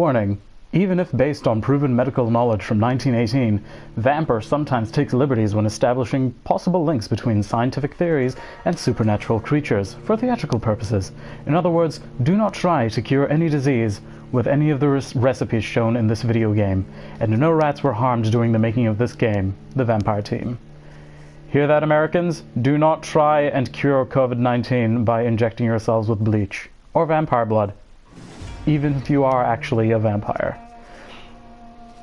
Warning. Even if based on proven medical knowledge from 1918, Vampyr sometimes takes liberties when establishing possible links between scientific theories and supernatural creatures for theatrical purposes. In other words, do not try to cure any disease with any of the recipes shown in this video game, and no rats were harmed during the making of this game, the Vampyr team. Hear that, Americans? Do not try and cure COVID-19 by injecting yourselves with bleach or vampire blood, even if you are actually a vampire.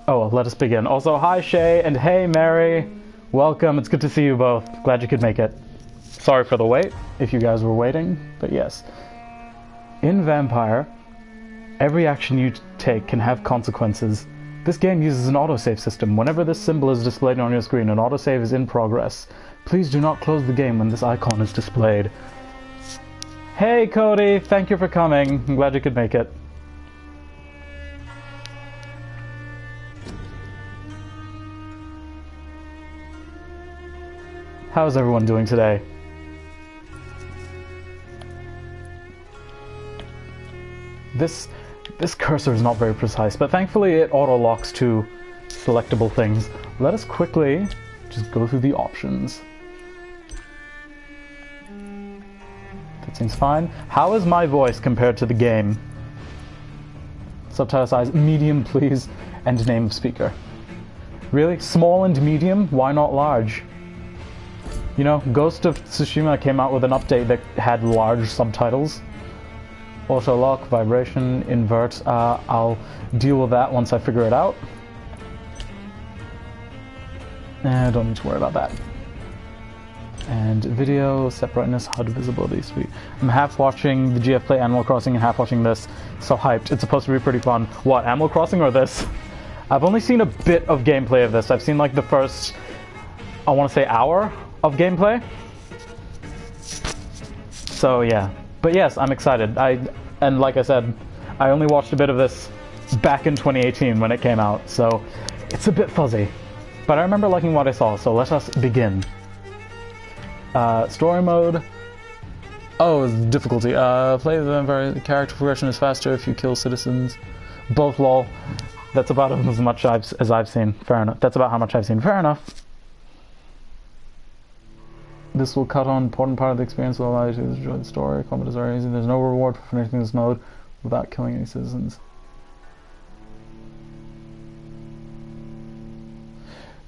Oh, well, let us begin. Also, hi Shay, and hey Mary. Welcome, it's good to see you both. Glad you could make it. Sorry for the wait, if you guys were waiting, but yes. In Vampyr, every action you take can have consequences. This game uses an autosave system. Whenever this symbol is displayed on your screen, an autosave is in progress. Please do not close the game when this icon is displayed. Hey Cody, thank you for coming. I'm glad you could make it. How's everyone doing today? This cursor is not very precise, but thankfully it auto-locks to selectable things. Let us quickly just go through the options. That seems fine. How is my voice compared to the game? Subtitle size, medium please, and name of speaker. Really? Small and medium? Why not large? You know, Ghost of Tsushima came out with an update that had large subtitles. Auto lock, vibration, invert. I'll deal with that once I figure it out. I don't need to worry about that. And video, set brightness, HUD visibility, sweet. I'm half watching the GF play Animal Crossing and half watching this. So hyped. It's supposed to be pretty fun. What, Animal Crossing or this? I've only seen a bit of gameplay of this. I've seen like the first, I want to say hour of gameplay. So yeah. But yes, I'm excited. And like I said, I only watched a bit of this back in 2018 when it came out, so it's a bit fuzzy. But I remember liking what I saw, so let us begin. Story mode. Oh, difficulty. Play the vampire. Character progression is faster if you kill citizens. Both lol. That's about as much as I've seen. Fair enough. That's about how much I've seen. Fair enough. This will cut on important part of the experience, will allow you to enjoy the story. Combat is very easy. There's no reward for finishing this mode without killing any citizens.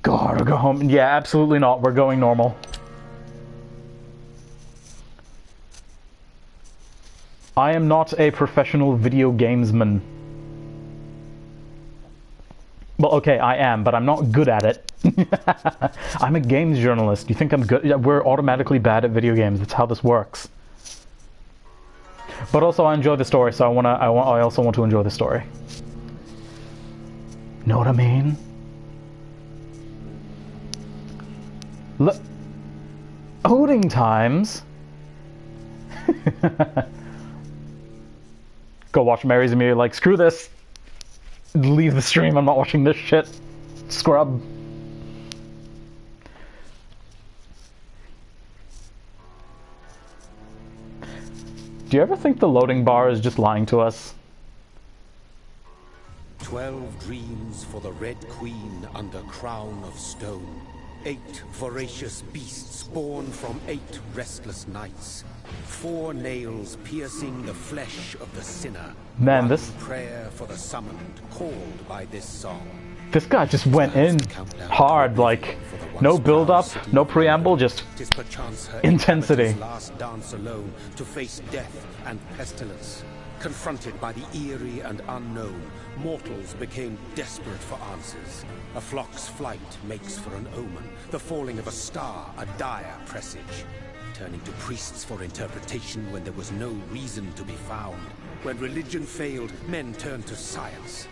God, or go home. Yeah, absolutely not. We're going normal. I am not a professional video gamesman. Well, okay, I am, but I'm not good at it. I'm a games journalist. You think I'm good? We're automatically bad at video games. That's how this works. But also, I enjoy the story, so I also want to enjoy the story. Know what I mean? Look, loading times. Go watch Mary's immediately like, screw this. Leave the stream, I'm not watching this shit. Scrub. Do you ever think the loading bar is just lying to us? 12 dreams for the Red Queen under crown of stone. 8 voracious beasts born from 8 restless nights. 4 nails piercing the flesh of the sinner. Man, 1 this prayer for the summoned, called by this song. This guy just went in hard, like no build up, no preamble, just intensity. Last dance alone to face death and pestilence. Confronted by the eerie and unknown, mortals became desperate for answers. A flock's flight makes for an omen, the falling of a star a dire presage. Turning to priests for interpretation when there was no reason to be found. When religion failed, men turned to science.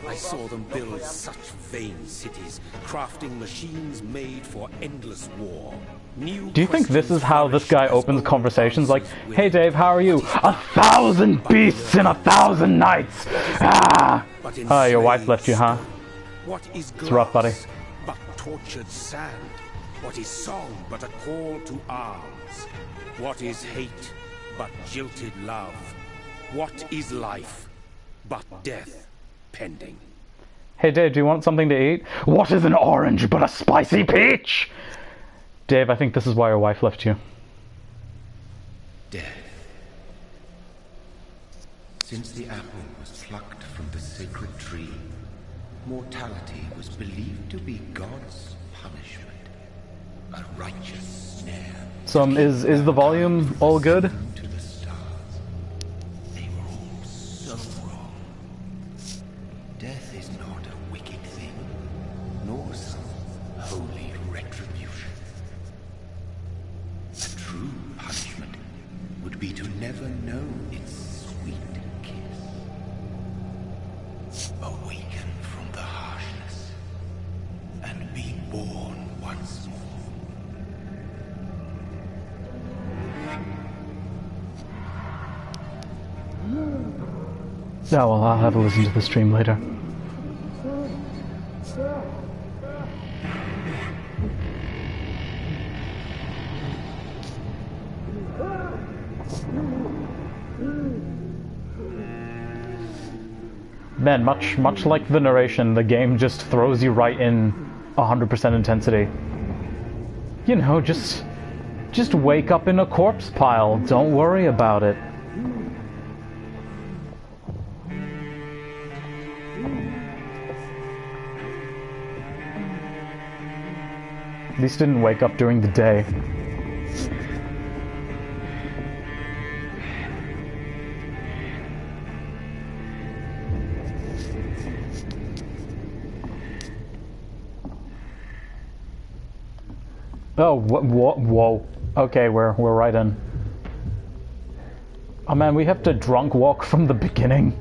I saw them build such vain cities, crafting machines made for endless war. Do you think this is how this guy opens conversations? Like, hey Dave, how are you? 1,000 beasts in 1,000 nights! Ah! Oh, your wife left you, huh? It's rough, buddy. But tortured sand. What is song but a call to arms? What is hate but jilted love? What is life but death? pending. Hey Dave, do you want something to eat? What is an orange but a spicy peach? Dave, I think this is why your wife left you. Death. Since the apple was plucked from the sacred tree, mortality was believed to be God's punishment. A righteous snare. So is the volume all good? To the stars. They were all so wrong. Death is not a wicked thing, nor some holy retribution. A true punishment would be to never know its sweet kiss. Awaken from the harshness and be born once more. Oh well, I'll have a listen to the stream later. Man, much like the narration, the game just throws you right in 100% intensity. You know, just wake up in a corpse pile. Don't worry about it. At least didn't wake up during the day. Oh, whoa. Okay, we're right in. Oh man, we have to drunk walk from the beginning.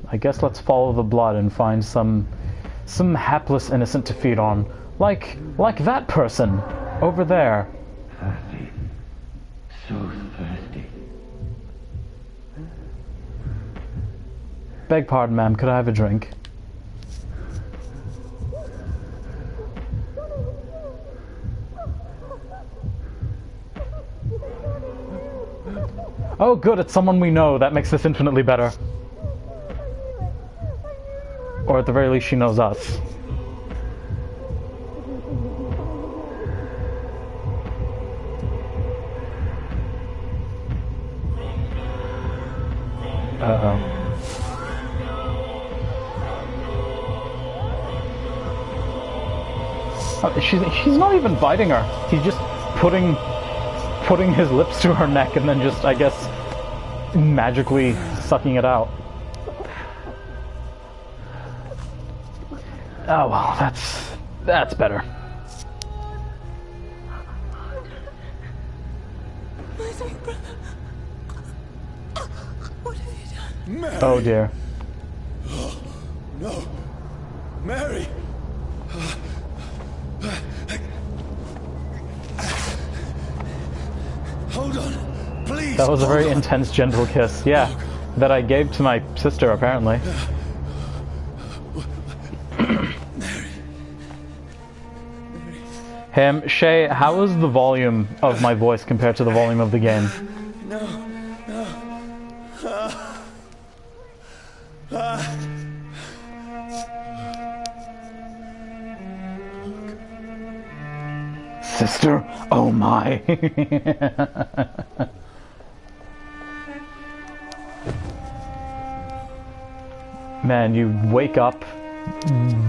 I guess let's follow the blood and find some hapless innocent to feed on. Like that person over there. Thirsty. So thirsty. Beg pardon, ma'am, could I have a drink? Oh good, it's someone we know. That makes this infinitely better. Or at the very least she knows us. Uh-oh. Oh, she's not even biting her. He's just putting his lips to her neck and then just, I guess, magically sucking it out. Oh well, that's better. My sweet brother. What have you done? Mary. Oh dear. No. Mary. Hold on, please. That was a very intense, gentle kiss. Yeah, that I gave to my sister, apparently. Shay, how is the volume of my voice compared to the volume of the game? No. Sister, oh my. Man, you wake up.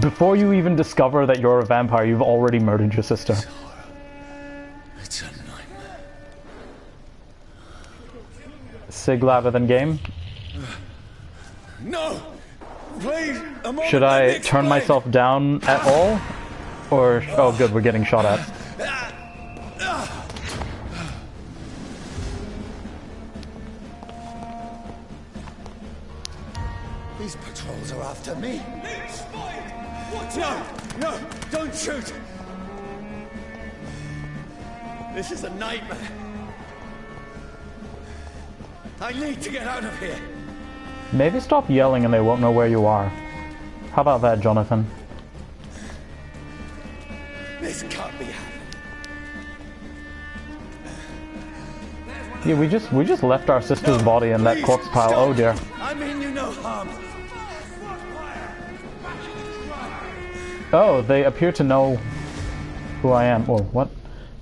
Before you even discover that you're a vampire, you've already murdered your sister. It's a nightmare. Sig louder than game? No! Please! Should I turn myself down at all? Or, oh good, we're getting shot at. These patrols are after me. No, don't shoot. This is a nightmare. I need to get out of here. Maybe stop yelling and they won't know where you are. How about that, Jonathan? Yeah, we just left our sister's body in that corpse pile. Oh dear. I mean you no harm. Oh, they appear to know who I am. Oh, what?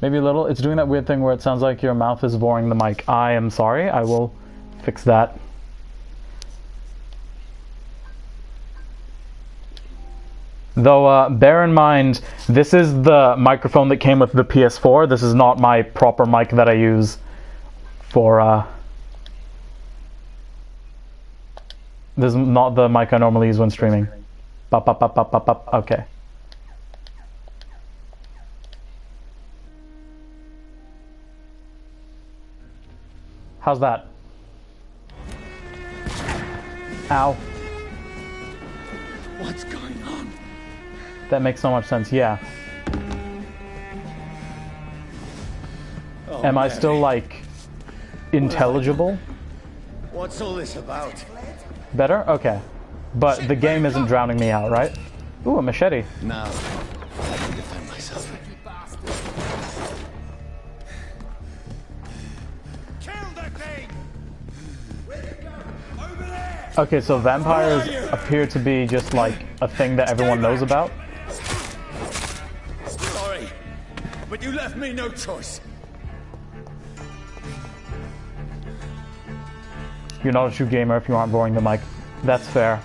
Maybe a little. It's doing that weird thing where it sounds like your mouth is boring the mic. I am sorry. I will fix that. Though, bear in mind, this is the microphone that came with the PS4. This is not my proper mic that I use for, this is not the mic I normally use when streaming. Bop, bop, bop, bop, bop, bop. Okay. How's that? Ow. What's going on? That makes so much sense, yeah. Oh, Am I Mary. still, like, intelligible? What's all this about? Better? Okay. But the game isn't drowning me out, right? Ooh, a machete. Now, I can defend myself. Kill the thing! Over there! Okay, so vampires appear to be just, like, a thing that everyone knows about. Sorry, but you left me no choice. You're not a true gamer if you aren't boring the mic. That's fair.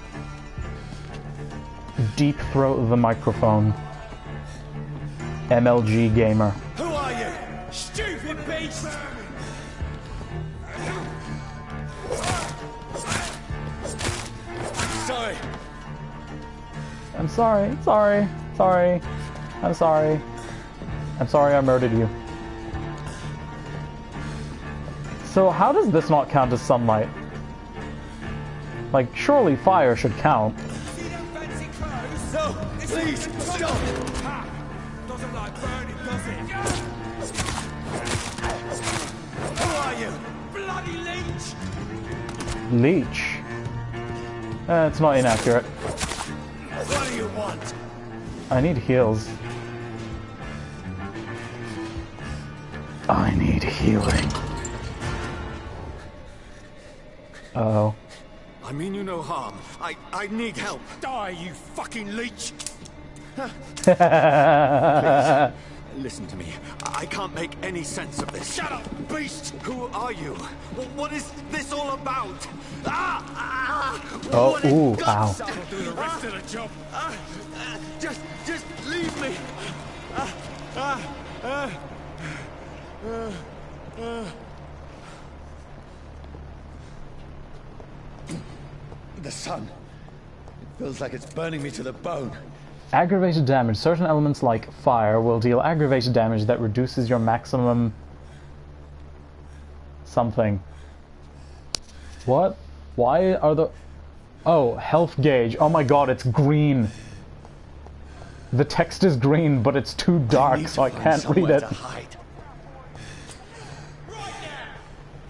Deep throat the microphone. MLG gamer. Who are you? Stupid beast! Sorry. I'm sorry, sorry, sorry. I'm sorry. I'm sorry I murdered you. So how does this not count as sunlight? Like, surely fire should count. No, please, stop! Doesn't like burning, does it? Who are you? Bloody leech! Leech? It's not inaccurate. What do you want? I need heals. I need healing. Uh-oh. I mean you no harm. I need help. Die, you fucking leech! Listen to me. I can't make any sense of this. Shut up, beast! Who are you? What is this all about? Oh, What is ooh, guts? ow. I'll do the rest of the job. Just leave me. The sun. It feels like it's burning me to the bone. Aggravated damage. Certain elements like fire will deal aggravated damage that reduces your maximum... something. What? Why are the... Oh, health gauge. Oh my god, it's green. The text is green, but it's too dark, so I can't read it. To hide.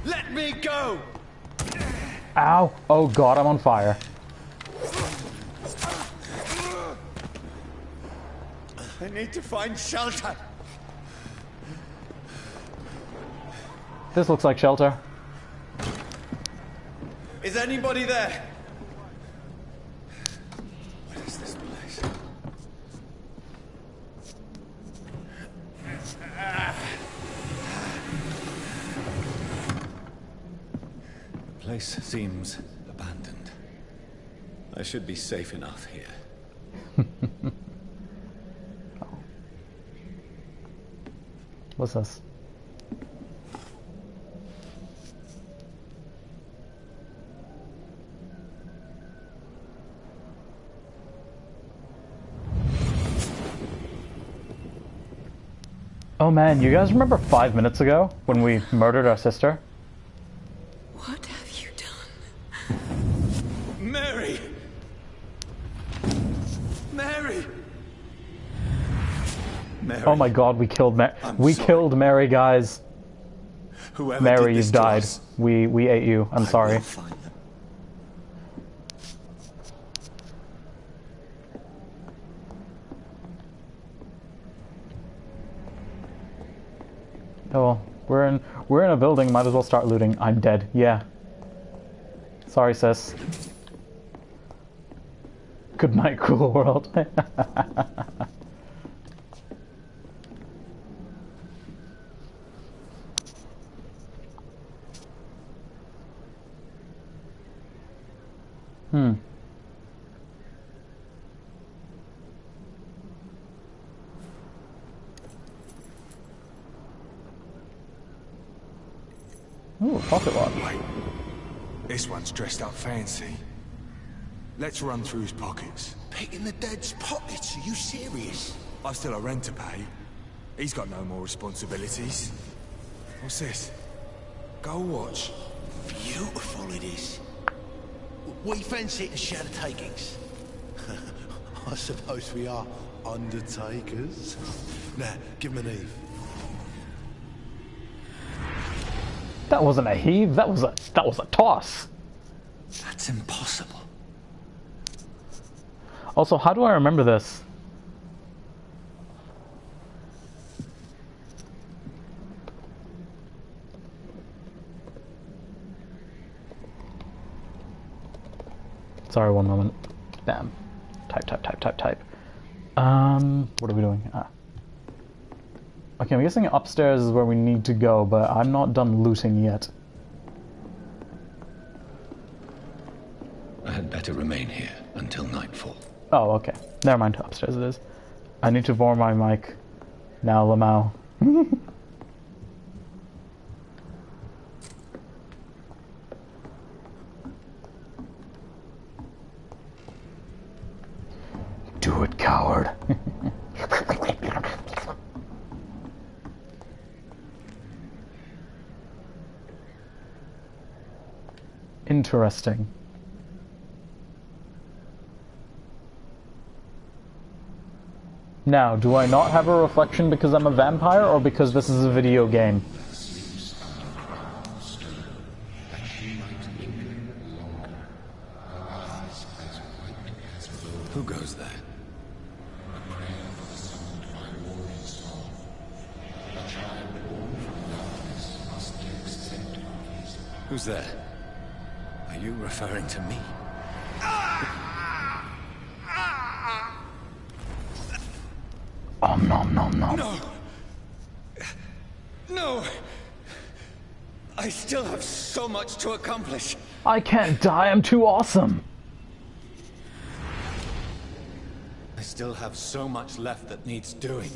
Let me go! Ow! Oh god, I'm on fire. I need to find shelter. This looks like shelter. Is anybody there? What is this place? The place seems abandoned. I should be safe enough here. What's this? Oh man, you guys remember 5 minutes ago when we murdered our sister? What have you done? Mary! Mary! Mary. Oh my god, we killed Mary. We sorry. killed Mary, guys. Whoever Mary, did this you've to died. us, We ate you. I'm I sorry. will find them. Oh well, We're in a building, might as well start looting. I'm dead. Yeah. Sorry, sis. Good night, cruel world. Ooh, pocket watch. Wait, this one's dressed up fancy. Let's run through his pockets. Picking the dead's pockets? Are you serious? I've still a rent to pay. He's got no more responsibilities. What's this? Gold watch. Beautiful it is. We fancy it to share the takings. I suppose we are undertakers. Now, give him an Eve. That wasn't a heave, that was a toss. That's impossible. Also, how do I remember this? Sorry, one moment. Damn. Type. What are we doing? Okay, I'm guessing upstairs is where we need to go, but I'm not done looting yet. I had better remain here until nightfall. Oh, okay. Never mind, upstairs it is. I need to warm my mic. Now, Lamau. Do it, coward. Interesting. Now, do I not have a reflection because I'm a vampire, or because this is a video game? Who goes there? Who's there? Are you referring to me? Oh, no. No! No! I still have so much to accomplish. I can't die, I'm too awesome. I still have so much left that needs doing.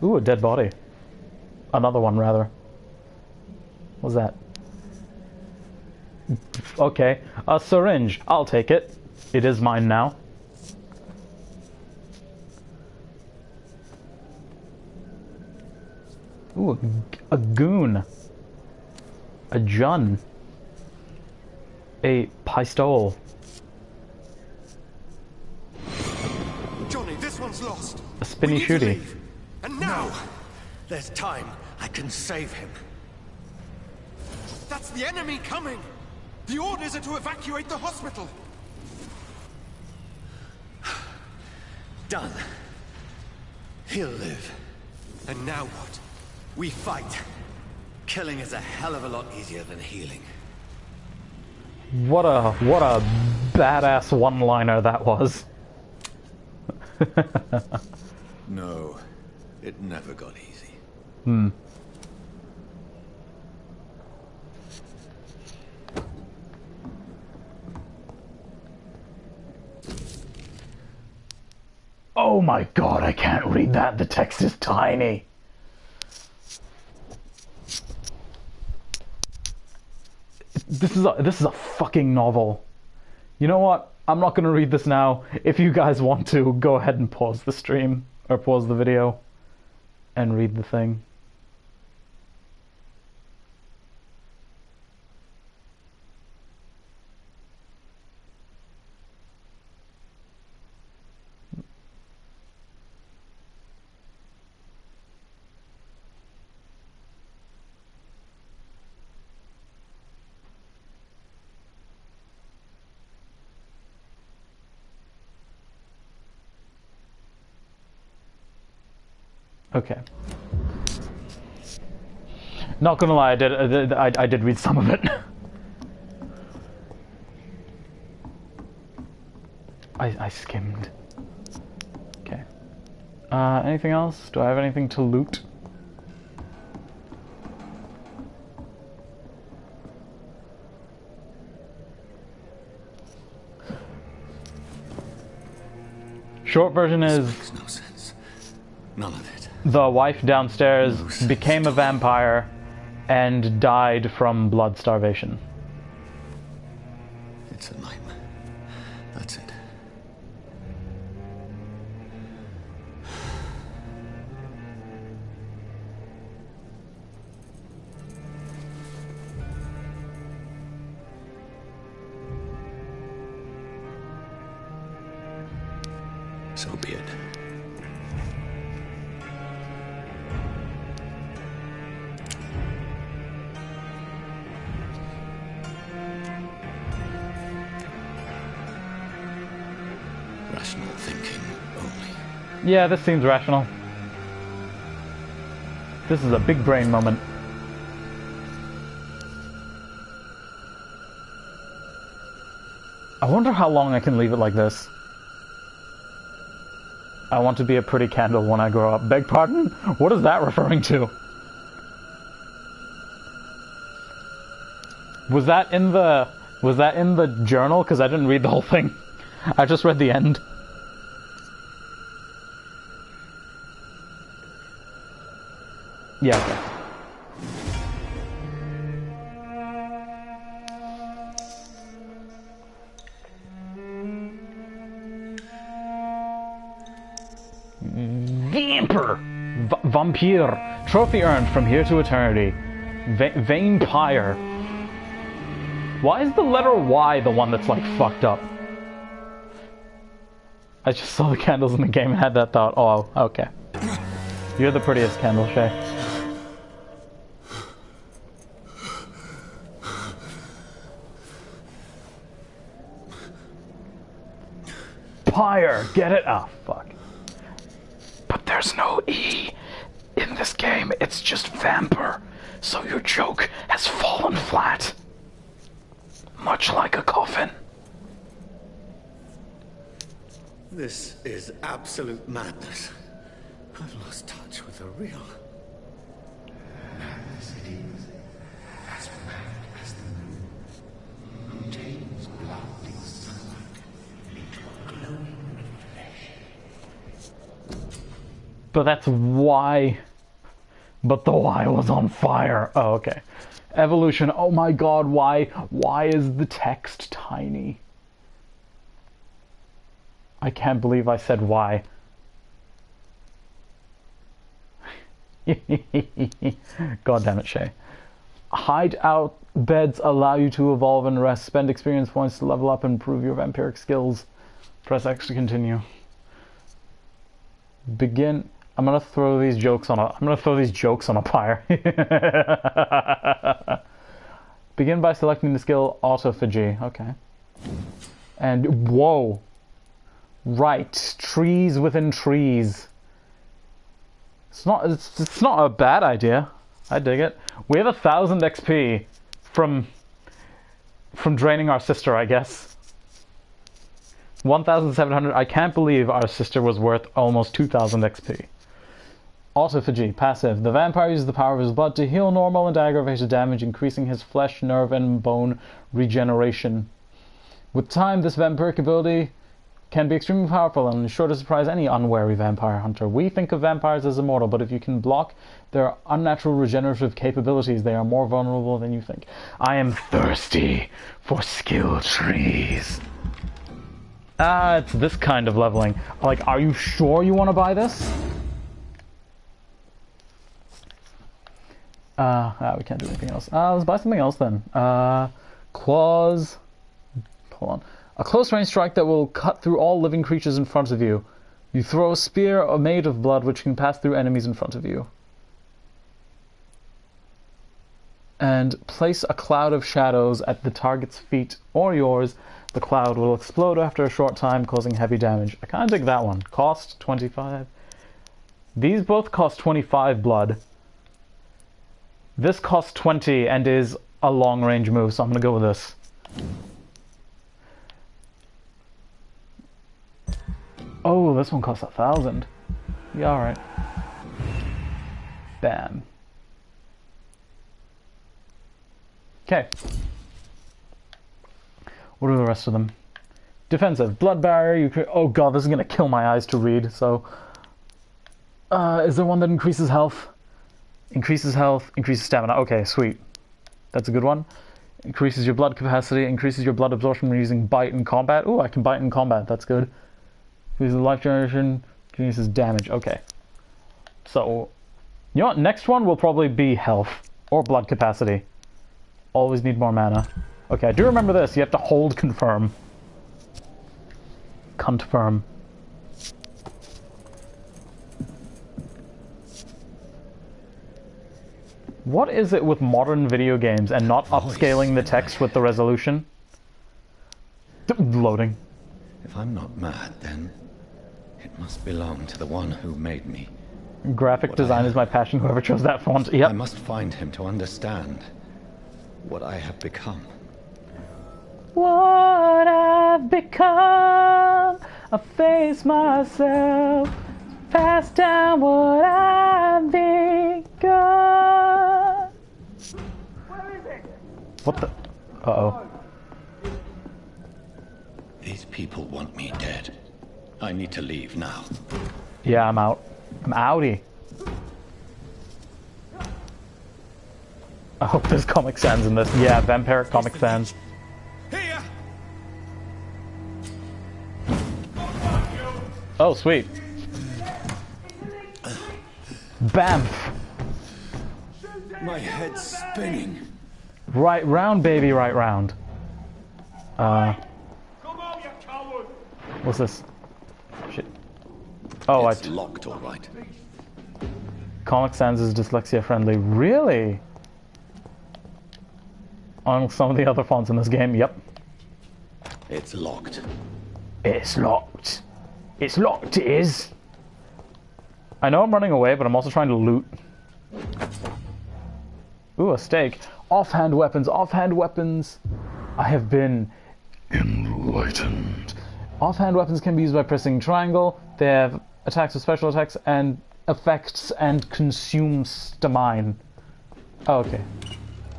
Ooh, a dead body. Another one, rather. What's that? Okay, a syringe. I'll take it. It is mine now. Ooh, a goon. A Jun. A pistol. Johnny, this one's lost. A spinny We need to shooty. leave. And now! There's time. I can save him. That's the enemy coming! The orders are to evacuate the hospital! Done. He'll live. And now what? We fight. Killing is a hell of a lot easier than healing. What a badass one-liner that was. No, it never got easy. Oh my god, I can't read that. The text is tiny. This is a fucking novel. You know what? I'm not gonna read this now. If you guys want to, go ahead and pause the stream or pause the video and read the thing. Okay. Not gonna lie, I did read some of it. I skimmed. Okay. Anything else? Do I have anything to loot? Short version is... Makes no sense. None of it. The wife downstairs became a vampire and died from blood starvation. It's a nightmare. That's it. So be it. Rational thinking only. Yeah, this seems rational. This is a big brain moment. I wonder how long I can leave it like this. I want to be a pretty candle when I grow up. Beg pardon? What is that referring to? Was that in the journal? Because I didn't read the whole thing. I just read the end. Yeah, okay. Vampyr. Trophy earned from here to eternity. Vampyr. Why is the letter Y the one that's like fucked up? I just saw the candles in the game and had that thought. Oh, okay. You're the prettiest candle, Shay. Pyre, get it? Ah, fuck. But there's no E in this game. It's just Vampyr. So your joke has fallen flat. Much like a coffin. This is absolute madness. I've lost touch with the real. Madness it is, as mad as the moon, who takes blood in sunlight into a glowing flesh. But that's why. But the Y was on fire. Oh, okay. Evolution. Oh my god, why? Why is the text tiny? I can't believe I said why. God damn it, Shay. Hideout beds allow you to evolve and rest. Spend experience points to level up and improve your vampiric skills. Press X to continue. Begin. I'm gonna throw these jokes on a pyre. Begin by selecting the skill autophagy. Okay. And whoa. Right, trees within trees. It's not a bad idea. I dig it. We have 1,000 XP from draining our sister, I guess. 1,700. I can't believe our sister was worth almost 2,000 XP. Autophagy, passive. The vampire uses the power of his blood to heal normal and aggravated damage, increasing his flesh, nerve, and bone regeneration. With time, this vampiric ability can be extremely powerful and is sure to surprise any unwary vampire hunter. We think of vampires as immortal, but if you can block their unnatural regenerative capabilities, they are more vulnerable than you think. I am thirsty for skill trees. It's this kind of leveling. Like, are you sure you want to buy this? We can't do anything else. Let's buy something else then. Claws. Hold on. A close-range strike that will cut through all living creatures in front of you. You throw a spear made of blood which can pass through enemies in front of you. And place a cloud of shadows at the target's feet or yours. The cloud will explode after a short time, causing heavy damage. I kind of dig that one. Cost 25. These both cost 25 blood. This costs 20 and is a long-range move, so I'm gonna go with this. Oh, this one costs 1,000. Yeah, alright. Bam. Okay. What are the rest of them? Defensive. Blood barrier. You can, oh god, this is gonna kill my eyes to read, so... is there one that increases health? Increases health, increases stamina. Okay, sweet. That's a good one. Increases your blood capacity, increases your blood absorption when using bite in combat. Ooh, I can bite in combat, that's good. Increases life generation, increases damage. Okay. So, you know what? Next one will probably be health. Or blood capacity. Always need more mana. Okay, I do remember this. You have to hold confirm. Confirm. What is it with modern video games and not upscaling the text with the resolution? Loading. If I'm not mad, then it must belong to the one who made me. Graphic design is my passion, whoever chose that font. Yep. I must find him to understand what I have become. What I've become, I face myself, pass down what I've become. Where is it? What the? Uh-oh. These people want me dead. I need to leave now. Yeah, I'm out. I'm outie. I hope there's Comic Sans in this. Yeah, Vampyr Comic Sans. Here! Oh, sweet. Bamf. My head's spinning. Right round, baby, right round. What's this? Shit. Oh, it's locked, all right. Comic Sans is dyslexia friendly. Really? On some of the other fonts in this game, yep. It's locked. It's locked. It's locked, it is. I know I'm running away, but I'm also trying to loot. Ooh, a steak. Offhand weapons, offhand weapons. I have been enlightened. Offhand weapons can be used by pressing triangle. They have attacks with special attacks and effects and consume stamina. Oh, okay.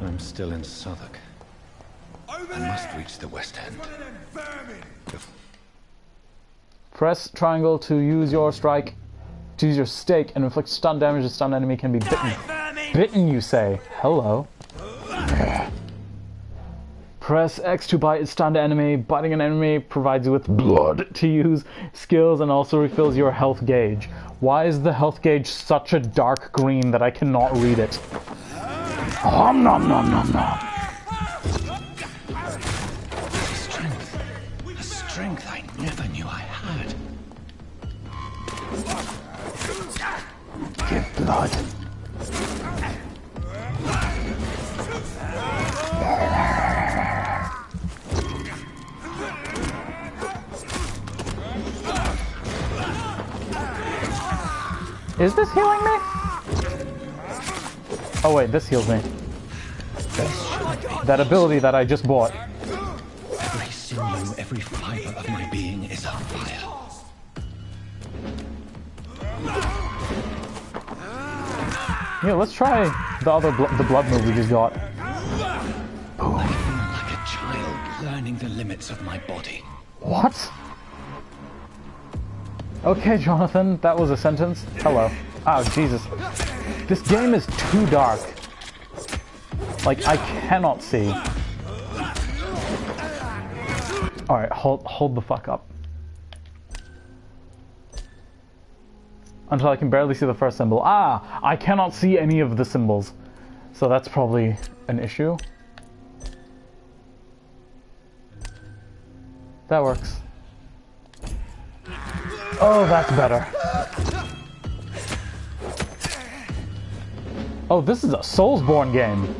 I'm still in Southwark. I must reach the West End. Press triangle to use your strike. To use your stake and inflict stun damage. The stun enemy can be bitten. Bitten, you say? Hello. Press X to bite a stunned enemy. Biting an enemy provides you with blood to use skills and also refills your health gauge. Why is the health gauge such a dark green that I cannot read it? Nom nom nom nom nom. A strength I never knew I had. Give blood. Is this healing me? Oh wait, this heals me. That ability that I just bought. Every sinew, every fiber of my being is on fire. Yeah, let's try the other the blood move we just got. I feel like a child learning the limits of my body. What? Okay, Jonathan, that was a sentence. Hello. Oh, Jesus. This game is too dark. Like, I cannot see. Alright, hold the fuck up. Until I can barely see the first symbol. Ah! I cannot see any of the symbols. So that's probably an issue. That works. Oh, that's better. Oh, this is a Soulsborne game.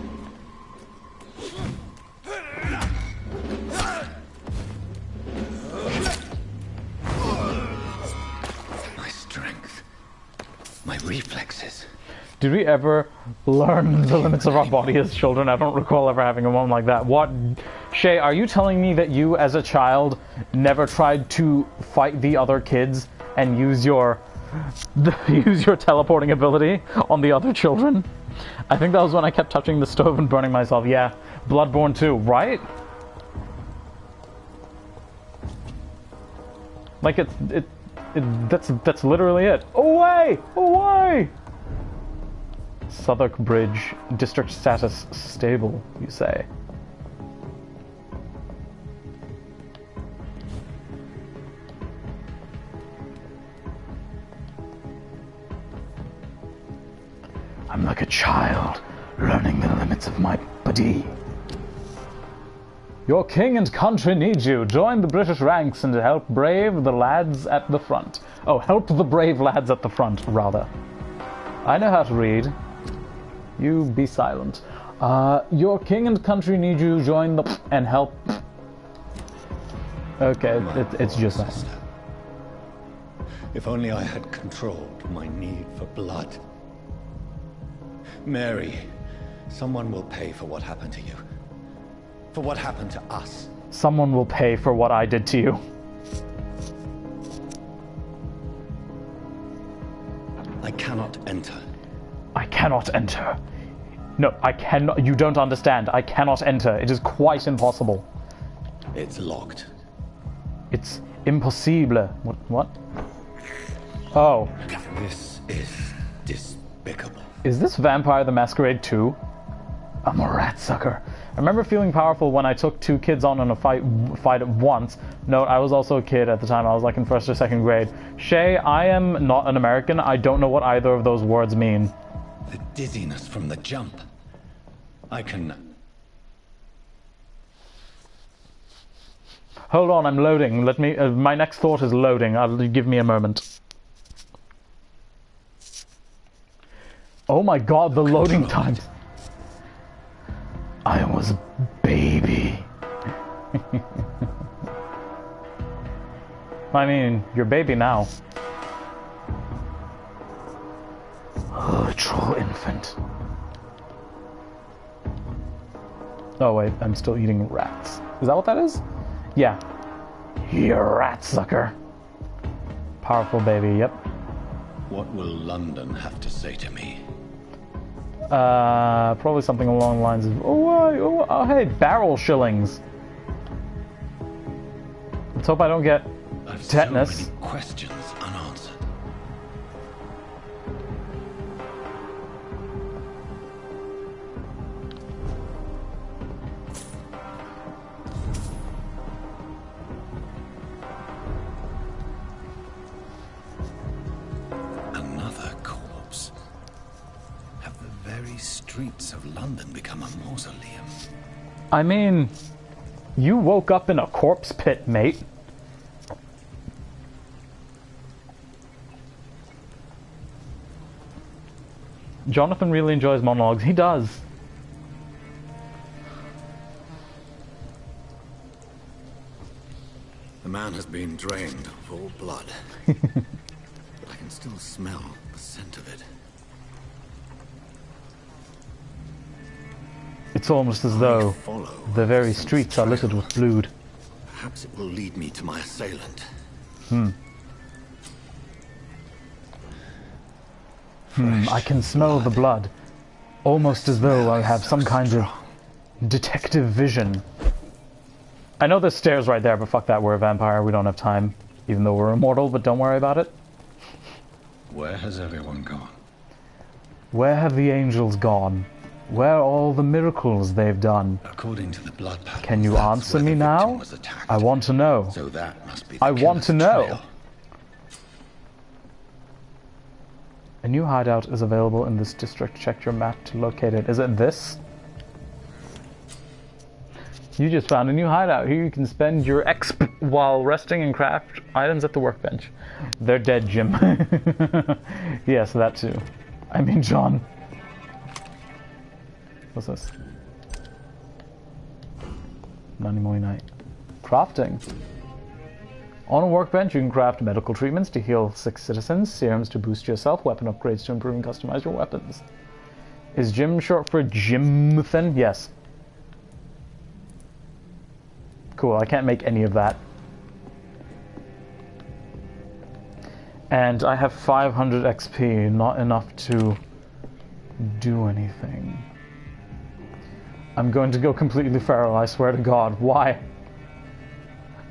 My strength, my reflexes. Did we ever learn the limits of our body as children? I don't recall ever having a moment like that. What? Shay, are you telling me that you, as a child, never tried to fight the other kids and use your teleporting ability on the other children? I think that was when I kept touching the stove and burning myself. Yeah, Bloodborne 2, right? Like that's literally it. Away! Away! Southwark Bridge, district status stable, you say? I'm like a child, learning the limits of my body. Your king and country need you. Join the British ranks and help brave the lads at the front. Oh, help the brave lads at the front, rather. I know how to read. You be silent. Your king and country need you. Join the and help. Okay, it's just that. If only I had controlled my need for blood. Mary, someone will pay for what happened to you. For what happened to us. Someone will pay for what I did to you. I cannot enter. I cannot enter. No, I cannot. You don't understand. I cannot enter. It is quite impossible. It's locked. It's impossible. What? Oh. This is despicable. Is this Vampire the Masquerade 2? I'm a rat sucker. I remember feeling powerful when I took 2 kids on in a fight at once. Note, I was also a kid at the time. I was like in 1st or 2nd grade. Shay, I am not an American. I don't know what either of those words mean. The dizziness from the jump. I can... Hold on, I'm loading. Let me... my next thought is loading. Give me a moment. Oh my god, the loading times. I was a baby. I mean, you're baby now. A literal infant. Oh wait, I'm still eating rats. Is that what that is? Yeah. You rat sucker. Powerful baby, yep. What will London have to say to me? Probably something along the lines of, oh, hey, barrel shillings. Let's hope I don't get tetanus. So many questions unanswered. Another corpse. Have the very streets of London become a mausoleum? I mean, you woke up in a corpse pit, mate. Jonathan really enjoys monologues. He does. The man has been drained of all blood. But I can still smell the scent of it. It's almost as though the very streets are littered with blood. Perhaps it will lead me to my assailant. I can smell the blood. Almost as though I have some kind of detective vision. I know there's stairs right there, but fuck that, we're a vampire, we don't have time. Even though we're immortal, but don't worry about it. Where has everyone gone? Where have the angels gone? Where are all the miracles they've done? According to the blood patterns, can you answer me now? I want to know. So that must be the I want to know. trail. A new hideout is available in this district. Check your map to locate it. Is it this? You just found a new hideout. Here you can spend your exp while resting and craft items at the workbench. They're dead, Jim. Yes, that too. I mean, John. What's this? Nani Moi Night. Crafting. On a workbench, you can craft medical treatments to heal sick citizens, serums to boost yourself, weapon upgrades to improve and customize your weapons. Is Jim short for Jimthan? Yes. Cool, I can't make any of that. And I have 500 XP, not enough to do anything. I'm going to go completely feral, I swear to God. Why?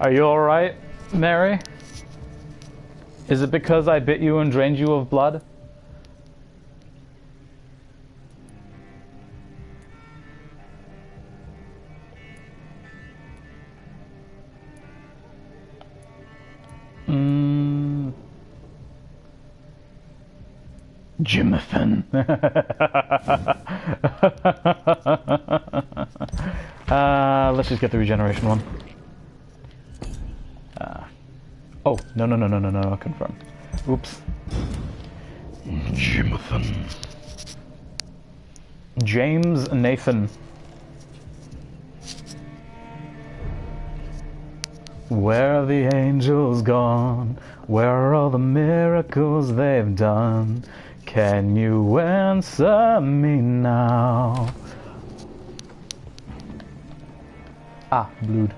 Are you alright, Mary? Is it because I bit you and drained you of blood? Jimothan. Let's just get the regeneration one. Oh, no, confirm. Oops. Jimothan. James Nathan. Where are the angels gone? Where are all the miracles they've done? Can you answer me now? Ah, blood.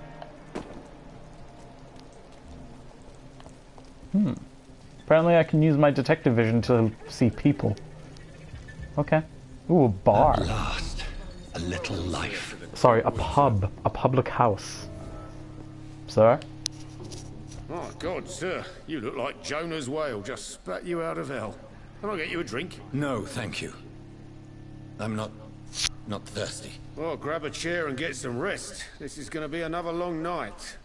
Apparently I can use my detective vision to see people. Okay. Ooh, a bar. At last, a little life. Sorry, a pub. A public house. Sir? Oh, God, sir. You look like Jonah's whale just spat you out of hell. Can I get you a drink? No, thank you. I'm not thirsty. Well, grab a chair and get some rest. This is going to be another long night.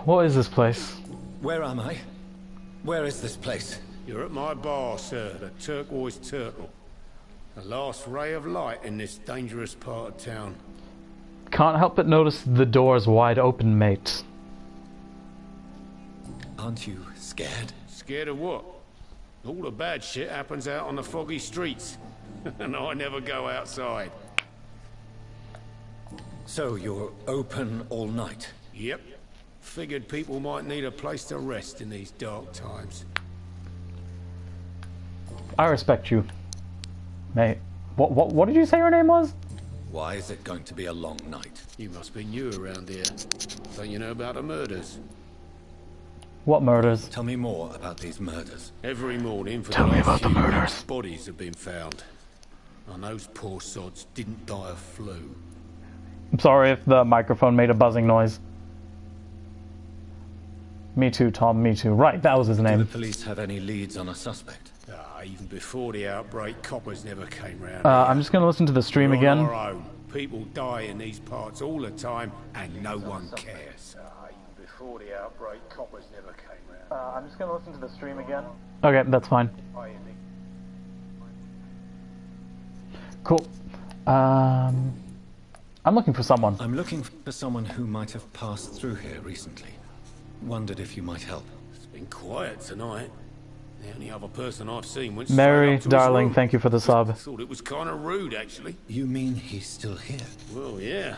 What is this place? Where am I? Where is this place? You're at my bar, sir, the Turquoise Turtle. The last ray of light in this dangerous part of town. Can't help but notice the door's wide open, mate. Aren't you scared? Scared of what? All the bad shit happens out on the foggy streets. And I never go outside. So you're open all night? Yep. Figured people might need a place to rest in these dark times. I respect you, mate. What did you say your name was? Why is it going to be a long night? You must be new around here. Don't you know about the murders? What murders? Tell me more about these murders. Every morning for Tell the me last about the few murders. weeks, bodies have been found. And those poor sods didn't die of flu. I'm sorry if the microphone made a buzzing noise. Me too, Tom, me too. Right, that was his Do the name. police have any leads on a suspect? Even before the outbreak, coppers never came round. I'm just gonna listen to the stream We're again. on our own. People die in these parts all the time, and no one cares. Even before the outbreak, coppers never came round. I'm just gonna listen to the stream again. Okay, that's fine. Cool. I'm looking for someone. I'm looking for someone who might have passed through here recently. Wondered if you might help. It's been quiet tonight. The only other person I've seen went Mary, straight up to his darling, room. thank you for the sub. Thought it was kind of rude, actually. You mean he's still here? Well, yeah.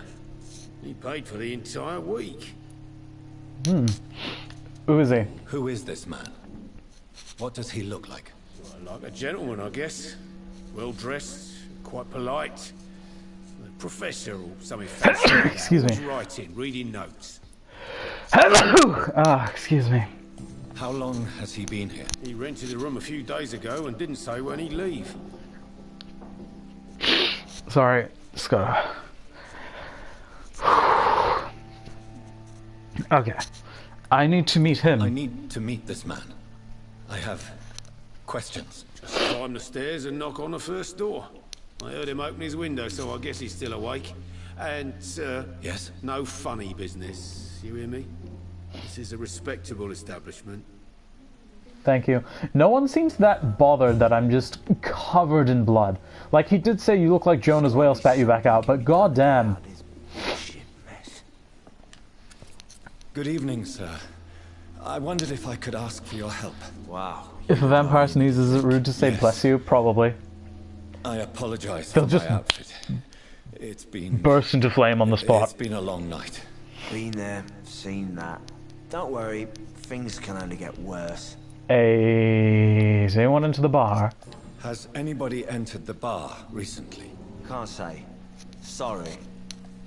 He paid for the entire week. Who is he? Who is this man? What does he look like? Well, like a gentleman, I guess. Well dressed, quite polite. A professor or something fancy. Like Excuse that. me. Writing, reading notes. Excuse me. How long has he been here? He rented the room a few days ago and didn't say when he'd leave. Sorry, just gotta... Okay. I need to meet him. I need to meet this man. I have questions. Just climb the stairs and knock on the first door. I heard him open his window, so I guess he's still awake. And, Yes? no funny business. You hear me? This is a respectable establishment. Thank you. No one seems that bothered that I'm just covered in blood. Like, he did say you look like Jonah's whale spat you back out, but goddamn. Good evening, sir. I wondered if I could ask for your help. Wow. If a vampire sneezes, is it rude to say Yes. bless you? Probably. I apologize They'll for just my outfit. It's been... Burst into flame on the It's spot. been a long night. Been there, seen that. Don't worry, things can only get worse. Hey, is anyone into the bar? Has anybody entered the bar recently? Can't say. Sorry.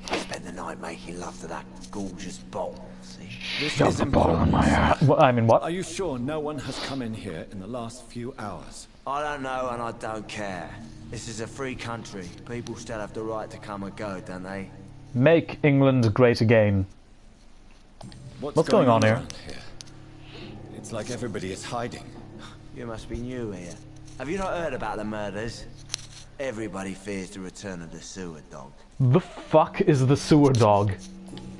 I spent the night making love to that gorgeous bottle. See? This Shove is the ball in my ass. important. I mean, what? Are you sure no one has come in here in the last few hours? I don't know and I don't care. This is a free country. People still have the right to come and go, don't they? Make England great again. What's going on here? around here? It's like everybody is hiding. You must be new here. Have you not heard about the murders? Everybody fears the return of the sewer dog. The fuck is the sewer dog?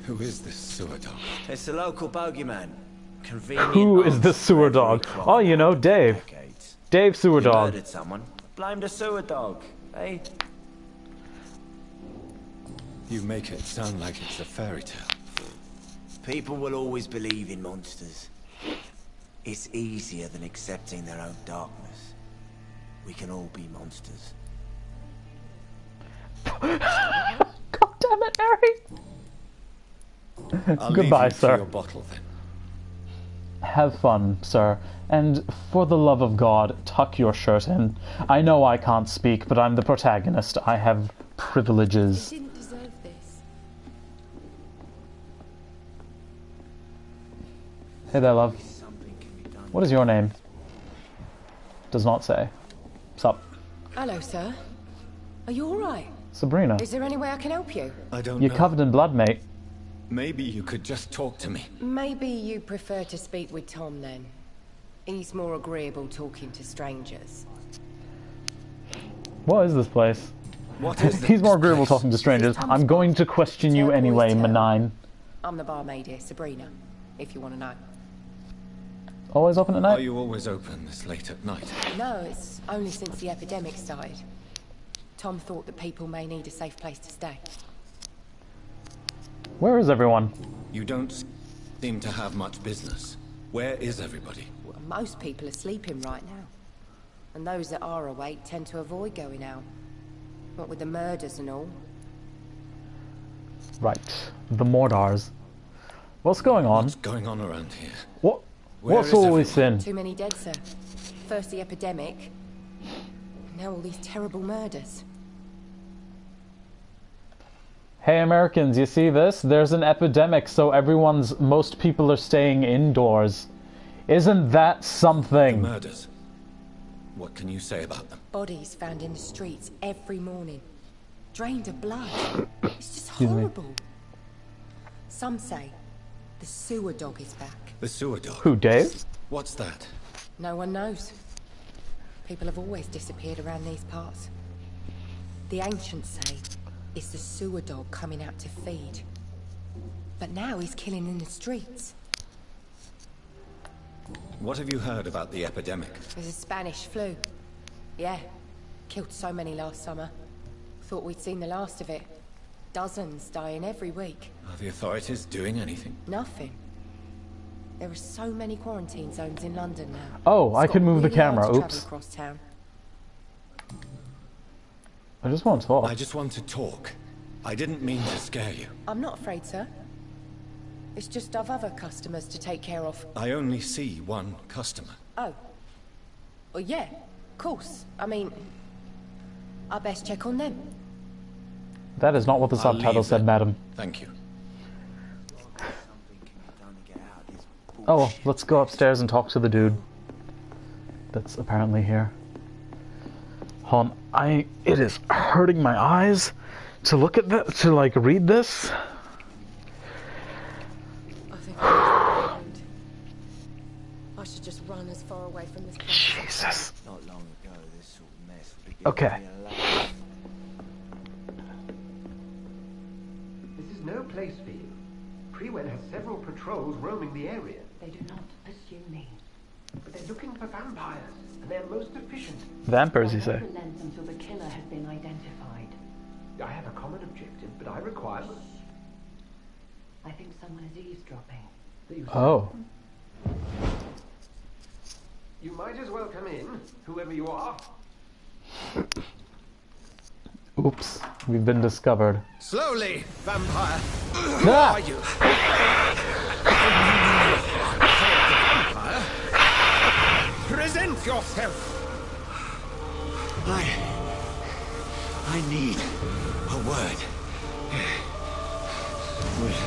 Who is this sewer dog? It's the local bogeyman. Convenient. Who is the sewer dog? Oh, you know, Dave. Dave Sewer You Dog. murdered someone. Blame the sewer dog, eh? You make it sound like it's a fairy tale. People will always believe in monsters. It's easier than accepting their own darkness. We can all be monsters. God damn it, Harry! I'll Goodbye, leave you sir. To your bottle, then. Have fun, sir. And for the love of God, tuck your shirt in. I know I can't speak, but I'm the protagonist. I have privileges. You didn't deserve this. Hey there, love. What is your name? Does not say. Sup? Hello, sir. Are you alright? Sabrina. Is there any way I can help you? I don't You're know. covered in blood, mate. Maybe you could just talk to me. Maybe you prefer to speak with Tom then. He's more agreeable talking to strangers. What is this place? What is this He's more agreeable place? talking to strangers. I'm going to question you anyway, Manine. I'm the barmaid here, Sabrina, if you want to know. Always open at Are night? you always open this late at night? No, it's only since the epidemic started. Tom thought that people may need a safe place to stay. Where is everyone? You don't seem to have much business. Where is everybody? Well, most people are sleeping right now. And those that are awake tend to avoid going out. What with the murders and all. Right. The Mordars. What's going on? What's going on around here? What? Where What's is all this in? Too many dead, sir. First the epidemic. Now all these terrible murders. Hey Americans, you see this? There's an epidemic, so most people are staying indoors. Isn't that The something? murders. What can you say about them? Bodies found in the streets every morning. Drained of blood. It's just me. horrible. Some say the sewer dog is back. The sewer dog. Who, Dave? What's that? No one knows. People have always disappeared around these parts. The ancients say it's the sewer dog coming out to feed. But now he's killing in the streets. What have you heard about the epidemic? There's a Spanish flu. Yeah, killed so many last summer. Thought we'd seen the last of it. Dozens dying every week. Are the authorities doing anything? Nothing. There are so many quarantine zones in London now. Oh, I It's can got move the really hard camera. to travel Oops. across town. I just want to talk. I just want to talk. I didn't mean to scare you. I'm not afraid, sir. It's just I've other customers to take care of. I only see one customer. Oh. Well, yeah, of course. I mean, I best check on them. That is not what the I'll subtitle leave said, then. madam. Thank you. Oh, let's go upstairs and talk to the dude that's apparently here. Hold on, it is hurting my eyes to look at that, to like read this. I think I should just run as far away from this place. Jesus. Not long ago, this sort of mess would be Okay. This is no place for you. Prewen has several patrols roaming the area. They do not pursue me. But they're looking for vampires, and they're most efficient. Vampires, you say? Relent until the killer has been identified. I have a common objective, but I require... I think someone is eavesdropping. Oh. You might as well come in, whoever you are. Oops. We've been discovered. Slowly, vampire. Ah! You? Present yourself! I need a word. With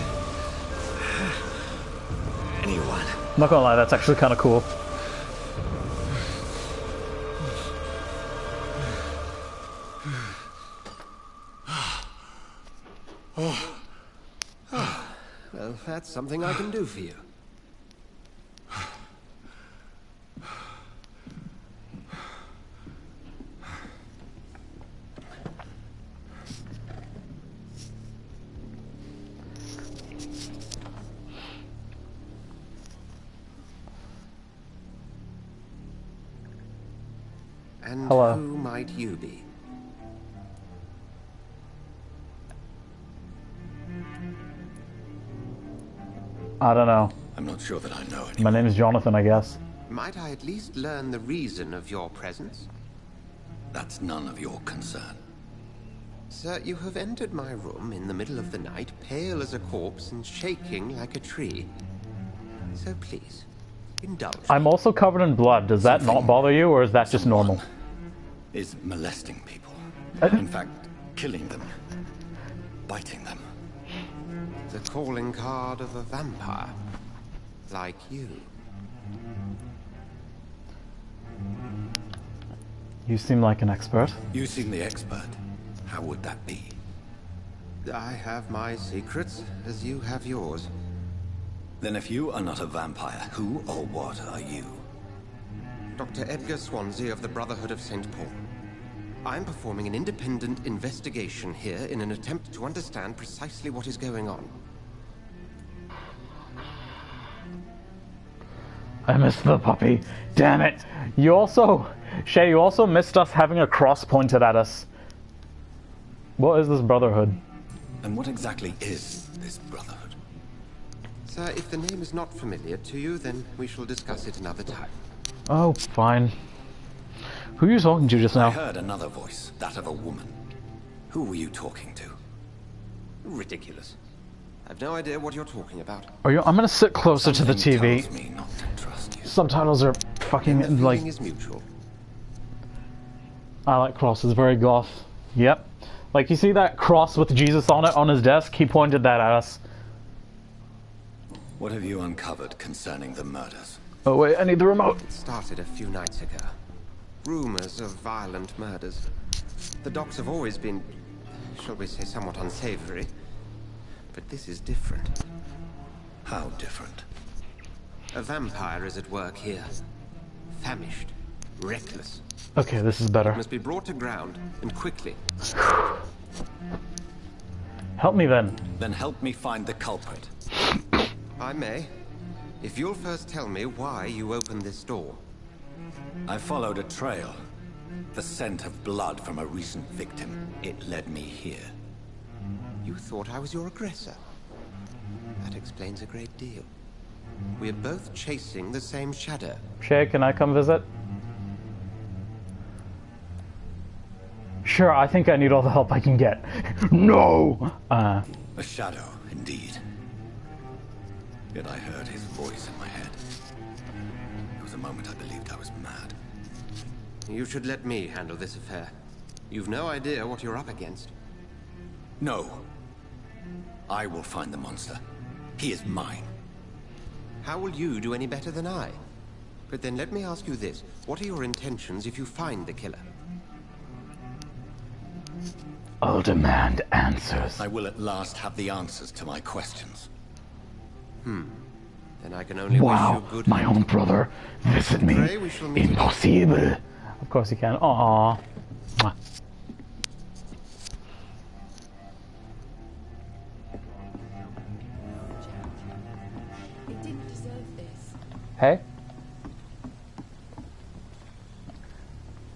anyone. Not gonna lie, that's actually kind of cool. Well, that's something I can do for you. And Hello. who might you be? I don't know. I'm not sure that I know My anyone. name is Jonathan, I guess. Might I at least learn the reason of your presence? That's none of your concern. Sir, you have entered my room in the middle of the night, pale as a corpse and shaking like a tree. So please, indulge me. I'm also covered in blood. Does that not bother you, or is that just normal? Is molesting people. Uh, In fact, killing them. Biting them. The calling card of a vampire. Like you. You seem like an expert. You seem the expert. How would that be? I have my secrets, as you have yours. Then if you are not a vampire, who or what are you? Dr. Edgar Swansea of the Brotherhood of St. Paul. I'm performing an independent investigation here in an attempt to understand precisely what is going on. I missed the puppy. Damn it. You also... Shay, you also missed us having a cross pointed at us. What is this brotherhood? And what exactly is this brotherhood? Sir, if the name is not familiar to you, then we shall discuss it another time. Oh, fine. Who are you talking to just I now? heard another voice, that of a woman. Who were you talking to? Ridiculous. I've no idea what you're talking about. Are you? I'm gonna sit closer to the Something TV. tells me not to trust you. Subtitles are And the fucking like... feeling is mutual. I like crosses, very goth. Yep. Like, you see that cross with Jesus on it on his desk? He pointed that at us. What have you uncovered concerning the murders? Oh wait, I need the remote. It started a few nights ago. Rumors of violent murders. The docks have always been, shall we say, somewhat unsavory. But this is different. How different? A vampire is at work here. Famished. Reckless. Okay, this is better. Must be brought to ground, and quickly. Help me then. Then help me find the culprit. I may. If you'll first tell me why you opened this door. I followed a trail. The scent of blood from a recent victim. It led me here. You thought I was your aggressor. That explains a great deal. We're both chasing the same shadow. Shay, can I come visit? Sure, I think I need all the help I can get. No! A shadow, indeed. Yet I heard his voice in my head. There was a moment I believed I was mad. You should let me handle this affair. You've no idea what you're up against. No. I will find the monster. He is mine. How will you do any better than I? But then let me ask you this. What are your intentions if you find the killer? I'll demand answers. I will at last have the answers to my questions. Then I can only Wow, wish you good my hunting. own brother. Visit me. Pray we shall meet again. Impossible. Of course you can. Aww. Mwah. It didn't deserve this. Hey?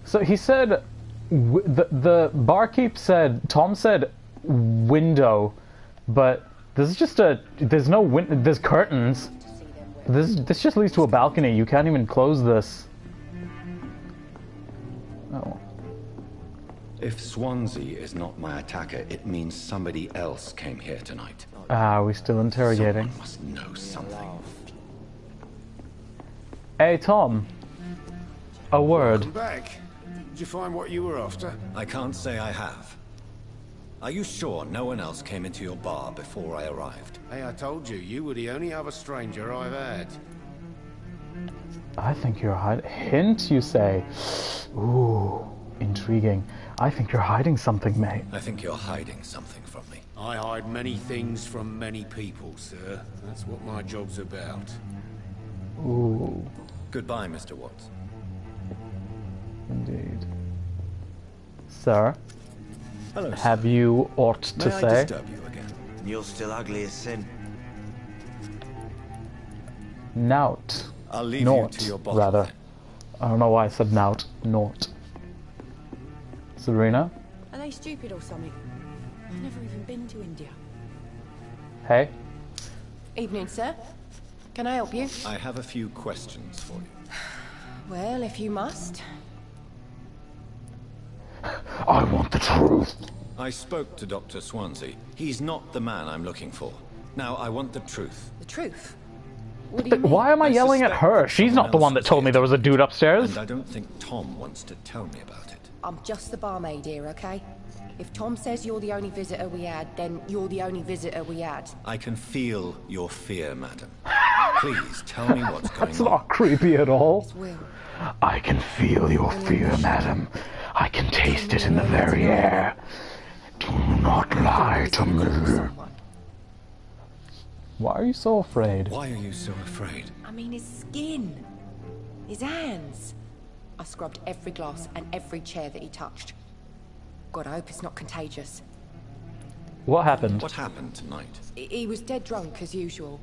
So he said, the barkeep said, Tom said window, but this is just there's no there's curtains. This just leads to a balcony. You can't even close this. Oh. If Swansea is not my attacker, it means somebody else came here tonight. Ah, we still interrogating. Someone must know something. Hey, Tom. A word. Welcome back. Did you find what you were after? I can't say I have. Are you sure no one else came into your bar before I arrived? Hey, I told you, you were the only other stranger I've had. I think you're hiding. Hint, you say? Ooh, intriguing. I think you're hiding something, mate. I think you're hiding something from me. I hide many things from many people, sir. That's what my job's about. Ooh. Goodbye, Mr. Watts. Indeed. Sir? Hello, have you aught to May I say? disturb you again? You're still ugly as sin. Nout. I'll leave Naught, you to your bottle. rather. Then. I don't know why I said nout. Naught. Serena? Are they stupid or something? I've never even been to India. Hey? Evening, sir. Can I help you? I have a few questions for you. Well, if you must. I want the truth. I spoke to Dr. Swansea. He's not the man I'm looking for. Now, I want the truth. The truth? What do you mean? Why am I yelling at her? She's not the one that told me there was a dude upstairs. And I don't think Tom wants to tell me about it. I'm just the barmaid here, okay? If Tom says you're the only visitor we had, then you're the only visitor we had. I can feel your fear, madam. Please, tell me what's going on. That's not creepy at all. It's Will. I can feel your fear, madam. I can taste it in the very air. Do not lie to me. Why are you so afraid? Why are you so afraid? I mean, his skin. His hands. I scrubbed every glass and every chair that he touched. God, I hope it's not contagious. What happened? What happened tonight? He was dead drunk, as usual.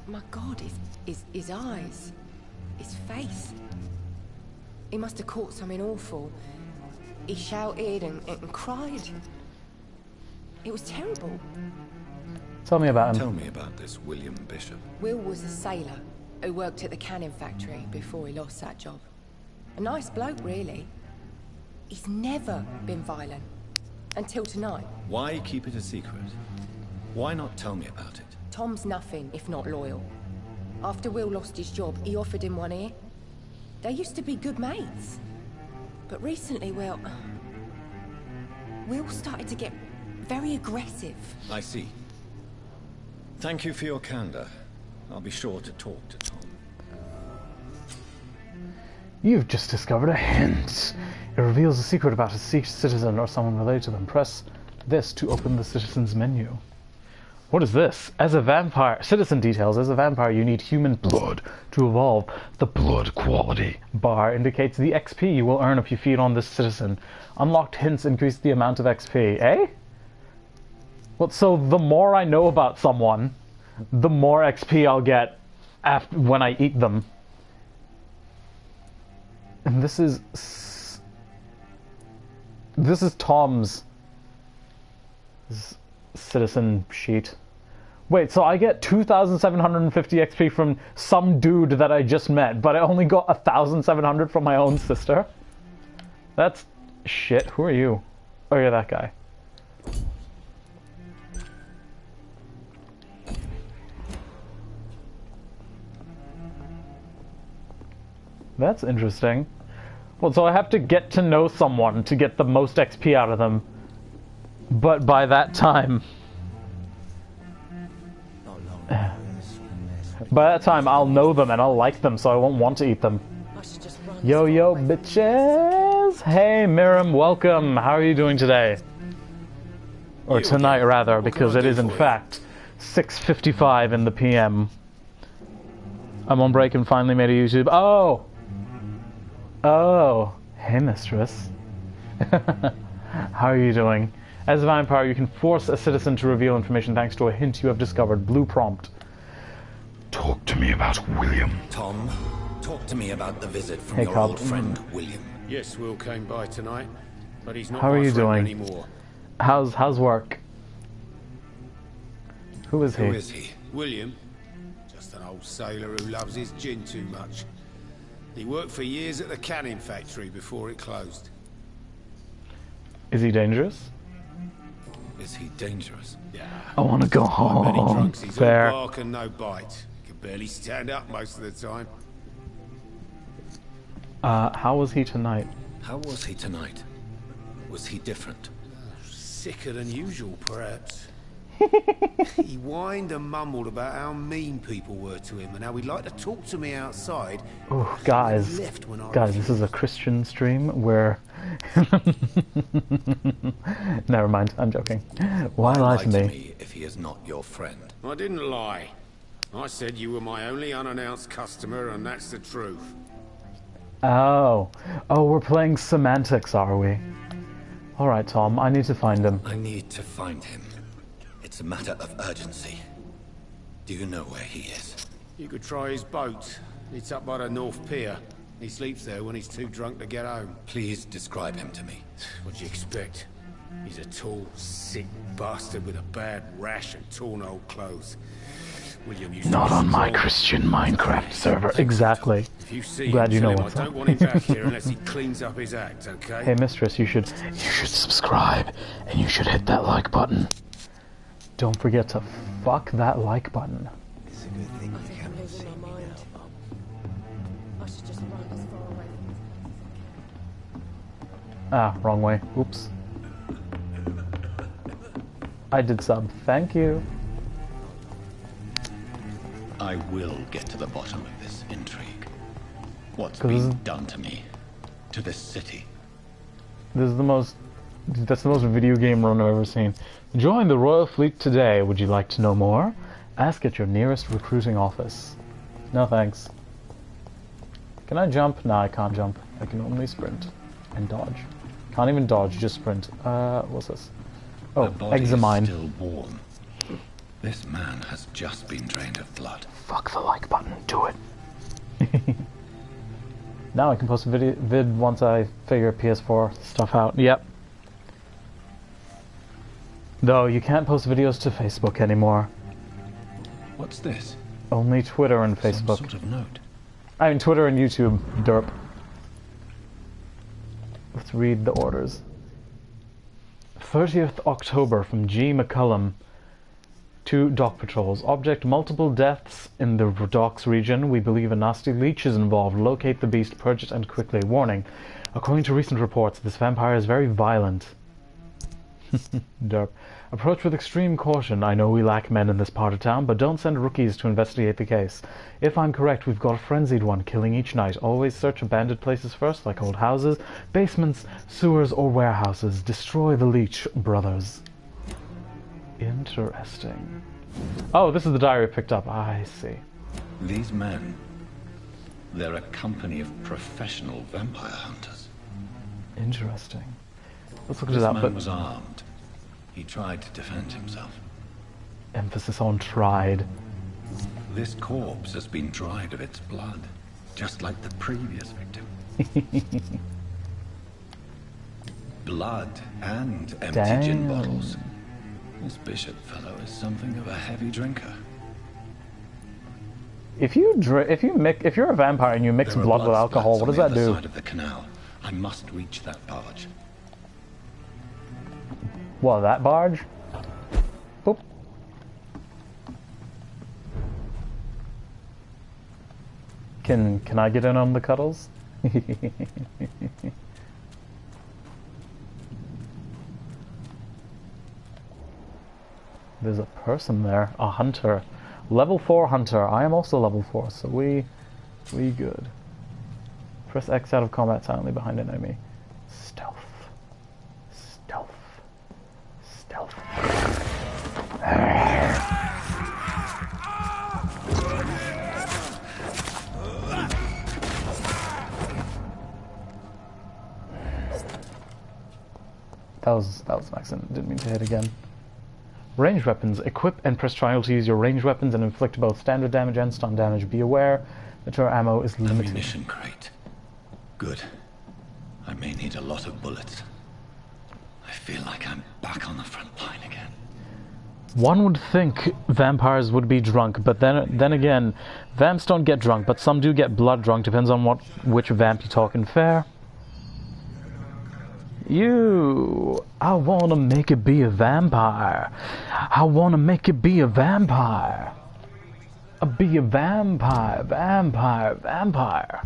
My God, his eyes. His face. He must have caught something awful. He shouted and cried. It was terrible. Tell me about him. Tell me about this William Bishop. Will was a sailor who worked at the canning factory before he lost that job. A nice bloke, really. He's never been violent. Until tonight. Why keep it a secret? Why not tell me about it? Tom's nothing if not loyal. After Will lost his job, he offered him one ear. They used to be good mates. But recently, well, Will started to get very aggressive. I see. Thank you for your candor. I'll be sure to talk to Tom. You've just discovered a hint. It reveals a secret about a citizen or someone related to them. Press this to open the citizen's menu. What is this? As a vampire, citizen details. As a vampire, you need human blood to evolve. The blood quality bar indicates the XP you will earn if you feed on this citizen. Unlocked hints increase the amount of XP. Eh? Well, so the more I know about someone, the more XP I'll get after when I eat them. And this is Tom's citizen sheet. Wait, so I get 2,750 XP from some dude that I just met, but I only got 1,700 from my own sister? That's shit. Who are you? Oh, you're that guy. That's interesting. Well, so I have to get to know someone to get the most XP out of them. But by that time... by that time, I'll know them and I'll like them, so I won't want to eat them. Yo, yo, bitches! Hey, Miriam, welcome. How are you doing today? Or tonight, rather, because it is, in fact, 6:55 in the PM. I'm on break and finally made a YouTube... Oh! Oh, hey mistress. How are you doing? As a vampire, you can force a citizen to reveal information thanks to a hint you have discovered. Blue prompt. Talk to me about William. Tom, talk to me about the visit from Hey, your Cobb. old friend, William. Yes, Will came by tonight, but he's not How are my you friend doing? anymore. How's work? Who is he? Who is he? William, just an old sailor who loves his gin too much. He worked for years at the canning factory before it closed. Is he dangerous? Is he dangerous? Yeah. I want to go home. Many drunks, he's Fair. all bark and no bite. He can barely stand up most of the time. How was he tonight? How was he tonight? Was he different? Sicker than usual, perhaps. He whined and mumbled about how mean people were to him and how he'd like to talk to me outside. Oh, guys, this is a Christian stream where... Never mind, I'm joking. Why lie to me? If he is not your friend? I didn't lie. I said you were my only unannounced customer, and that's the truth. Oh, we're playing semantics, are we? Alright, Tom, I need to find him. I need to find him. It's a matter of urgency. Do you know where he is? You could try his boat. It's up by the North Pier. He sleeps there when he's too drunk to get home. Please describe him to me. What'd you expect? He's a tall, sick bastard with a bad rash and torn old clothes. William used Not on my Christian Minecraft server. Exactly. If you see Glad you know him, what's I up. don't want him back here unless he cleans up his act, okay? Hey, mistress, you should subscribe and you should hit that like button. Don't forget to fuck that like button. It's a good thing you cannot see me now, Mum. I should just run as far away from Ah, wrong way. Oops. I did sub. Thank you. I will get to the bottom of this intrigue. What's 'Cause been done to me? To this city? This is the most... That's the most video game run I've ever seen. Join the Royal Fleet today. Would you like to know more? Ask at your nearest recruiting office. No thanks. Can I jump? No, I can't jump. I can only sprint. And dodge. Can't even dodge, just sprint. What's this? Oh, The body examine. is still warm. This man has just been drained of blood. Fuck the like button. Do it. Now I can post a vid once I figure PS4 stuff out. Yep. Though you can't post videos to Facebook anymore. What's this? Only Twitter and Some Facebook. sort of note. I mean Twitter and YouTube. Derp. Let's read the orders. 30th October from G. McCullum to dock patrols. Object: multiple deaths in the docks region. We believe a nasty leech is involved. Locate the beast, purge it, and quickly. Warning. According to recent reports, this vampire is very violent. Derp. Approach with extreme caution. I know we lack men in this part of town, but don't send rookies to investigate the case. If I'm correct, we've got a frenzied one killing each night. Always search abandoned places first, like old houses, basements, sewers, or warehouses. Destroy the leech, brothers. Interesting. Oh, this is the diary I picked up. I see. These men, they're a company of professional vampire hunters. Interesting. Let's look This at that. man But was armed. He tried to defend himself. emphasis on tried. This corpse has been dried of its blood, just like the previous victim. Blood and empty gin bottles. This bishop fellow is something of a heavy drinker. If you're a vampire and you mix There are blood with alcohol, spots what does on that the other do? side of the canal. I must reach that barge. What, that barge? Boop. Can I get in on the cuddles? There's a person there, a hunter. Level 4 hunter. I am also level 4, so we good. Press X out of combat silently behind an enemy. Stealth. Stealth. Stealth. That was an accident. Didn't mean to hit again. Ranged weapons. Equip and press triangle to use your ranged weapons and inflict both standard damage and stun damage. Be aware that your ammo is limited. Ammunition crate. Good. I may need a lot of bullets. I feel like I'm back on the front line again. One would think vampires would be drunk, but then again, vamps don't get drunk, but some do get blood drunk. Depends on which vamp you're talking. Fair. You! I wanna make it be a vampire. I wanna make it be a vampire. Be a vampire, vampire, vampire.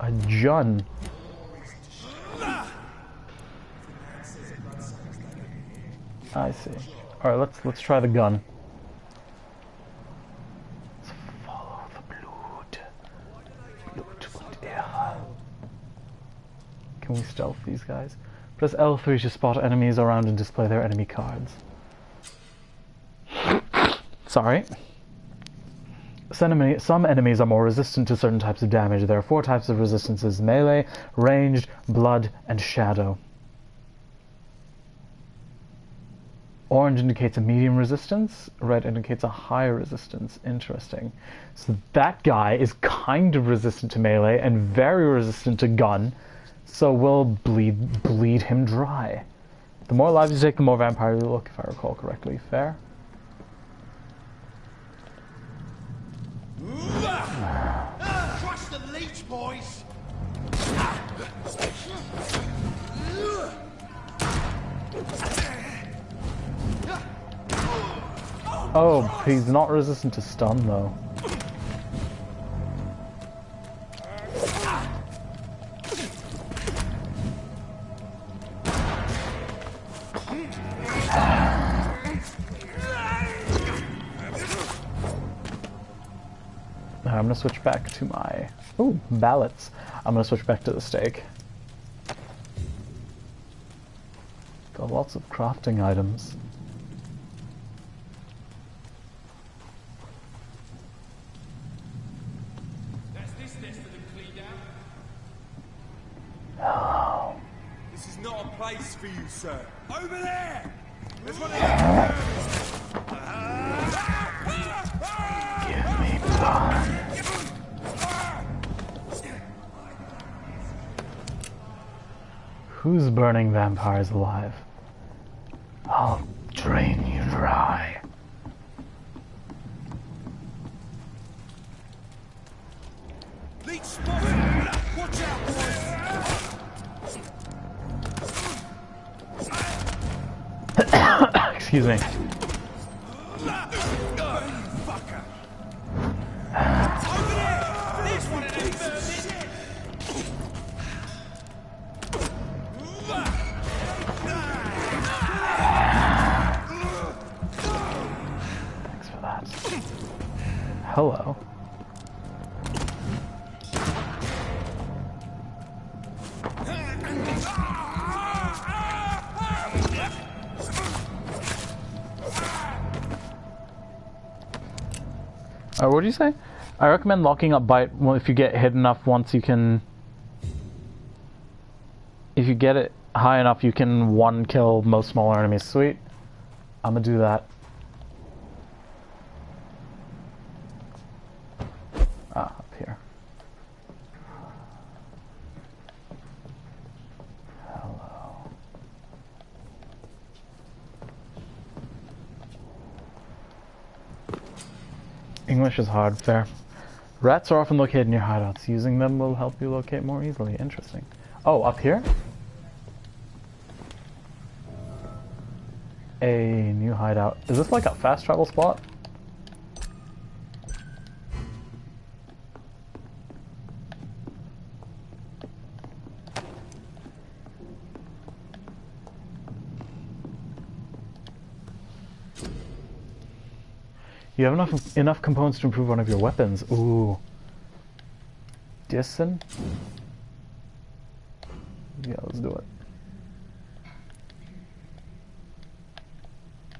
A Jun. I see. Alright, let's try the gun. Let's follow the blood. Blut und Ehre. Can we stealth these guys? Press L3 to spot enemies around and display their enemy cards. Sorry. Some enemies are more resistant to certain types of damage. There are 4 types of resistances: melee, ranged, blood, and shadow. Orange indicates a medium resistance, red indicates a high resistance. Interesting. So that guy is kind of resistant to melee and very resistant to gun, so we'll bleed him dry. The more lives you take, the more vampire you look, if I recall correctly. Fair? Crush the leech, boys! Oh, he's not resistant to stun though. I'm gonna switch back to my... Ooh, ballots. I'm gonna switch back to the stake. Got lots of crafting items. Hello. This is not a place for you, sir. Over there! There's one of them. Give me blood. Who's burning vampires alive? I'll drain you dry. Leech spotted! Watch out, boys! Excuse me. Thanks for that. Hello. What did you say? I recommend locking up bite if you get hit enough once you can... If you get it high enough, you can one kill most smaller enemies. Sweet. I'm gonna do that. Ah, up here. Hello. English is hard, fair. Rats are often located near hideouts. Using them will help you locate more easily. Interesting. Oh, up here? A new hideout. Is this like a fast travel spot? You have enough components to improve one of your weapons. Ooh. Dissen? Yeah, let's do it.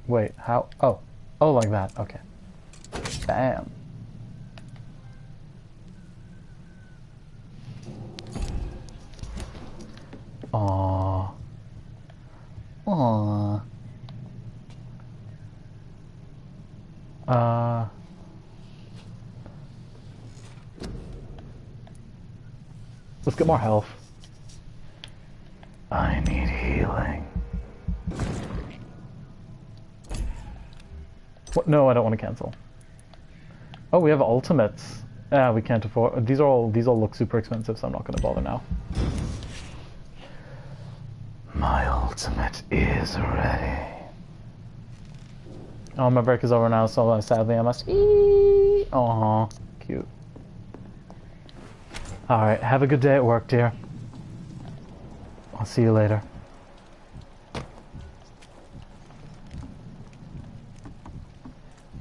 Wait, how? Oh. Oh, like that. Okay. Bam. Aww. Aww. Let's get more health. I need healing. What? No, I don't want to cancel. Oh, we have ultimates. We can't afford. These all look super expensive, so I'm not going to bother now. My ultimate is ready. Oh, my break is over now, so sadly I must eat. Aww, cute. Alright, have a good day at work, dear. I'll see you later.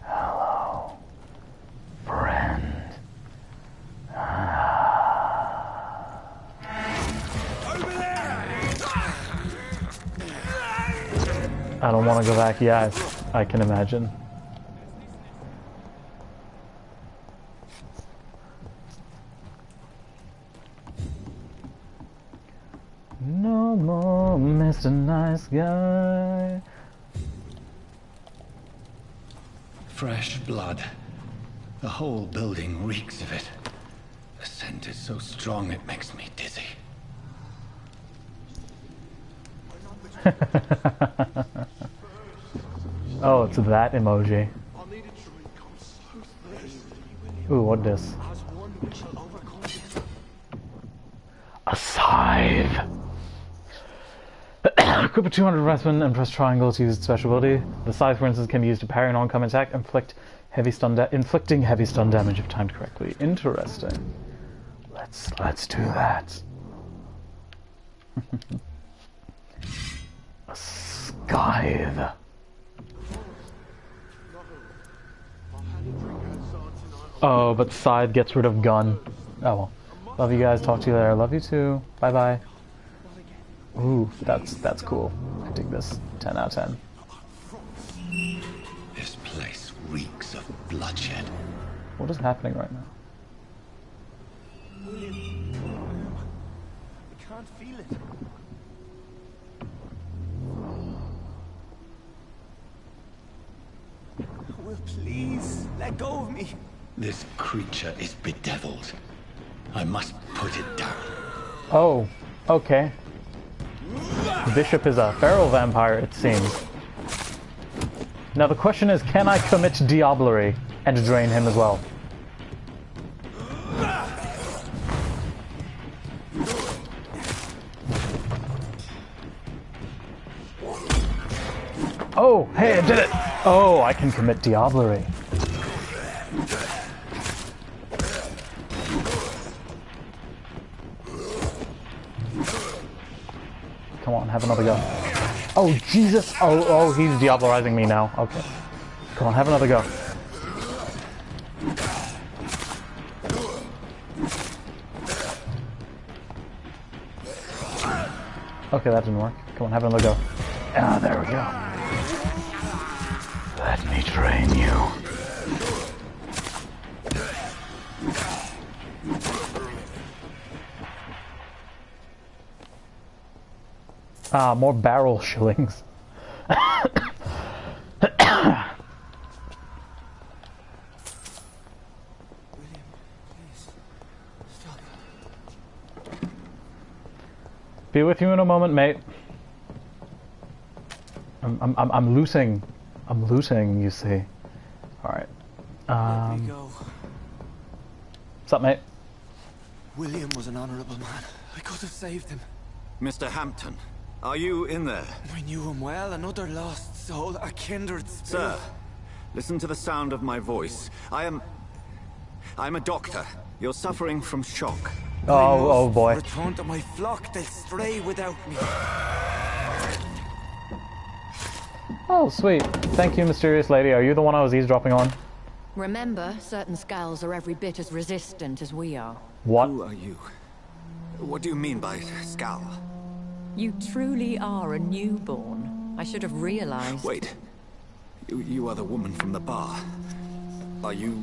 Hello, friend. I don't want to go back yet, I can imagine. No more Mr. Nice Guy. Fresh blood. The whole building reeks of it. The scent is so strong it makes me dizzy. Oh, it's that emoji. Ooh, what this? A scythe. Equip a 200 weapon and press triangle to use its special ability. The scythe, for instance, can be used to parry an oncoming attack, inflicting heavy stun damage if timed correctly. Interesting. Let's do that. A scythe. Oh, but scythe gets rid of gun. Oh well. Love you guys. Talk to you later. Love you too. Bye bye. Ooh, that's cool. I dig this. 10 out of 10. This place reeks of bloodshed. What is happening right now? William, I can't feel it. Will, please let go of me. This creature is bedeviled. I must put it down. Oh, okay. Bishop is a feral vampire, it seems. Now the question is, can I commit diablerie and drain him as well? Oh, hey, I did it! Oh, I can commit diablerie. Come on, have another go. Oh, Jesus! Oh, he's diablerizing me now. Okay. Come on, have another go. Okay, that didn't work. Come on, have another go. Ah, there we go. Let me train you. Ah, more barrel shillings. Be with you in a moment, mate. I'm looting. I'm looting, you see. Alright. Let me go. What's up, mate? William was an honorable man. I could have saved him. Mr. Hampton, are you in there? I knew him well, another lost soul, a kindred spirit. Sir, listen to the sound of my voice. I'm a doctor. You're suffering from shock. Oh boy. Return to my flock, they'll stray without me. Oh, sweet. Thank you, mysterious lady. Are you the one I was eavesdropping on? Remember, certain skulls are every bit as resistant as we are. What? Who are you? What do you mean by skull? You truly are a newborn. I should have realized. Wait. You are the woman from the bar. Are you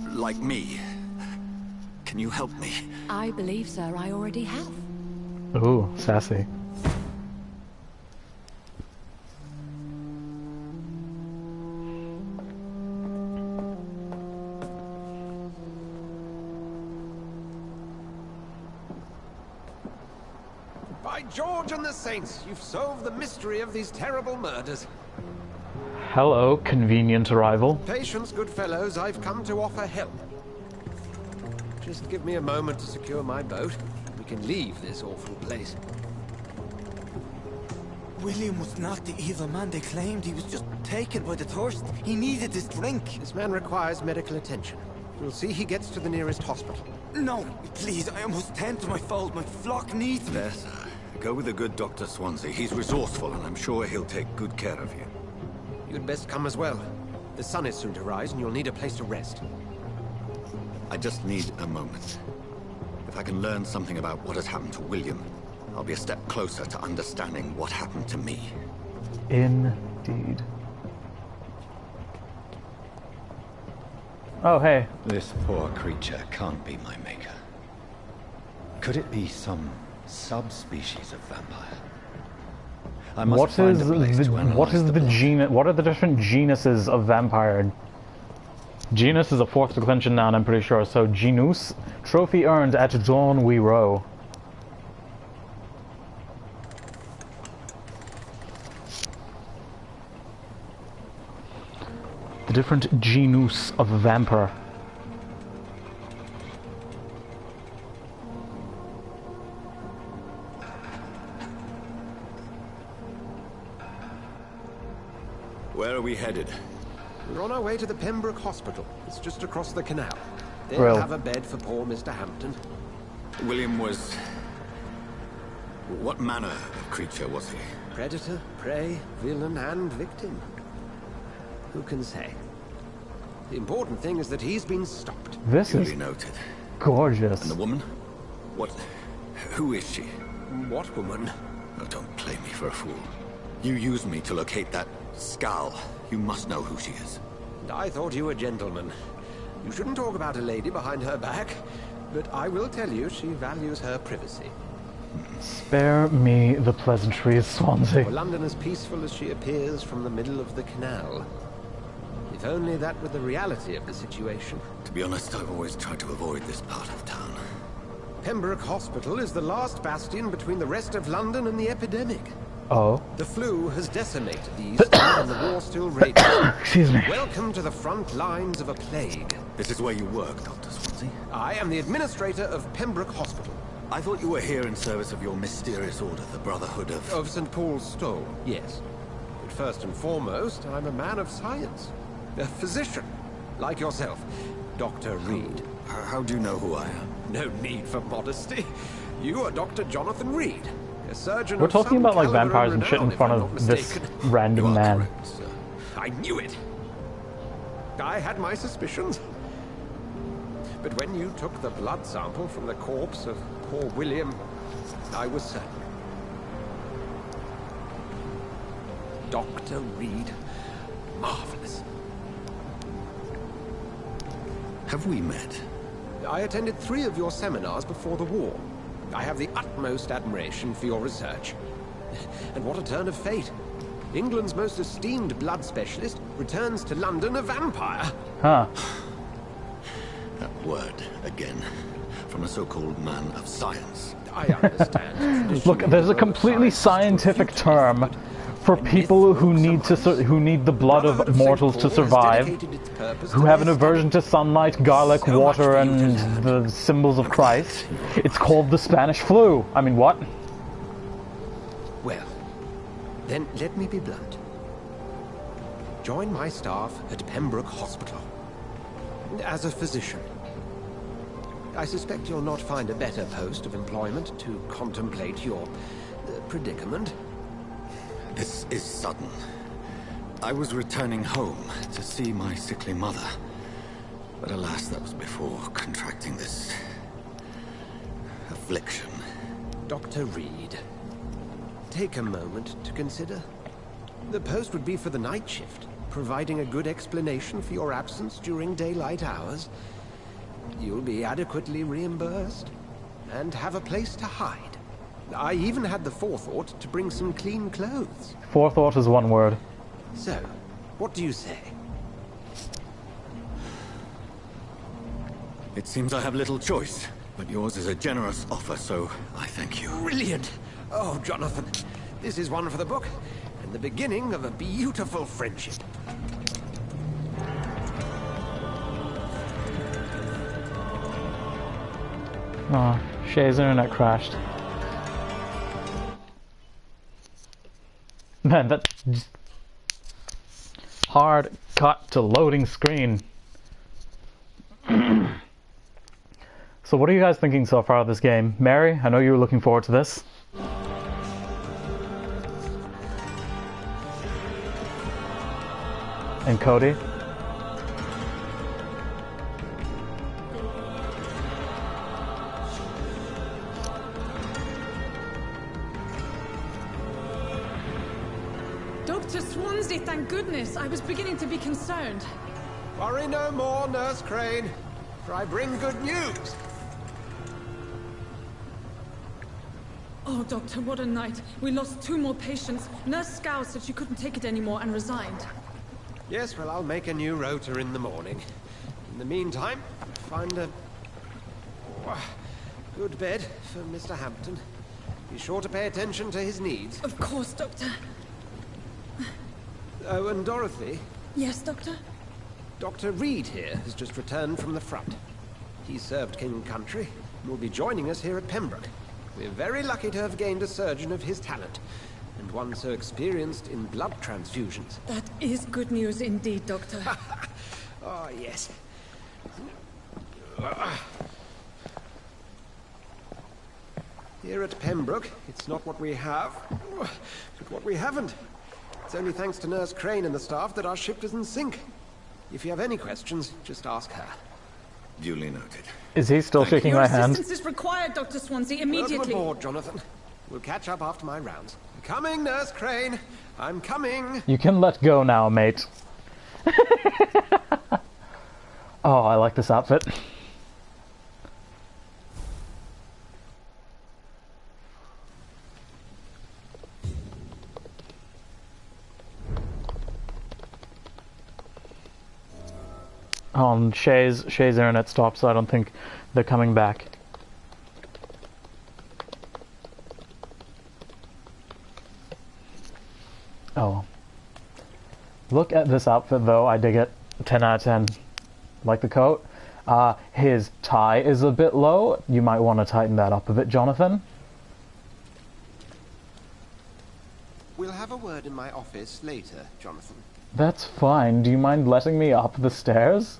like me? Can you help me? I believe, sir, I already have. Ooh, sassy. By George and the Saints, you've solved the mystery of these terrible murders. Hello, convenient arrival. Patience, good fellows, I've come to offer help. Just give me a moment to secure my boat. We can leave this awful place. William was not the evil man they claimed. He was just taken by the thirst. He needed this drink. This man requires medical attention. We'll see he gets to the nearest hospital. No, please, I almost tend to my fold. My flock needs me. There, sir. Go with the good Dr. Swansea. He's resourceful, and I'm sure he'll take good care of you. You'd best come as well. The sun is soon to rise, and you'll need a place to rest. I just need a moment. If I can learn something about what has happened to William, I'll be a step closer to understanding what happened to me. Indeed. Oh, hey. This poor creature can't be my maker. Could it be some subspecies of vampire? I must find a place to analyze what are the different genuses of vampire? Genus is a 4th declension noun, I'm pretty sure. So genus, trophy earned at dawn we row. The different genus of vampire. Where are we headed? We're on our way to the Pembroke Hospital. It's just across the canal. They'll Well, have a bed for poor Mr. Hampton. William was... What manner of creature was he? Predator, prey, villain, and victim. Who can say? The important thing is that he's been stopped. This Duly is noted. gorgeous. And the woman? What... Who is she? What woman? Oh, don't play me for a fool. You used me to locate that skull. You must know who she is. And I thought you a gentleman. You shouldn't talk about a lady behind her back, but I will tell you she values her privacy. Spare me the pleasantries, Swansea. For London as peaceful as she appears from the middle of the canal. If only that were the reality of the situation. To be honest, I've always tried to avoid this part of town. Pembroke Hospital is the last bastion between the rest of London and the epidemic. Oh. The flu has decimated the East and the war still rages. Excuse me. Welcome to the front lines of a plague. This is where you work, Dr. Swansea? I am the administrator of Pembroke Hospital. I thought you were here in service of your mysterious order, the Brotherhood of... Of St. Paul's Stole, yes. But first and foremost, I'm a man of science. A physician, like yourself, Dr. Reed. How do you know who I am? No need for modesty. You are Dr. Jonathan Reed, a surgeon. We're talking about like vampires and shit in front of this random man. Correct, sir. I knew it. I had my suspicions. But when you took the blood sample from the corpse of poor William, I was certain. Dr. Reed. Marvelous. Have we met? I attended 3 of your seminars before the war. I have the utmost admiration for your research. And what a turn of fate. England's most esteemed blood specialist returns to London a vampire. Huh. That word, again. From a so-called man of science. I understand. Look, there's a completely scientific term for people who need the blood of mortals to survive, who have an aversion to sunlight, garlic, water, and the symbols of Christ. It's called the Spanish flu. I mean, what? Well, then let me be blunt. Join my staff at Pembroke Hospital. As a physician. I suspect you'll not find a better post of employment to contemplate your predicament. This is sudden. I was returning home to see my sickly mother. But alas, that was before contracting this... affliction. Dr. Reed, take a moment to consider. The post would be for the night shift, providing a good explanation for your absence during daylight hours. You'll be adequately reimbursed, and have a place to hide. I even had the forethought to bring some clean clothes. Forethought is one word. So, what do you say? It seems I have little choice, but yours is a generous offer, so I thank you. Brilliant! Oh, Jonathan, this is one for the book. and the beginning of a beautiful friendship. Oh, Shay's internet crashed. Man, that's just hard cut to loading screen. So what are you guys thinking so far of this game? Mary, I know you were looking forward to this. And Cody? Dr. Swansea, thank goodness. I was beginning to be concerned. Worry no more, Nurse Crane, for I bring good news. Oh, Doctor, what a night. We lost 2 more patients. Nurse Scow said she couldn't take it anymore and resigned. Yes, well, I'll make a new rota in the morning. In the meantime, find a good bed for Mr. Hampton. Be sure to pay attention to his needs. Of course, Doctor. Oh, and Dorothy? Yes, Doctor? Dr. Reed here has just returned from the front. He served King and Country and will be joining us here at Pembroke. We're very lucky to have gained a surgeon of his talent, and one so experienced in blood transfusions. That is good news indeed, Doctor. Oh, yes. Here at Pembroke, it's not what we have, but what we haven't. It's only thanks to Nurse Crane and the staff that our ship doesn't sink. If you have any questions, just ask her. Duly noted. Is he still shaking my hand? Your assistance is required, Dr. Swansea, immediately. Welcome aboard, Jonathan. We'll catch up after my rounds. I'm coming, Nurse Crane. I'm coming. You can let go now, mate. Oh, I like this outfit. Shay's internet stopped, so I don't think they're coming back. Oh. Look at this outfit, though. I dig it. 10 out of 10. Like the coat. His tie is a bit low. You might want to tighten that up a bit, Jonathan. We'll have a word in my office later, Jonathan. That's fine. Do you mind letting me up the stairs?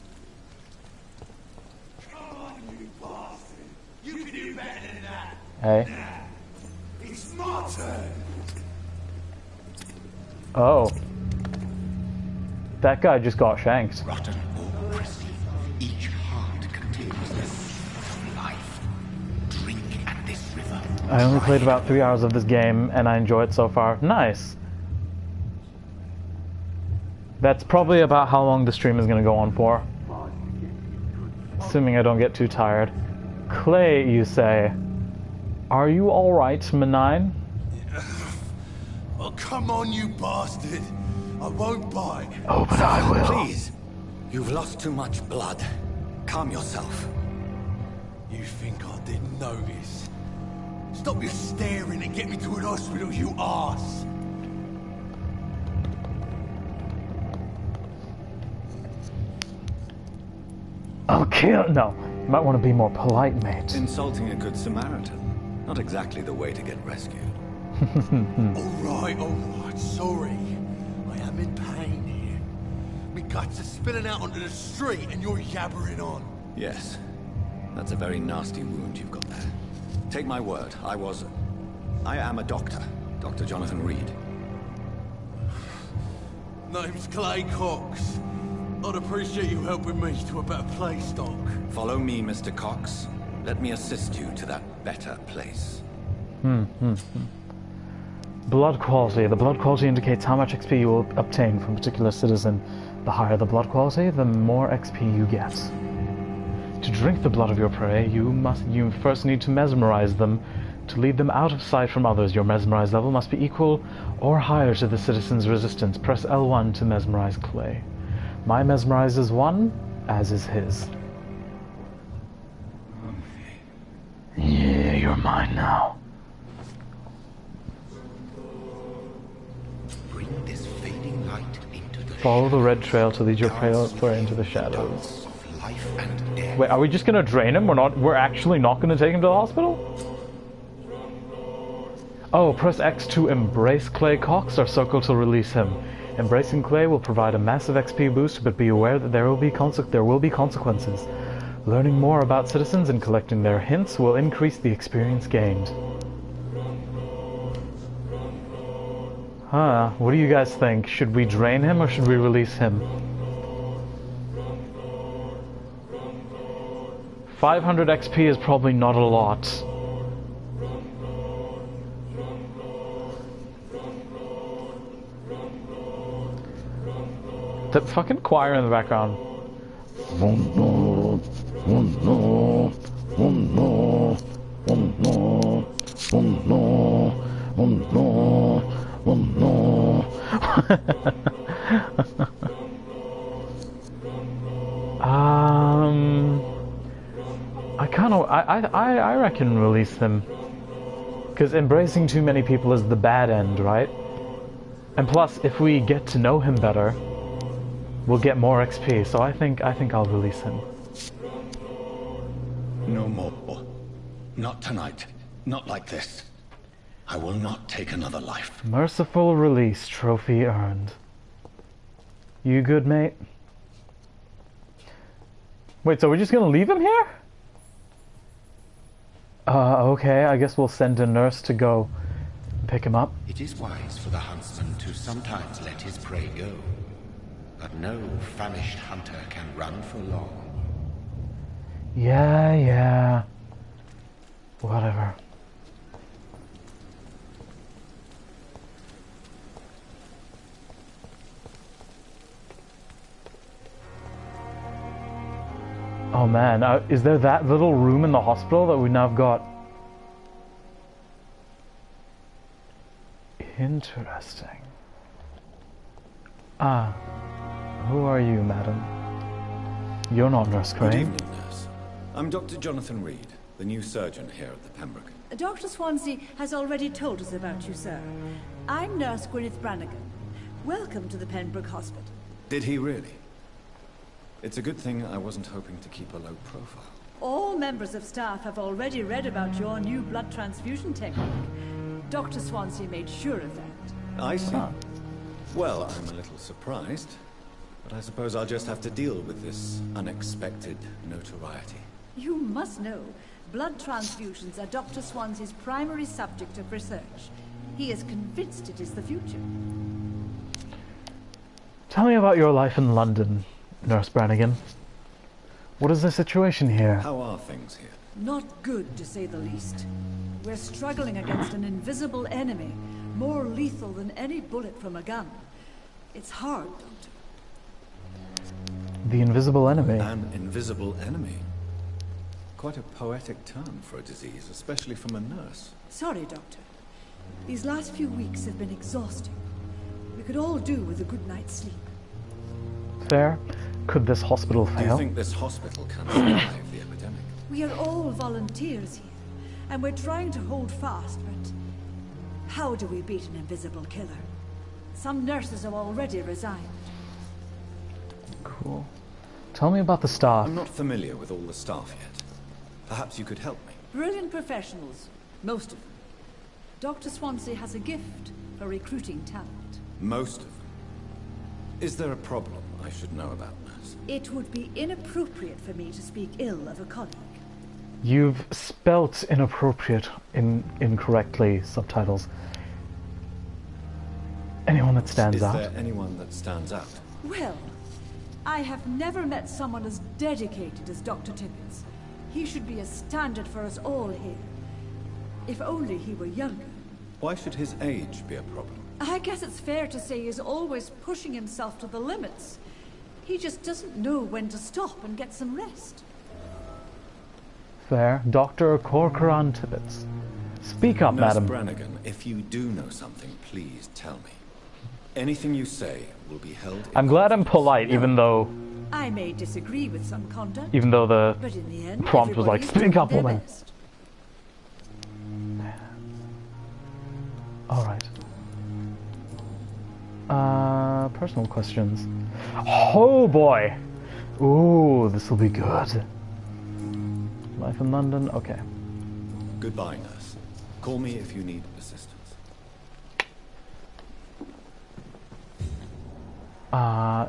You can do better than that. Hey. It's my turn. Oh. That guy just got shanked. Rotten oppressive. Each heart contains the soul of life. Drink at this river. I only played about 3 hours of this game, and I enjoy it so far. Nice. That's probably about how long the stream is going to go on for. Assuming I don't get too tired. Clay, you say. Are you alright, Menine? Oh, come on, you bastard. I won't bite. Oh, but I will. Please. You've lost too much blood. Calm yourself. You think I didn't notice? Stop your staring and get me to an hospital, you arse. I'll kill. No. You might want to be more polite, mate. Insulting a good Samaritan. Not exactly the way to get rescued. Alright, sorry. I am in pain here. Me guts are spilling out onto the street and you're yabbering on. Yes. That's a very nasty wound you've got there. Take my word, I am a doctor. Dr. Jonathan Reed. Name's Clay Cox. I'd appreciate you helping me to a better place, Doc. Follow me, Mr. Cox. Let me assist you to that better place. Blood quality. The blood quality indicates how much XP you will obtain from a particular citizen. The higher the blood quality, the more XP you get. To drink the blood of your prey, you first need to mesmerize them. To lead them out of sight from others, your mesmerize level must be equal or higher to the citizen's resistance. Press L1 to mesmerize Clay. My mesmerize is 1, as is his. Yeah, you're mine now. Breathe Follow the red trail to lead your prey into the shadows. Of life and death. Wait, are we just gonna drain him? We're actually not gonna take him to the hospital? Oh, press X to embrace Clay Cox or circle to release him. Embracing Clay will provide a massive XP boost, but be aware that there will be consequences. Learning more about citizens and collecting their hints will increase the experience gained. Huh, what do you guys think? Should we drain him or should we release him? 500 XP is probably not a lot. The fucking choir in the background. Oh no, oh no, oh no, oh no, oh no, oh no, oh no. I reckon release them. Because embracing too many people is the bad end, right? And plus, if we get to know him better, we'll get more XP, so I think I'll release him. No more. Not tonight. Not like this. I will not take another life. Merciful release, trophy earned. You good, mate? Wait, so we're just gonna leave him here? Okay, I guess we'll send a nurse to go pick him up. It is wise for the huntsman to sometimes let his prey go. But no famished hunter can run for long. Yeah. Whatever. Oh man, is there that little room in the hospital that we now have got? Interesting. Who are you, madam? You're not Nurse Crane. Good evening, nurse. I'm Dr. Jonathan Reed, the new surgeon here at the Pembroke. Dr. Swansea has already told us about you, sir. I'm Nurse Gwyneth Brannigan. Welcome to the Pembroke Hospital. Did he really? It's a good thing I wasn't hoping to keep a low profile. All members of staff have already read about your new blood transfusion technique. Dr. Swansea made sure of that. I see. Well, I'm a little surprised, but I suppose I'll just have to deal with this unexpected notoriety. You must know, blood transfusions are Dr. Swansea's primary subject of research. He is convinced it is the future. Tell me about your life in London, Nurse Brannigan. What is the situation here? How are things here? Not good, to say the least. We're struggling against an invisible enemy, more lethal than any bullet from a gun. It's hard, Doctor. The invisible enemy? An invisible enemy? Quite a poetic term for a disease, especially from a nurse. Sorry, Doctor. These last few weeks have been exhausting. We could all do with a good night's sleep. Fair. Could this hospital fail? Do you think this hospital can survive the epidemic? We are all volunteers here, and we're trying to hold fast, but how do we beat an invisible killer? Some nurses have already resigned. Cool. Tell me about the staff. I'm not familiar with all the staff yet. Perhaps you could help me. Brilliant professionals, most of them. Dr. Swansea has a gift for recruiting talent. Most of them? Is there a problem I should know about, nurse? It would be inappropriate for me to speak ill of a colleague. You've spelt inappropriate incorrectly, subtitles. Anyone that stands out? Is there anyone that stands out? Well, I have never met someone as dedicated as Dr. Tippins. He should be a standard for us all here. If only he were younger. Why should his age be a problem? I guess it's fair to say he's always pushing himself to the limits. He just doesn't know when to stop and get some rest. Fair. Dr. Corcoran Tippets. Speak up, Nurse madam. Brannigan, if you do know something, please tell me. Anything you say will be held. I'm glad I'm polite, even though I may disagree with some conduct, the but in the end, prompt was like, everybody's speak up, doing their woman. best. Alright. personal questions. Oh boy! Ooh, this will be good. Life in London, okay. Goodbye, nurse. Call me if you need assistance.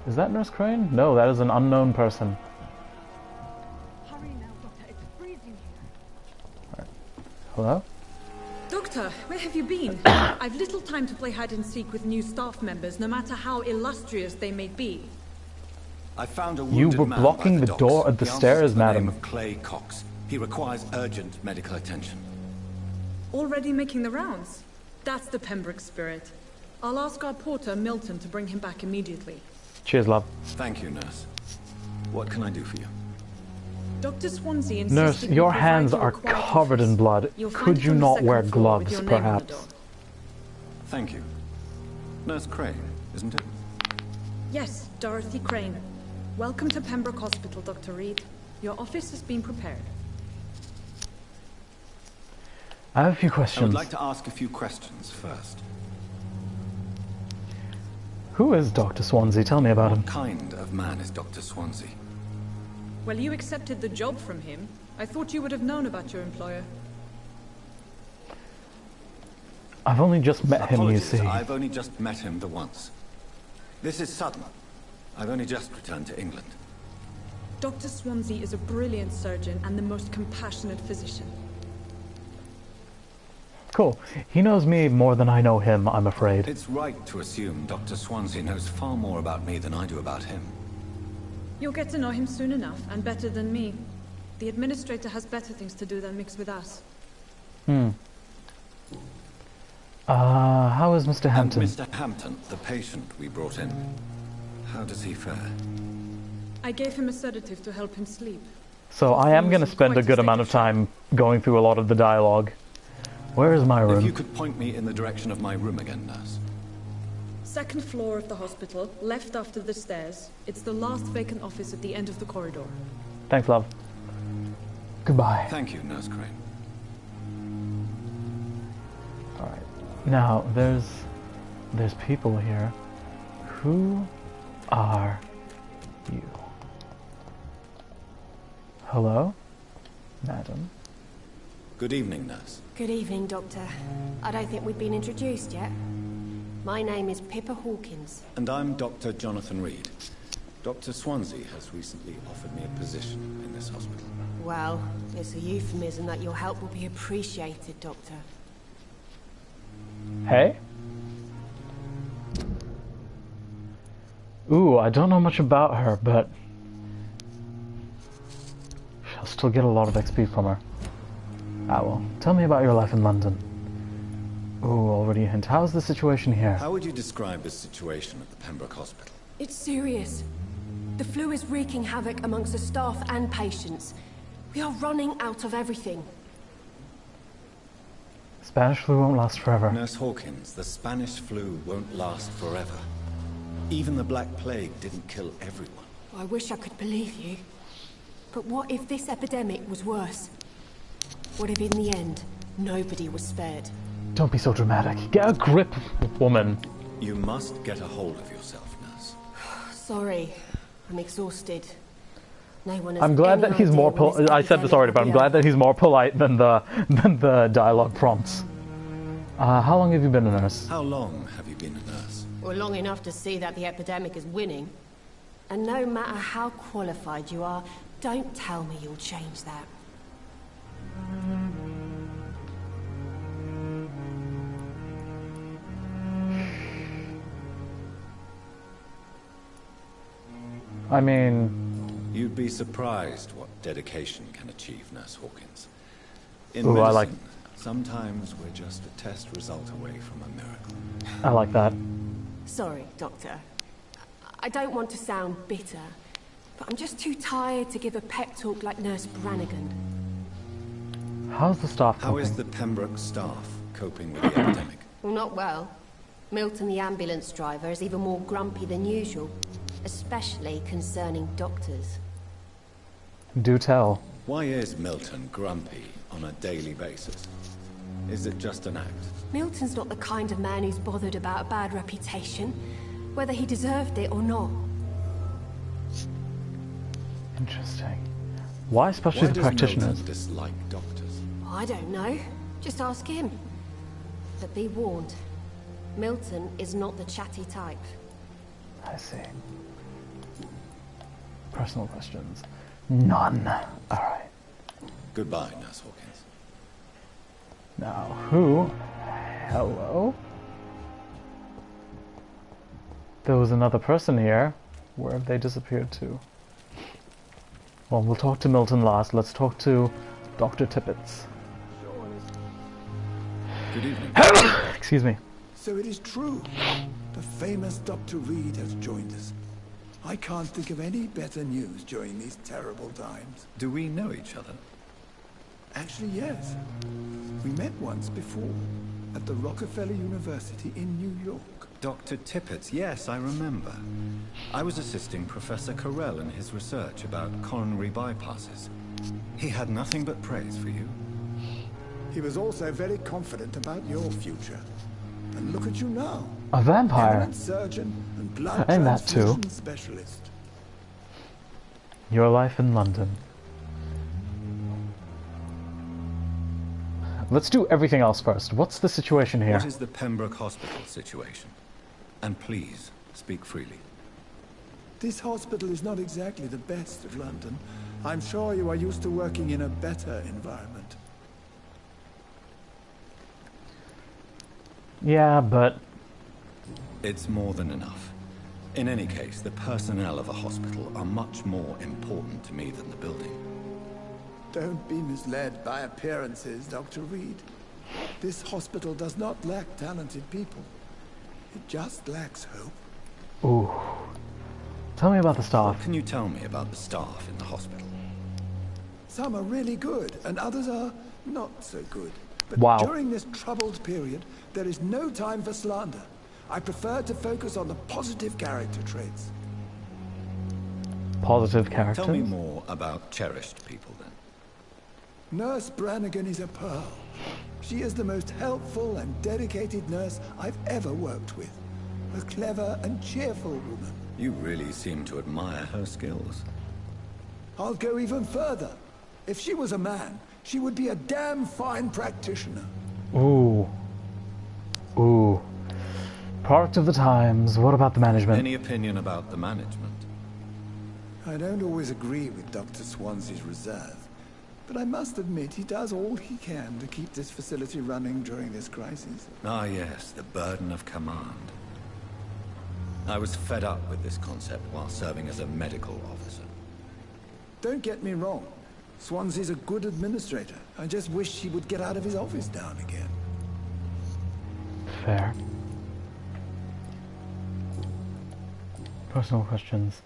Is that Nurse Crane? No, that is an unknown person. Hurry now, Doctor. It's freezing here. Hello? Doctor, where have you been? I've little time to play hide and seek with new staff members, no matter how illustrious they may be. I found a You wounded were man blocking by the docks. door at the He answers stairs, to the madam. name of Clay Cox. He requires urgent medical attention. Already making the rounds? That's the Pembroke spirit. I'll ask our porter, Milton, to bring him back immediately. Cheers, love. Thank you, nurse. What can I do for you? Dr. Swansea insisted Nurse, we your provide hands the are required covered in office. blood. You'll find Could it you on the not second wear floor with gloves, your name on the perhaps? door. Thank you. Nurse Crane, isn't it? Yes, Dorothy Crane. Welcome to Pembroke Hospital, Dr. Reed. Your office has been prepared. I have a few I questions. would like to ask a few questions first. Who is Dr. Swansea? Tell me about him. What kind of man is Dr. Swansea? Well, you accepted the job from him. I thought you would have known about your employer. I've only just met him, you Apologies, see. I've only just met him the once. This is sudden. I've only just returned to England. Dr. Swansea is a brilliant surgeon and the most compassionate physician. Cool. He knows me more than I know him, I'm afraid. It's right to assume Dr. Swansea knows far more about me than I do about him. You'll get to know him soon enough, and better than me. The administrator has better things to do than mix with us. How is Mr. Hampton? And Mr. Hampton, the patient we brought in, how does he fare? I gave him a sedative to help him sleep. So I am going to spend a good amount of time going through a lot of the dialogue. Where is my room? If you could point me in the direction of my room again, nurse. Second floor of the hospital, left after the stairs. It's the last vacant office at the end of the corridor. Thanks, love. Goodbye. Thank you, Nurse Crane. Alright. Now, there's people here. Who are you? Hello? Madam? Good evening, nurse. Good evening, Doctor. I don't think we've been introduced yet. My name is Pippa Hawkins. And I'm Dr. Jonathan Reed. Dr. Swansea has recently offered me a position in this hospital. Well, it's a euphemism that your help will be appreciated, Doctor. Hey? Ooh, I don't know much about her, but I'll still get a lot of XP from her. Ah well, tell me about your life in London. Ooh, already a hint. How's the situation here? How would you describe the situation at the Pembroke Hospital? It's serious. The flu is wreaking havoc amongst the staff and patients. We are running out of everything. Spanish flu won't last forever. Nurse Hawkins, the Spanish flu won't last forever. Even the Black Plague didn't kill everyone. I wish I could believe you. But what if this epidemic was worse? What if in the end, nobody was spared? Don't be so dramatic. Get a grip, woman. You must get a hold of yourself, nurse. Sorry, I'm exhausted. No one has I'm glad that any he's more idea when this I said this epidemic already, but will I'm be glad that he's more polite than the dialogue prompts. How long have you been a nurse? How long have you been a nurse? Well, long enough to see that the epidemic is winning. And no matter how qualified you are, don't tell me you'll change that. I mean... You'd be surprised what dedication can achieve, Nurse Hawkins. In Ooh, medicine, I like... sometimes we're just a test result away from a miracle. I like that. Sorry, Doctor. I don't want to sound bitter, but I'm just too tired to give a pep talk like Nurse Brannigan. How's the staff coping? How is the Pembroke staff coping with the epidemic? Well, not well. Milton, the ambulance driver, is even more grumpy than usual, especially concerning doctors. Do tell. Why is Milton grumpy on a daily basis? Is it just an act? Milton's not the kind of man who's bothered about a bad reputation. whether he deserved it or not. Interesting. Why specialist practitioners? Milton dislike doctors? I don't know. Just ask him. But be warned, Milton is not the chatty type. I see. Personal questions? None. Alright. Goodbye, Nurse Hawkins. Now, who? Hello? There was another person here. Where have they disappeared to? Well, we'll talk to Milton last. Let's talk to Dr. Tippett. Good evening. Excuse me. So it is true. The famous Dr. Reed has joined us. I can't think of any better news during these terrible times. Do we know each other? Actually, yes. We met once before, at the Rockefeller University in New York. Dr. Tippett, yes, I remember. I was assisting Professor Carell in his research about coronary bypasses. He had nothing but praise for you. He was also very confident about your future. And look at you now. A vampire. Eminent surgeon and blood And that too. transfusion specialist. Your life in London. Let's do everything else first. What's the situation here? What is the Pembroke Hospital situation? And please, speak freely. This hospital is not exactly the best of London. I'm sure you are used to working in a better environment. Yeah, but... It's more than enough. In any case, the personnel of a hospital are much more important to me than the building. Don't be misled by appearances, Dr. Reed. This hospital does not lack talented people. It just lacks hope. Ooh. Tell me about the staff. What can you tell me about the staff in the hospital? Some are really good, and others are not so good. But wow. During this troubled period, there is no time for slander. I prefer to focus on the positive character traits. Positive characters? Tell me more about cherished people, then. Nurse Brannigan is a pearl. She is the most helpful and dedicated nurse I've ever worked with. A clever and cheerful woman. You really seem to admire her skills. I'll go even further. If she was a man, she would be a damn fine practitioner. Ooh. Ooh. Product of the times. What about the management? Any opinion about the management? I don't always agree with Dr. Swansea's reserve, but I must admit he does all he can to keep this facility running during this crisis. Ah yes, the burden of command. I was fed up with this concept while serving as a medical officer. Don't get me wrong. Swansea's a good administrator. I just wish he would get out of his office now and again. Fair. Personal questions.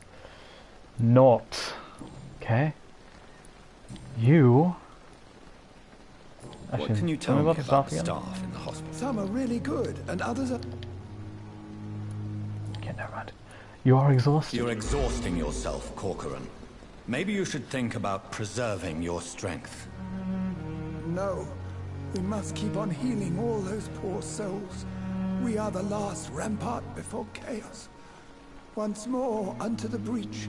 Not. Okay. You... What can you tell me about the staff in the hospital? Some are really good, and others are... Okay, never mind. You are exhausted. You're exhausting yourself, Corcoran. Maybe you should think about preserving your strength. No. We must keep on healing all those poor souls. We are the last rampart before chaos. Once more, unto the breach.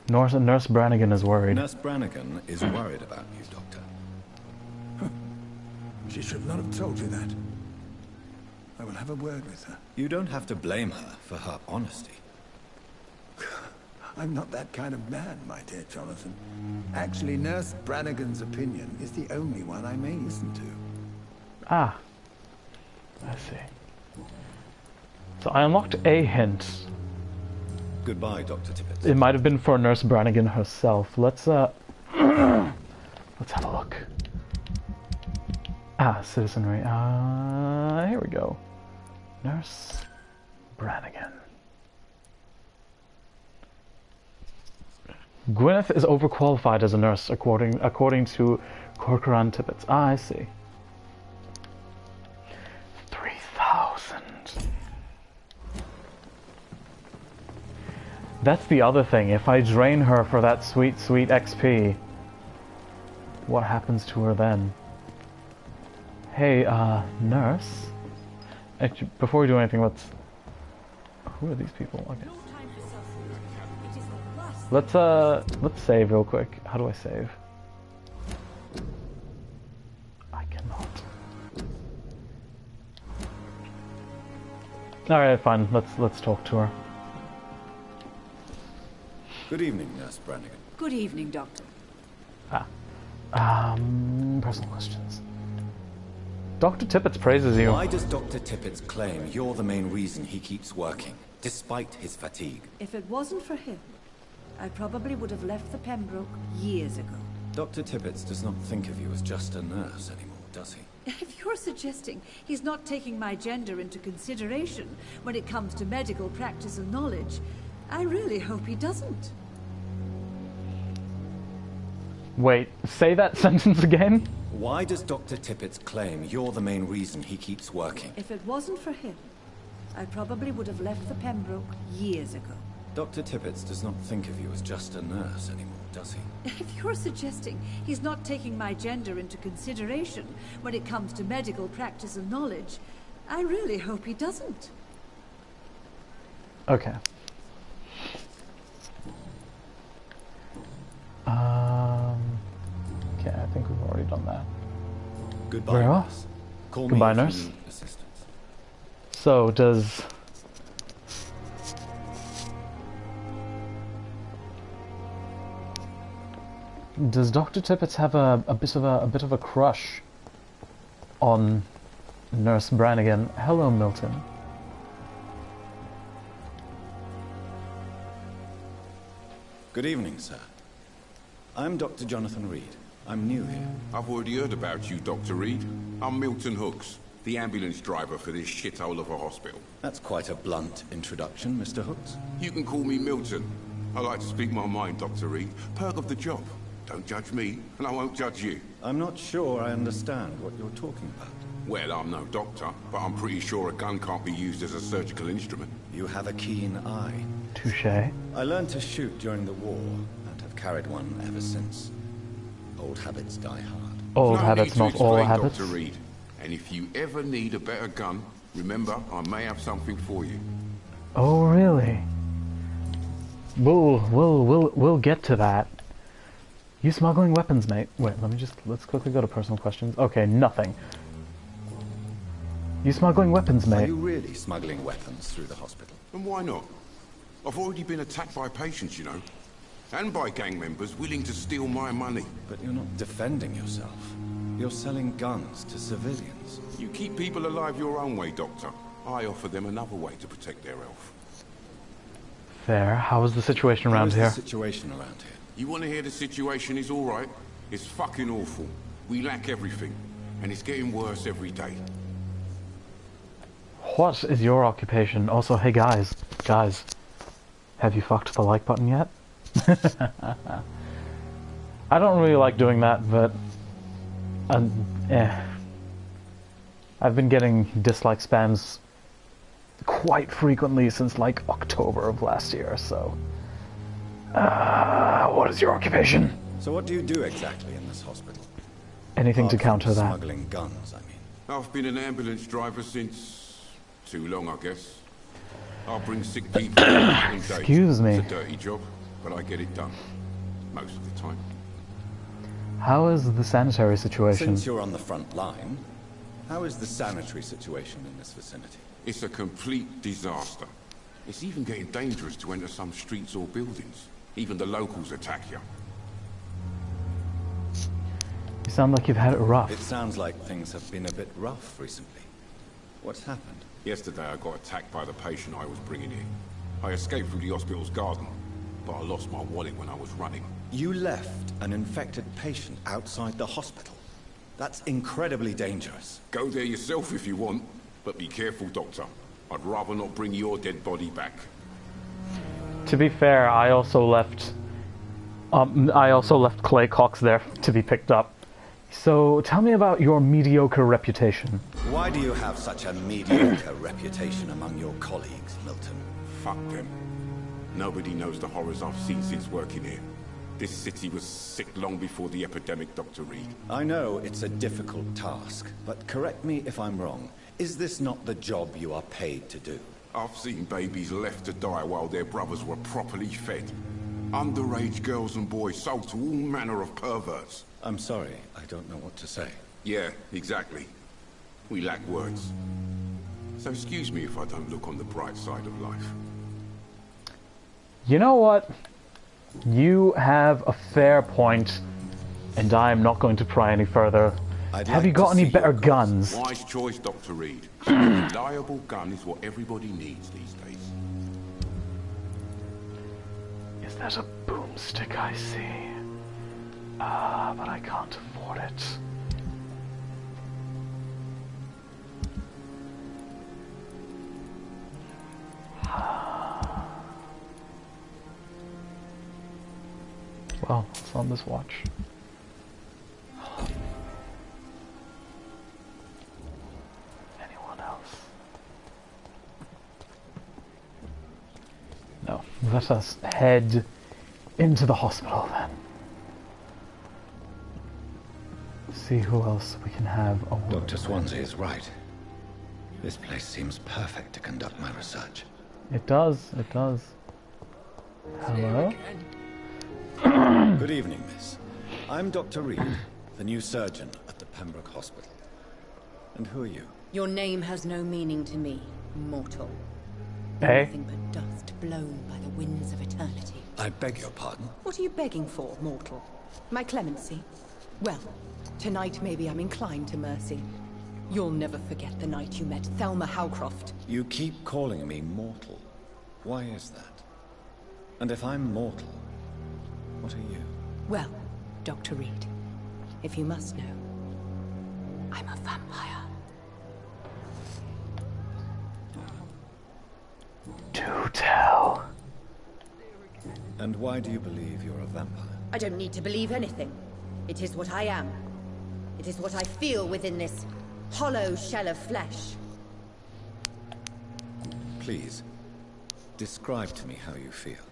Nurse Brannigan is worried. Nurse Brannigan is worried about you, Doctor. Huh. She should not have told you that. I will have a word with her. You don't have to blame her for her honesty. I'm not that kind of man, my dear Jonathan. Actually, Nurse Brannigan's opinion is the only one I may listen to. Ah. I see. So I unlocked a hint. Goodbye, Dr. Tippett. It might have been for Nurse Brannigan herself. Let's let's have a look. Ah, citizenry. Here we go. Nurse Brannigan. Gwyneth is overqualified as a nurse, according to Corcoran Tippett. Ah, I see. 3,000. That's the other thing. If I drain her for that sweet, sweet XP, what happens to her then? Hey, nurse? Actually, before we do anything, let's... Who are these people? Okay. Let's save real quick. How do I save? I cannot. Alright, fine. Let's talk to her. Good evening, Nurse Brannigan. Good evening, Doctor. Personal questions. Dr. Tippett praises you. Why does Dr. Tippett claim you're the main reason he keeps working, despite his fatigue? If it wasn't for him, I probably would have left the Pembroke years ago. Dr. Tippett does not think of you as just a nurse anymore, does he? If you're suggesting he's not taking my gender into consideration when it comes to medical practice and knowledge, I really hope he doesn't. Wait, say that sentence again? Why does Dr. Tippett claim you're the main reason he keeps working? If it wasn't for him, I probably would have left the Pembroke years ago. Dr. Tippett does not think of you as just a nurse anymore, does he? If you're suggesting he's not taking my gender into consideration when it comes to medical practice and knowledge, I really hope he doesn't. Okay. Okay, I think we've already done that. Goodbye, Where nurse. else? Call Goodbye, me if nurse. you need assistance. So, does Dr. Tippett have a bit of a crush on Nurse Brannigan? Hello, Milton. Good evening, sir. I'm Dr. Jonathan Reed. I'm new here. I've already heard about you, Dr. Reed. I'm Milton Hooks, the ambulance driver for this shithole of a hospital. That's quite a blunt introduction, Mr. Hooks. You can call me Milton. I like to speak my mind, Dr. Reed. Perk of the job. Don't judge me, and I won't judge you. I'm not sure I understand what you're talking about. Well, I'm no doctor, but I'm pretty sure a gun can't be used as a surgical instrument. You have a keen eye. Touché. I learned to shoot during the war, and have carried one ever since. Old habits die hard. Old No habits, need to not all explain, habits. Dr. Reed. And if you ever need a better gun, remember, I may have something for you. Oh, really? We'll get to that. You smuggling weapons, mate? Wait, let's quickly go to personal questions. Okay, nothing. You smuggling weapons, mate? Are you really smuggling weapons through the hospital? And why not? I've already been attacked by patients, you know. And by gang members willing to steal my money. But you're not defending yourself. You're selling guns to civilians. You keep people alive your own way, Doctor. I offer them another way to protect their health. Fair. How is the situation around here? How is the situation around here? You want to hear the situation is all right? It's fucking awful. We lack everything. And it's getting worse every day. What is your occupation? Also, hey guys, have you fucked the like button yet? I don't really like doing that, but I've been getting dislike spams quite frequently since like October of last year, so what is your occupation? So what do you do exactly in this hospital? Anything to counter that. Smuggling guns, I mean. I've been an ambulance driver since... too long, I guess. I'll bring sick people night and day. Excuse me. It's a dirty job, but I get it done. Most of the time. How is the sanitary situation? Since you're on the front line, how is the sanitary situation in this vicinity? It's a complete disaster. It's even getting dangerous to enter some streets or buildings. Even the locals attack you. You sound like you've had it rough. It sounds like things have been a bit rough recently. What's happened? Yesterday I got attacked by the patient I was bringing in. I escaped through the hospital's garden, but I lost my wallet when I was running. You left an infected patient outside the hospital? That's incredibly dangerous. Go there yourself if you want, but be careful, Doctor. I'd rather not bring your dead body back. To be fair, I also left Clay Cox there to be picked up. So tell me about your mediocre reputation. Why do you have such a mediocre reputation among your colleagues, Milton? Fuck them. Nobody knows the horrors I've seen since working here. This city was sick long before the epidemic, Dr. Reed. I know it's a difficult task, but correct me if I'm wrong. Is this not the job you are paid to do? I've seen babies left to die while their brothers were properly fed. Underage girls and boys sold to all manner of perverts. I'm sorry, I don't know what to say. Yeah, exactly. We lack words. So excuse me if I don't look on the bright side of life. You know what? You have a fair point, and I'm not going to pry any further. Have you got any better guns? Wise choice, Dr. Reed. A reliable gun is what everybody needs these days. Is that a boomstick I see? But I can't afford it. Well, it's on this watch. Anyone else? No. Let us head into the hospital then. See who else we can have a word Dr. Swansea is right. This place seems perfect to conduct my research. It does, it does. Hello? Good evening, miss. I'm Dr. Reed, the new surgeon at the Pembroke Hospital. And who are you? Your name has no meaning to me, mortal. Hey? Nothing but dust blown by the winds of eternity. I beg your pardon? What are you begging for, mortal? My clemency? Well, tonight maybe I'm inclined to mercy. You'll never forget the night you met Thelma Howcroft. You keep calling me mortal. Why is that? And if I'm mortal, what are you? Well, Dr. Reed, if you must know, I'm a vampire. Do tell. And why do you believe you're a vampire? I don't need to believe anything. It is what I am. It is what I feel within this hollow shell of flesh. Please, describe to me how you feel.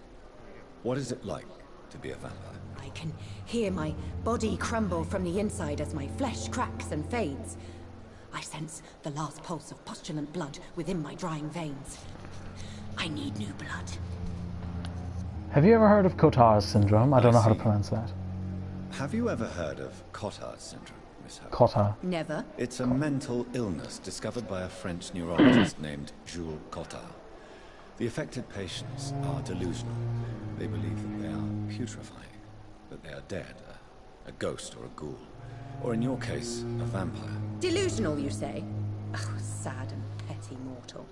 What is it like to be a vampire? I can hear my body crumble from the inside as my flesh cracks and fades. I sense the last pulse of postulant blood within my drying veins. I need new blood. Have you ever heard of Cotard's syndrome? I don't know how to pronounce that. Have you ever heard of Cotard's syndrome, Miss Howe? Cotard. Never. It's a mental illness discovered by a French neurologist named Jules Cotard. The affected patients are delusional. They believe that they are putrefying, that they are dead, a ghost or a ghoul, or in your case, a vampire. Delusional, you say? Oh, sad and petty mortal.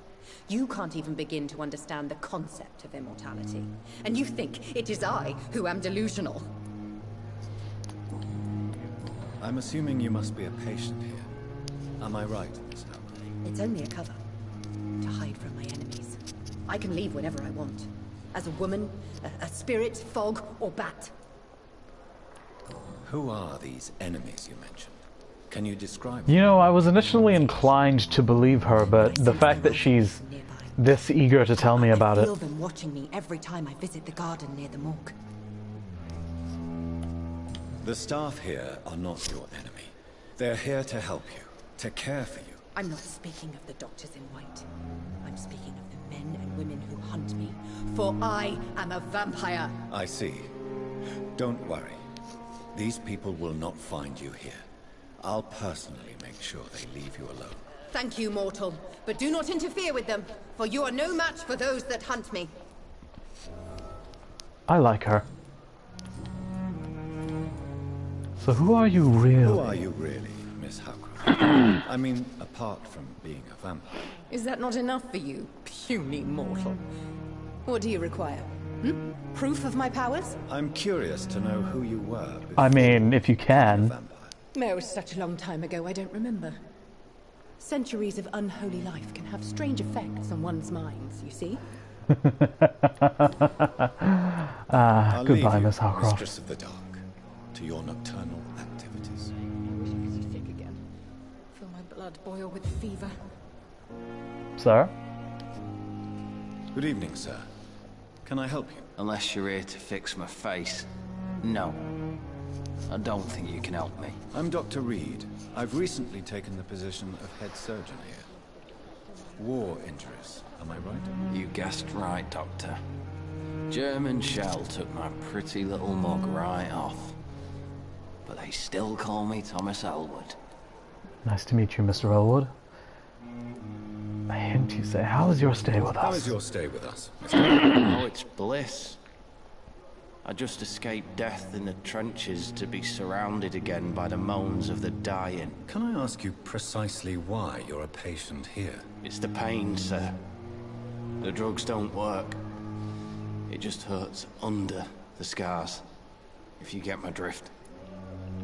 You can't even begin to understand the concept of immortality. And you think it is I who am delusional. I'm assuming you must be a patient here. Am I right, Miss Howe? It's only a cover. To hide from my enemies. I can leave whenever I want. As a woman, a spirit, fog, or bat. Who are these enemies you mentioned? Can you describe You know, I was initially inclined to believe her, but the fact that she's this eager to tell me about I it. feel them watching me every time I visit the garden near the morgue. The staff here are not your enemy. They're here to help you, to care for you. I'm not speaking of the doctors in white. I'm speaking of the men and women who hunt me. For I am a vampire. I see. Don't worry. These people will not find you here. I'll personally make sure they leave you alone. Thank you, mortal. But do not interfere with them, for you are no match for those that hunt me. I like her. So who are you really? Who are you really, Miss Howcroft? I mean, apart from being a vampire. Is that not enough for you, puny mortal? What do you require? Proof of my powers? I'm curious to know who you were. I mean, if you can. No, it was such a long time ago, I don't remember. Centuries of unholy life can have strange effects on one's minds, you see? I'll leave Goodbye, you, Miss Howcroft. Mistress of the Dark, to your nocturnal activities. I wish I could see sick again. Feel my blood boil with fever. Sir? Good evening, sir. Can I help you? Unless you're here to fix my face. No. I don't think you can help me. I'm Dr. Reed. I've recently taken the position of head surgeon here. war injuries, am I right? You guessed right, Doctor. German shell took my pretty little mug right off. But they still call me Thomas Elwood. Nice to meet you, Mr. Elwood. I hint you say, how is your stay with us? How is your stay with us, Oh, it's bliss. I just escaped death in the trenches to be surrounded again by the moans of the dying. Can I ask you precisely why you're a patient here? It's the pain, sir. The drugs don't work. It just hurts under the scars, if you get my drift.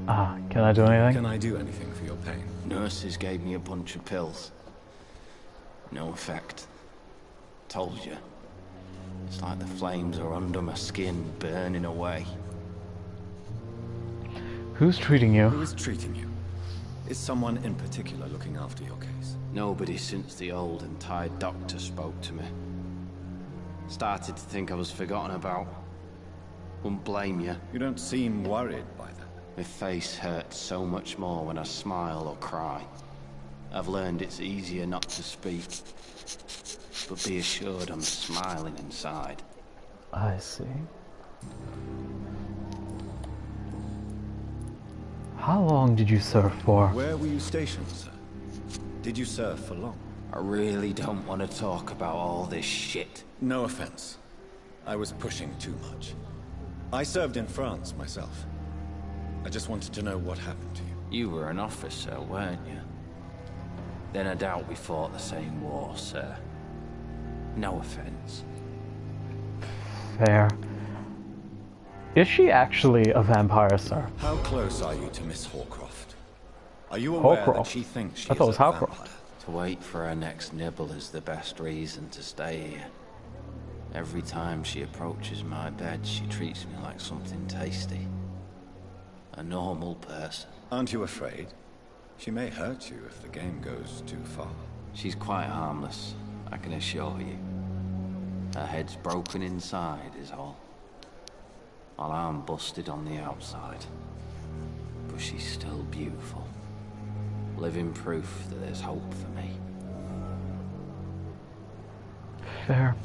Can I do anything? Can I do anything for your pain? Nurses gave me a bunch of pills. No effect. Told you. It's like the flames are under my skin, burning away. Who's treating you? Who is treating you? Is someone in particular looking after your case? Nobody since the old and tired doctor spoke to me. Started to think I was forgotten about. Wouldn't blame you. You don't seem worried by that. My face hurts so much more when I smile or cry. I've learned it's easier not to speak. But be assured I'm smiling inside. I see. How long did you serve for? Where were you stationed, sir? Did you serve for long? I really don't want to talk about all this shit. No offense. I was pushing too much. I served in France myself. I just wanted to know what happened to you. You were an officer, weren't you? Then I doubt we fought the same war, sir. No offense. Fair. Is she actually a vampire, sir? How close are you to Miss Horcroft? Are you aware that she thinks she I thought it was is a Howcroft. vampire? To wait for her next nibble is the best reason to stay here. Every time she approaches my bed, she treats me like something tasty. A normal person. Aren't you afraid? She may hurt you if the game goes too far. She's quite harmless, I can assure you. Her head's broken inside is all. While I'm busted on the outside. But she's still beautiful. Living proof that there's hope for me. Fair.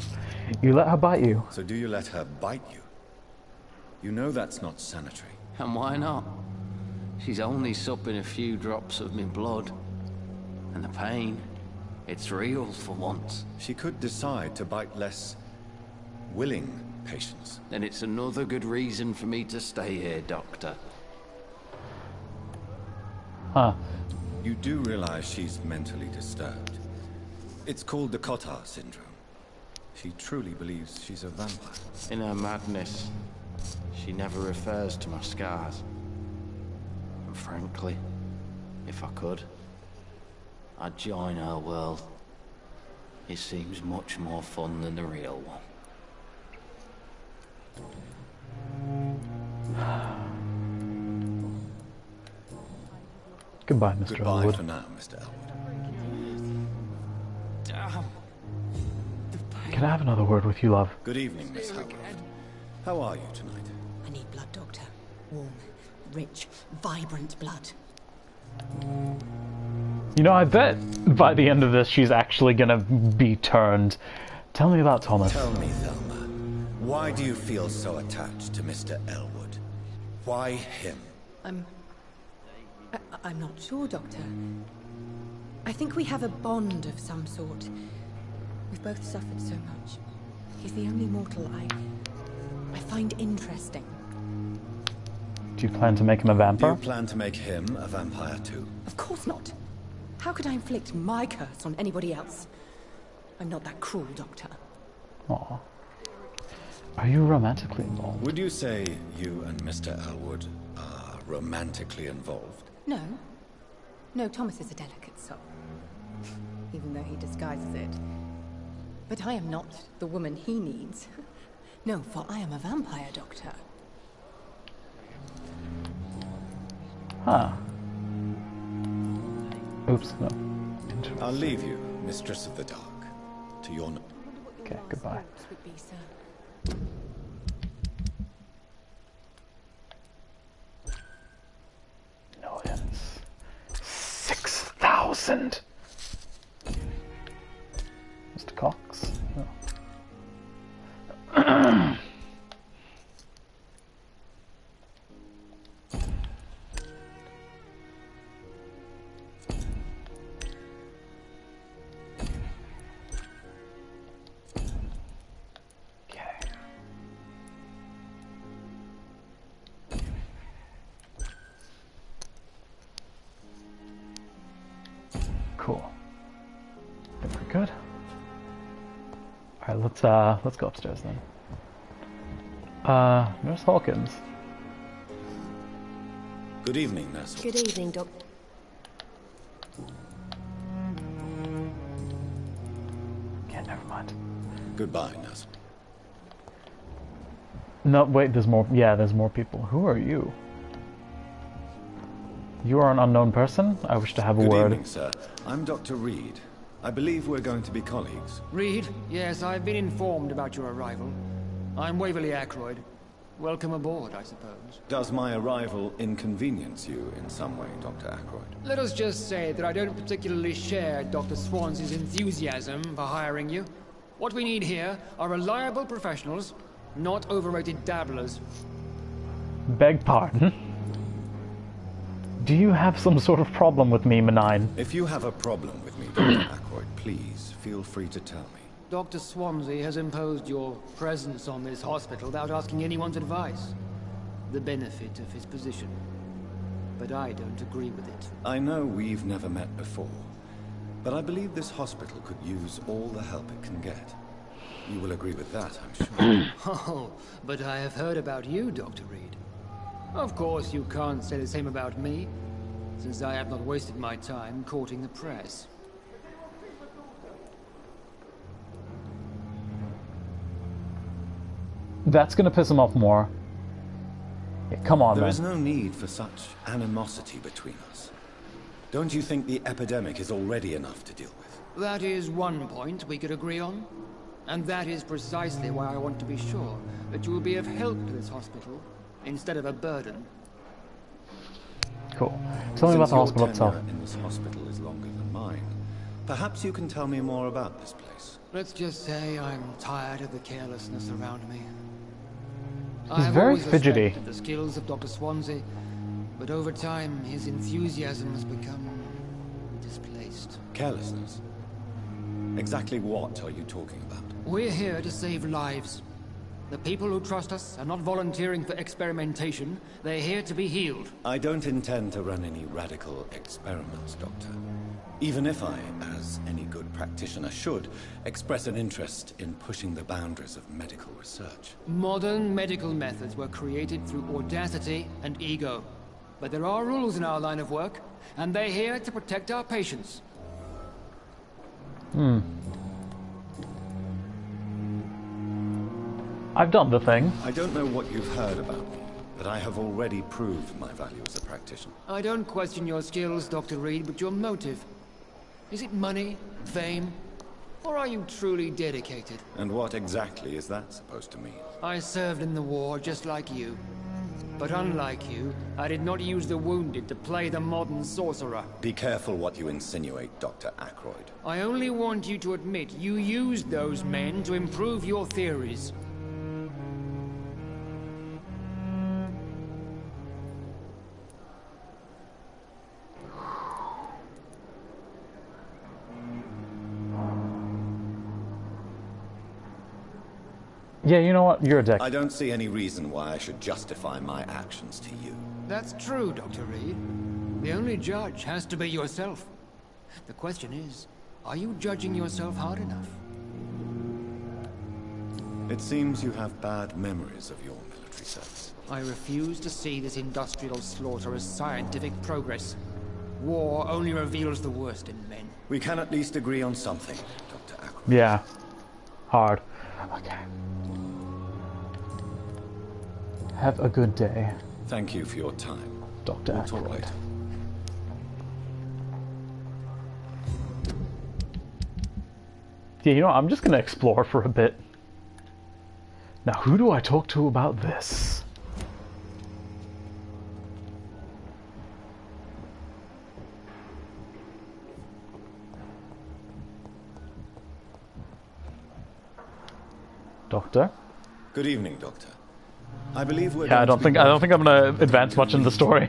You let her bite you. So do you let her bite you? You know that's not sanitary. And why not? She's only supping a few drops of me blood. And the pain, it's real for once. She could decide to bite less willing patients. Then it's another good reason for me to stay here, Doctor. Huh. You do realize she's mentally disturbed. It's called the Cotard syndrome. She truly believes she's a vampire. In her madness, she never refers to my scars. And frankly, if I could, I'd join her world. It seems much more fun than the real one. Goodbye, Mr. Goodbye Elwood. for now, Mr. Elwood. Damn. Can I have another word with you, love? Good evening, Miss Howard. How are you tonight? I need blood, Doctor. Warm, rich, vibrant blood. You know, I bet by the end of this she's actually gonna be turned. Tell me about Thomas. Tell me, Thelma, why do you feel so attached to Mr. Elwood? Why him? I'm not sure, Doctor. I think we have a bond of some sort. We've both suffered so much. He's the only mortal I find interesting. Do you plan to make him a vampire? Do you plan to make him a vampire too? Of course not. How could I inflict my curse on anybody else? I'm not that cruel, Doctor. Aw. Are you romantically involved? Would you say you and Mr. Elwood are romantically involved? No. No, Thomas is a delicate soul. Even though he disguises it. But I am not the woman he needs. No, for I am a vampire, Doctor. Huh. Oops, no. I'll leave you, Mistress of the Dark, to your... Okay, goodbye. Would be, sir. Millions. 6,000! Mr. Cox. Oh. Cool. I think we're good. Alright, let's go upstairs then. Nurse Hawkins. Good evening, Nurse. Good evening, Doc. Okay, never mind. Goodbye, Nurse. No, wait, there's more. Yeah, there's more people. Who are you? You are an unknown person? I wish to have a word. Good evening, sir. I'm Dr. Reed. I believe we're going to be colleagues. Reed? Yes, I've been informed about your arrival. I'm Waverly Ackroyd. Welcome aboard, I suppose. Does my arrival inconvenience you in some way, Dr. Ackroyd? Let us just say that I don't particularly share Dr. Swansea's enthusiasm for hiring you. What we need here are reliable professionals, not overrated dabblers. Beg pardon? Do you have some sort of problem with me, Menine? If you have a problem with me, Dr. Ackroyd, please feel free to tell me. Dr. Swansea has imposed your presence on this hospital without asking anyone's advice. The benefit of his position. But I don't agree with it. I know we've never met before, but I believe this hospital could use all the help it can get. You will agree with that, I'm sure. Oh, but I have heard about you, Dr. Reed. Of course, you can't say the same about me, since I have not wasted my time courting the press. That's gonna piss him off more. Yeah, come on, There man. is no need for such animosity between us. Don't you think the epidemic is already enough to deal with? That is one point we could agree on. And that is precisely why I want to be sure that you will be of help to this hospital, instead of a burden. Cool. Tell me about the hospital Since your itself. tenure in this hospital is longer than mine, perhaps you can tell me more about this place. Let's just say I'm tired of the carelessness around me. He's very fidgety. Respected the skills of Dr. Swansea, but over time his enthusiasm has become displaced. Carelessness? Exactly what are you talking about? We're here to save lives. The people who trust us are not volunteering for experimentation. They're here to be healed. I don't intend to run any radical experiments, Doctor. Even if I, as any good practitioner should, express an interest in pushing the boundaries of medical research. Modern medical methods were created through audacity and ego. But there are rules in our line of work, and they're here to protect our patients. I've done the thing. I don't know what you've heard about me, but I have already proved my value as a practitioner. I don't question your skills, Dr. Reed, but your motive. Is it money, fame, or are you truly dedicated? And what exactly is that supposed to mean? I served in the war just like you. But unlike you, I did not use the wounded to play the modern sorcerer. Be careful what you insinuate, Dr. Ackroyd. I only want you to admit you used those men to improve your theories. Yeah, you know what? You're a dick. I don't see any reason why I should justify my actions to you. That's true, Dr. Reed. The only judge has to be yourself. The question is, are you judging yourself hard enough? It seems you have bad memories of your military service. I refuse to see this industrial slaughter as scientific progress. War only reveals the worst in men. We can at least agree on something, Dr. Ackroyd. Yeah. Hard. Okay. Have a good day. Thank you for your time. Dr. We'll talk Ackroyd. later. Yeah, you know, I'm just gonna explore for a bit. Now, who do I talk to about this? Doctor? Good evening, Doctor. I believe we're Yeah, I don't think I'm gonna advance much in the story.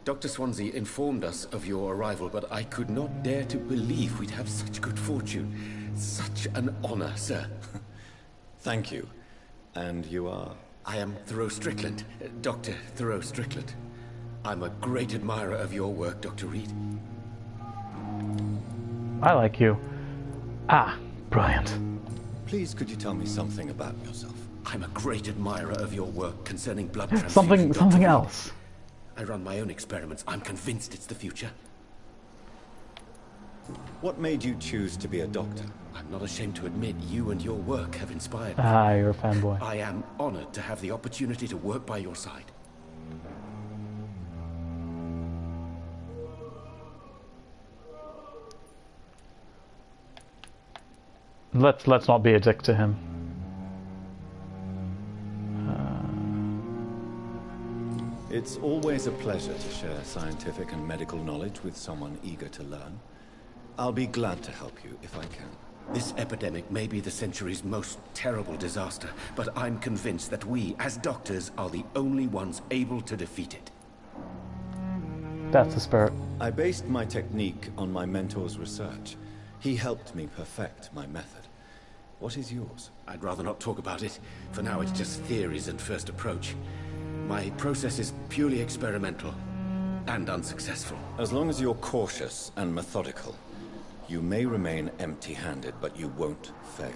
Dr. Swansea informed us of your arrival, but I could not dare to believe we'd have such good fortune. Such an honor, sir. Thank you. And you are? I am Thoreau Strickland, Dr. Thoreau Strickland. I'm a great admirer of your work, Dr. Reed. I like you. Ah, brilliant. Please, could you tell me something about yourself? I'm a great admirer of your work concerning blood transfusion. Something else. I run my own experiments. I'm convinced it's the future. What made you choose to be a doctor? I'm not ashamed to admit you and your work have inspired me. Ah, you're a fanboy. I am honored to have the opportunity to work by your side. Let's not be a dick to him. It's always a pleasure to share scientific and medical knowledge with someone eager to learn. I'll be glad to help you if I can. This epidemic may be the century's most terrible disaster, but I'm convinced that we, as doctors, are the only ones able to defeat it. That's the spirit. I based my technique on my mentor's research. He helped me perfect my method. What is yours? I'd rather not talk about it. For now, it's just theories and first approach. My process is purely experimental and unsuccessful. As long as you're cautious and methodical, you may remain empty-handed, but you won't fail.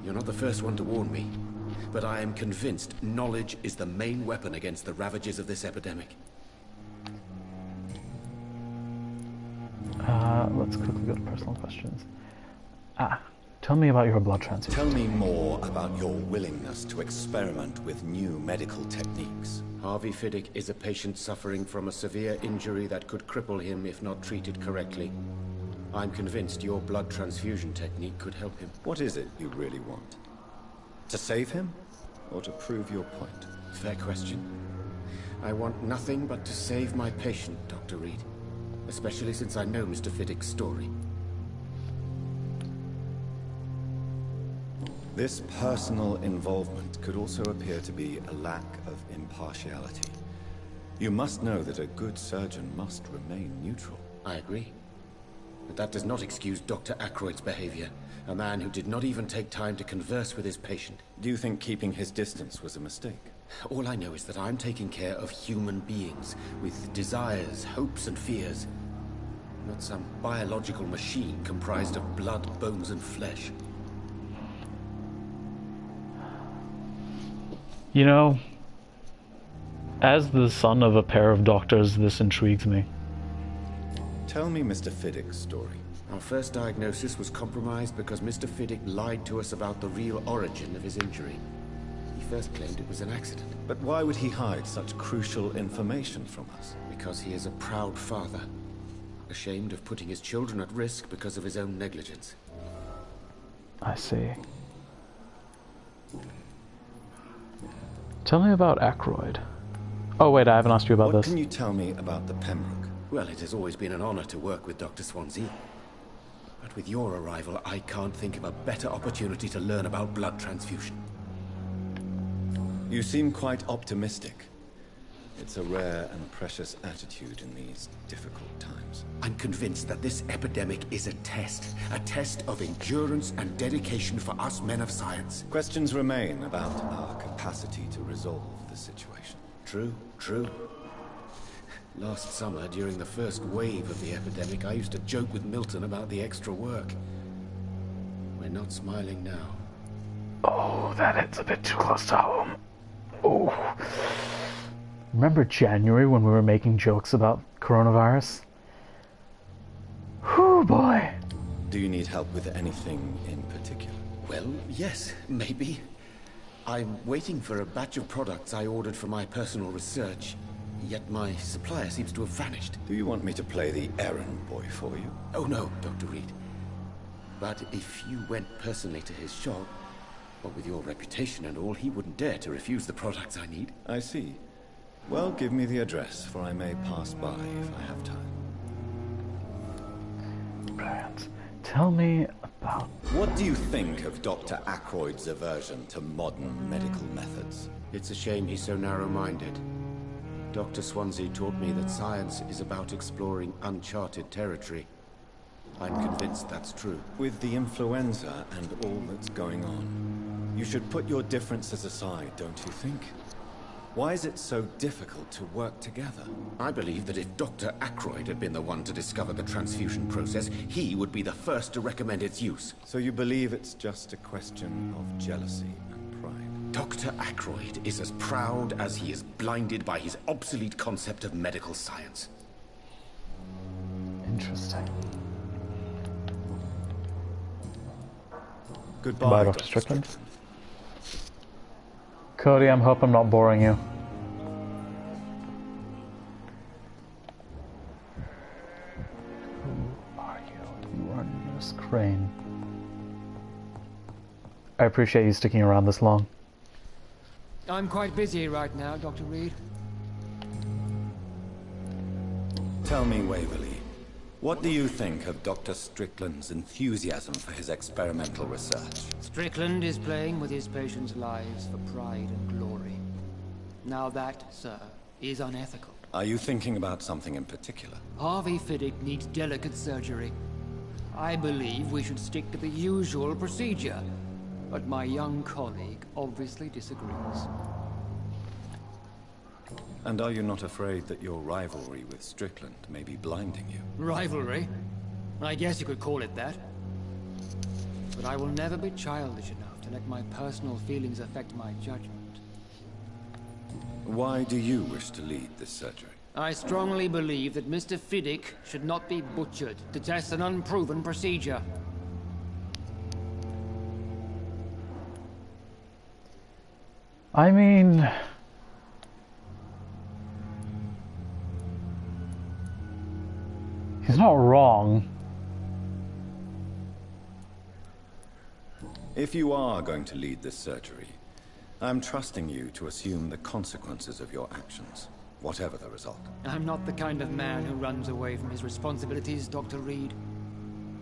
You're not the first one to warn me, but I am convinced knowledge is the main weapon against the ravages of this epidemic. Let's quickly go to personal questions. Tell me about your blood transfusion. Tell me more about your willingness to experiment with new medical techniques. Harvey Fiddick is a patient suffering from a severe injury that could cripple him if not treated correctly. I'm convinced your blood transfusion technique could help him. What is it you really want? To save him? Or to prove your point? Fair question. I want nothing but to save my patient, Dr. Reed. Especially since I know Mr. Fiddick's story. This personal involvement could also appear to be a lack of impartiality. You must know that a good surgeon must remain neutral. I agree. But that does not excuse Dr. Ackroyd's behavior. A man who did not even take time to converse with his patient. Do you think keeping his distance was a mistake? All I know is that I'm taking care of human beings with desires, hopes, and fears. Not some biological machine comprised of blood, bones, and flesh. You know, as the son of a pair of doctors, this intrigues me. Tell me Mr. Fiddick's story. Our first diagnosis was compromised because Mr. Fiddick lied to us about the real origin of his injury. He first claimed it was an accident. But why would he hide such crucial information from us? Because he is a proud father, ashamed of putting his children at risk because of his own negligence. I see. Tell me about Ackroyd. Oh wait, I haven't asked you about this. What can you tell me about the Pembroke? Well, it has always been an honor to work with Dr. Swansea. But with your arrival, I can't think of a better opportunity to learn about blood transfusion. You seem quite optimistic. It's a rare and precious attitude in these difficult times. I'm convinced that this epidemic is a test of endurance and dedication for us men of science. Questions remain about our capacity to resolve the situation. True, true. Last summer, during the first wave of the epidemic, I used to joke with Milton about the extra work. We're not smiling now. Oh, that hits a bit too close to home. Oh. Remember January when we were making jokes about coronavirus? Whew, boy. Do you need help with anything in particular? Well, yes, maybe. I'm waiting for a batch of products I ordered for my personal research, yet my supplier seems to have vanished. Do you want me to play the errand boy for you? Oh no, Dr. Reed. But if you went personally to his shop, what with your reputation and all, he wouldn't dare to refuse the products I need. I see. Well, give me the address, for I may pass by if I have time. Brilliant. Tell me about... What do you think of Dr. Ackroyd's aversion to modern medical methods? It's a shame he's so narrow-minded. Dr. Swansea taught me that science is about exploring uncharted territory. I'm convinced that's true. With the influenza and all that's going on, you should put your differences aside, don't you think? Why is it so difficult to work together? I believe that if Dr. Ackroyd had been the one to discover the transfusion process, he would be the first to recommend its use. So you believe it's just a question of jealousy and pride? Dr. Ackroyd is as proud as he is blinded by his obsolete concept of medical science. Interesting. Goodbye, Dr. Strickland. Cody, I hope I'm not boring you. Who are you? You are Nurse Crane. I appreciate you sticking around this long. I'm quite busy right now, Dr. Reed. Tell me, Waverly, what do you think of Dr. Strickland's enthusiasm for his experimental research? Strickland is playing with his patients' lives for pride and glory. Now that, sir, is unethical. Are you thinking about something in particular? Harvey Fiddick needs delicate surgery. I believe we should stick to the usual procedure, but my young colleague obviously disagrees. And are you not afraid that your rivalry with Strickland may be blinding you? Rivalry? I guess you could call it that. But I will never be childish enough to let my personal feelings affect my judgment. Why do you wish to lead this surgery? I strongly believe that Mr. Fiddick should not be butchered to test an unproven procedure. I mean... he's not wrong. If you are going to lead this surgery, I'm trusting you to assume the consequences of your actions, whatever the result. I'm not the kind of man who runs away from his responsibilities, Dr. Reed.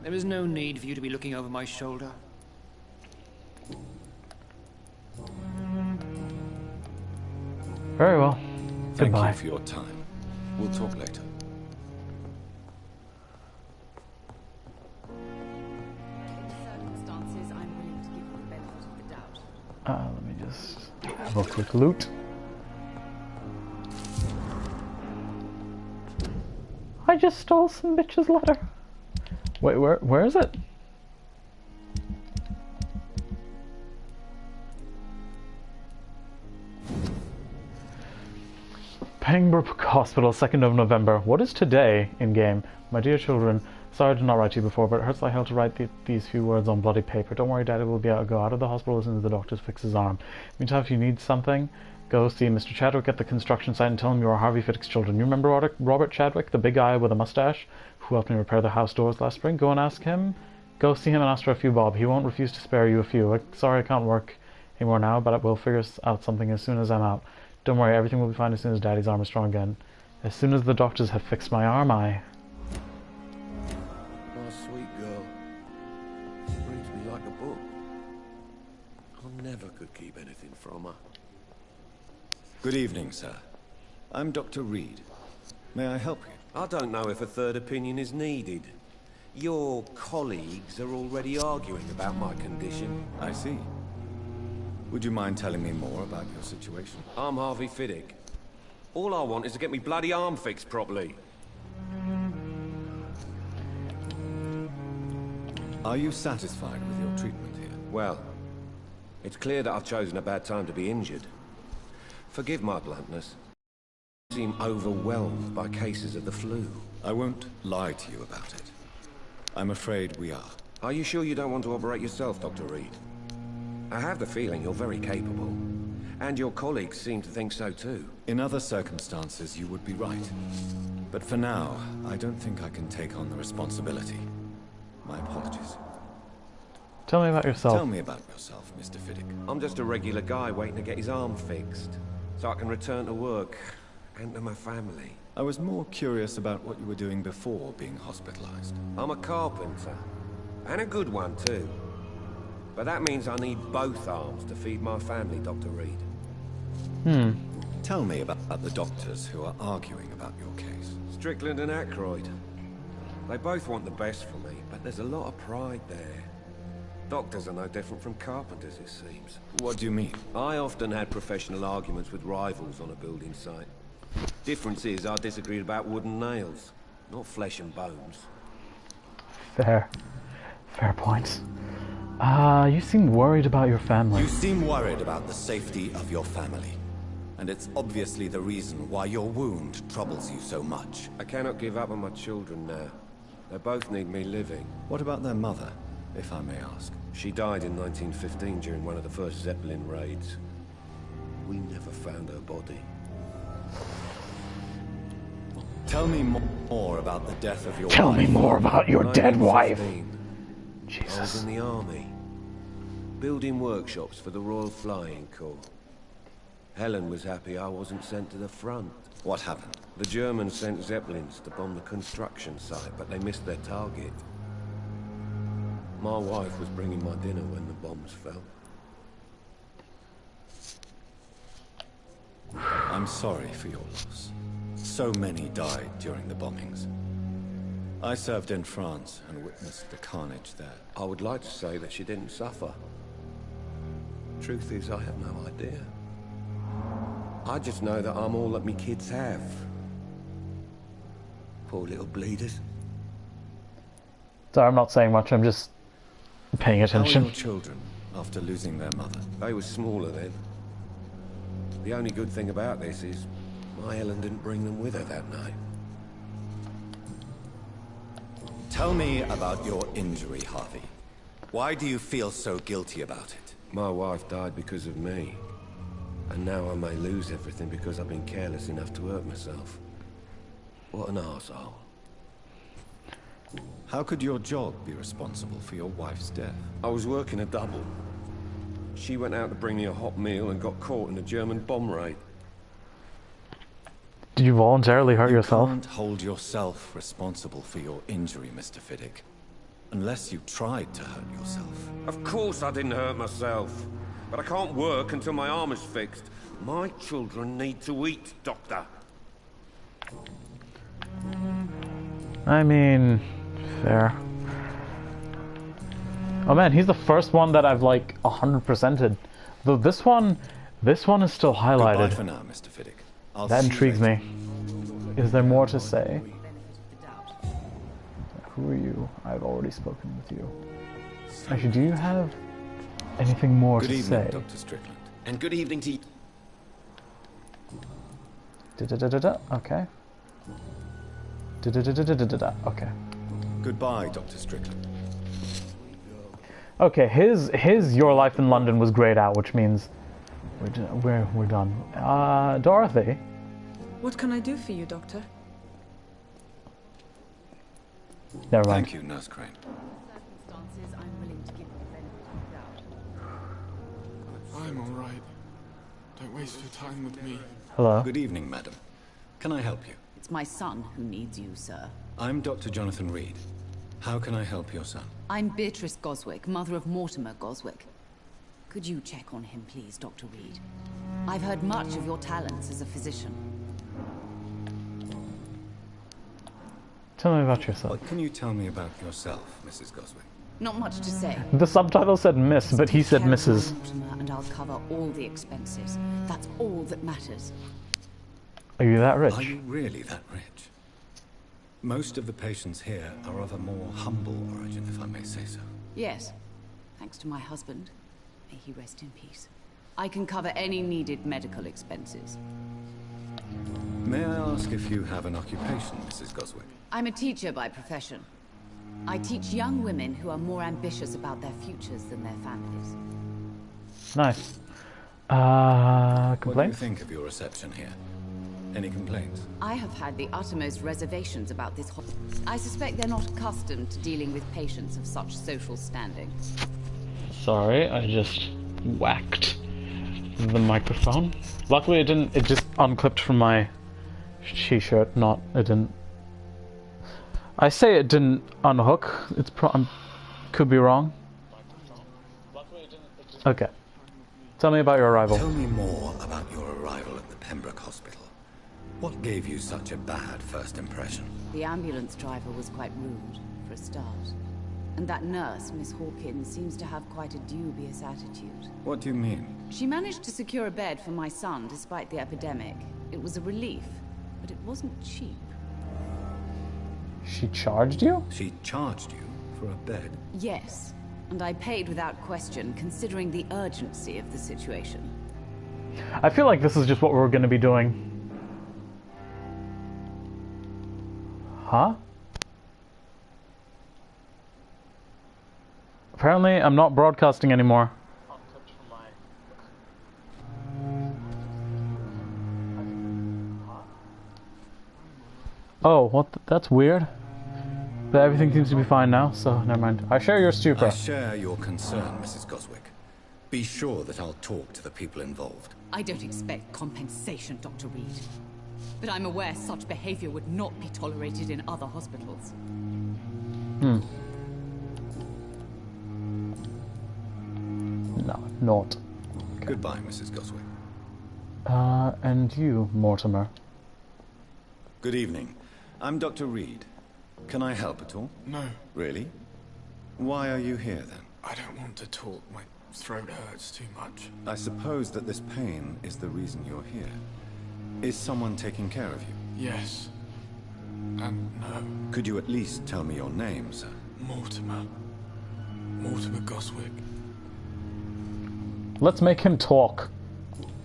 There is no need for you to be looking over my shoulder. Very well. Thank Goodbye. you for your time. We'll talk later. Circumstances, I'm willing to give you the benefit of the doubt. Let me just have a quick loot. I just stole some bitch's letter. Wait, where is it? Pembroke Hospital, 2nd of November. What is today in game? My dear children, sorry I did not write to you before, but it hurts like hell to write these few words on bloody paper. Don't worry, Daddy will go out of the hospital as soon as the doctors fix his arm. Meantime, if you need something, go see Mr. Chadwick at the construction site and tell him you are Harvey Fiddick's children. You remember Robert Chadwick, the big guy with a mustache, who helped me repair the house doors last spring? Go and ask him. Go see him and ask for a few bob. He won't refuse to spare you a few. Sorry I can't work anymore now, but we'll figure out something as soon as I'm out. Don't worry, everything will be fine as soon as Daddy's arm is strong again. As soon as the doctors have fixed my arm, My sweet girl. Reads me like a book. I never could keep anything from her. Good evening, sir. I'm Dr. Reed. May I help you? I don't know if a third opinion is needed. Your colleagues are already arguing about my condition. I see. Would you mind telling me more about your situation? I'm Harvey Fiddick. All I want is to get me bloody arm fixed properly. Are you satisfied with your treatment here? Well, it's clear that I've chosen a bad time to be injured. Forgive my bluntness. I seem overwhelmed by cases of the flu. I won't lie to you about it. I'm afraid we are. Are you sure you don't want to operate yourself, Dr. Reed? I have the feeling you're very capable. And your colleagues seem to think so too. In other circumstances, you would be right. But for now, I don't think I can take on the responsibility. My apologies. Tell me about yourself. Tell me about yourself, Mr. Fiddick. I'm just a regular guy waiting to get his arm fixed, so I can return to work and to my family. I was more curious about what you were doing before being hospitalized. I'm a carpenter. And a good one, too. But that means I need both arms to feed my family, Dr. Reed. Tell me about the doctors who are arguing about your case. Strickland and Aykroyd. They both want the best for me, but there's a lot of pride there. Doctors are no different from carpenters, it seems. What do you mean? I often had professional arguments with rivals on a building site. Difference is, I disagreed about wooden nails, not flesh and bones. Fair point. You seem worried about your family. You seem worried about the safety of your family. And it's obviously the reason why your wound troubles you so much. I cannot give up on my children now. They both need me living. What about their mother, if I may ask? She died in 1915 during one of the first Zeppelin raids. We never found her body. Tell me more about the death of your Tell wife. me more about your dead wife. Jesus. I was in the army, building workshops for the Royal Flying Corps. Helen was happy I wasn't sent to the front. What happened? The Germans sent Zeppelins to bomb the construction site, but they missed their target. My wife was bringing my dinner when the bombs fell. I'm sorry for your loss. So many died during the bombings. I served in France and witnessed the carnage there. I would like to say that she didn't suffer. Truth is, I have no idea. I just know that I'm all that me kids have. Poor little bleeders. Sorry, I'm not saying much, I'm just paying attention. How are your children after losing their mother? They were smaller then. The only good thing about this is my Helen didn't bring them with her that night. Tell me about your injury, Harvey. Why do you feel so guilty about it? My wife died because of me. And now I may lose everything because I've been careless enough to hurt myself. What an arsehole. How could your job be responsible for your wife's death? I was working a double. She went out to bring me a hot meal and got caught in a German bomb raid. Did you voluntarily hurt yourself? You can't hold yourself responsible for your injury, Mr. Fiddick. Unless you tried to hurt yourself. Of course I didn't hurt myself. But I can't work until my arm is fixed. My children need to eat, Doctor. I mean, fair. Oh man, he's the first one that I've like 100%ed. Though this one is still highlighted. Goodbye for now, Mr. Fiddick. That intrigues me. Is there more to say? Who are you? I've already spoken with you. Actually, do you have anything more to say? Good evening, Dr. Strickland. And good evening to you. Okay. Okay. Goodbye, Dr. Strickland. Okay, his Your Life in London was grayed out, which means we're done. Dorothy. What can I do for you, Doctor? Never mind. Thank you, Nurse Crane. I'm all right. Don't waste your time with me. Hello. Good evening, madam. Can I help you? It's my son who needs you, sir. I'm Dr. Jonathan Reed. How can I help your son? I'm Beatrice Goswick, mother of Mortimer Goswick. Could you check on him, please, Dr. Reed? I've heard much of your talents as a physician. Tell me about yourself. What can you tell me about yourself, Mrs. Goswick? Not much to say. The subtitle said Miss, but he said Mrs. Mortimer, and I'll cover all the expenses. That's all that matters. Are you that rich? Are you really that rich? Most of the patients here are of a more humble origin, if I may say so. Yes, thanks to my husband. May he rest in peace. I can cover any needed medical expenses. May I ask if you have an occupation, Mrs. Goswick? I'm a teacher by profession. I teach young women who are more ambitious about their futures than their families. Nice. Complaints? What do you think of your reception here? Any complaints? I have had the uttermost reservations about this I suspect they're not accustomed to dealing with patients of such social standing. Sorry, I just whacked the microphone. Luckily it just unclipped from my t-shirt, it didn't... I say it didn't unhook, I'm Could be wrong. Okay. Tell me about your arrival. Tell me more about your arrival at the Pembroke Hospital. What gave you such a bad first impression? The ambulance driver was quite rude, for a start. And that nurse, Miss Hawkins, seems to have quite a dubious attitude. What do you mean? She managed to secure a bed for my son despite the epidemic. It was a relief, but it wasn't cheap. She charged you? She charged you for a bed? Yes, and I paid without question, considering the urgency of the situation. I feel like this is just what we're going to be doing. Huh? Apparently, I'm not broadcasting anymore. Oh, what? That's weird. But everything seems to be fine now, so never mind. I share your stupor. I share your concern, Mrs. Goswick. Be sure that I'll talk to the people involved. I don't expect compensation, Dr. Reed. But I'm aware such behavior would not be tolerated in other hospitals. No, not. Okay. Goodbye, Mrs. Goswick. And you, Mortimer. Good evening. I'm Dr. Reed. Can I help at all? No. Really? Why are you here, then? I don't want to talk. My throat hurts too much. I suppose that this pain is the reason you're here. Is someone taking care of you? Yes. And no. Could you at least tell me your name, sir? Mortimer. Mortimer Goswick. Let's make him talk.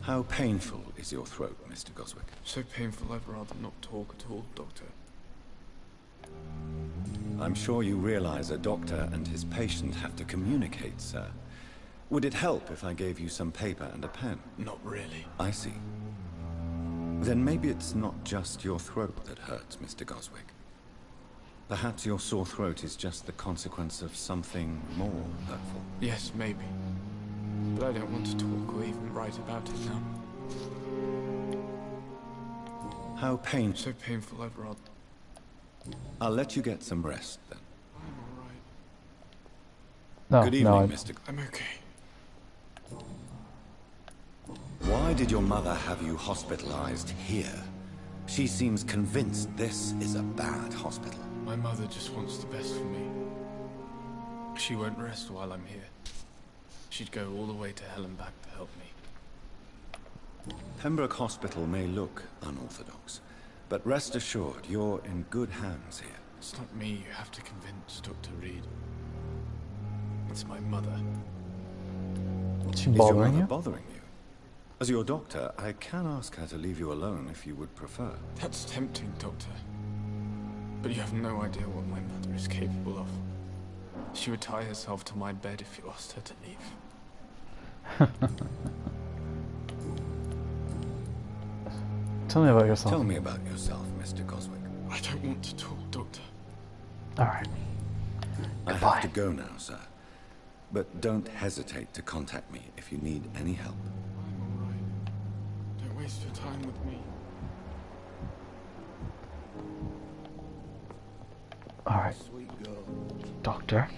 How painful is your throat, Mr. Goswick? So painful I'd rather not talk at all, Doctor. I'm sure you realize a doctor and his patient have to communicate, sir. Would it help if I gave you some paper and a pen? Not really. I see. Then maybe it's not just your throat that hurts, Mr. Goswick. Perhaps your sore throat is just the consequence of something more hurtful. Yes, maybe. But I don't want to talk or even write about it now. How painful? So painful I'd rather... I'll let you get some rest, then. I'm alright. No, Good evening, no, Mr. I'm okay. Why did your mother have you hospitalized here? She seems convinced this is a bad hospital. My mother just wants the best for me. She won't rest while I'm here. She'd go all the way to hell and back to help me. Pembroke Hospital may look unorthodox, but rest assured, you're in good hands here. It's not me you have to convince, Dr. Reed. It's my mother. Is she Is your bothering mother you? bothering you? As your doctor, I can ask her to leave you alone if you would prefer. That's tempting, Doctor. But you have no idea what my mother is capable of. She would tie herself to my bed if you asked her to leave. Tell me about yourself. Tell me about yourself, Mr. Goswick. I don't want to talk, Doctor. Alright. I have to go now, sir. But don't hesitate to contact me if you need any help. I'm alright. Don't waste your time with me. Alright. Doctor.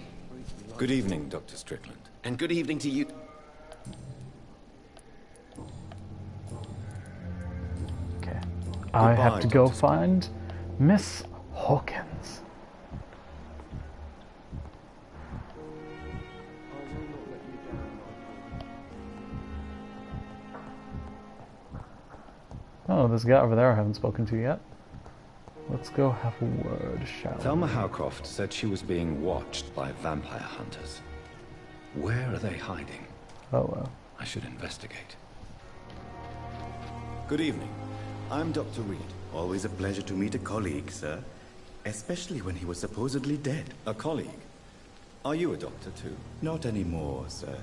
Good evening, Dr. Strickland. And good evening to you. Okay. I have to go Dr. find Miss Hawkins. Oh, this guy over there I haven't spoken to yet. Let's go have a word, shall we? Thelma Howcroft said she was being watched by vampire hunters. Where are they hiding? Oh, well. I should investigate. Good evening. I'm Dr. Reed. Always a pleasure to meet a colleague, sir. Especially when he was supposedly dead. A colleague? Are you a doctor too? Not anymore, sir.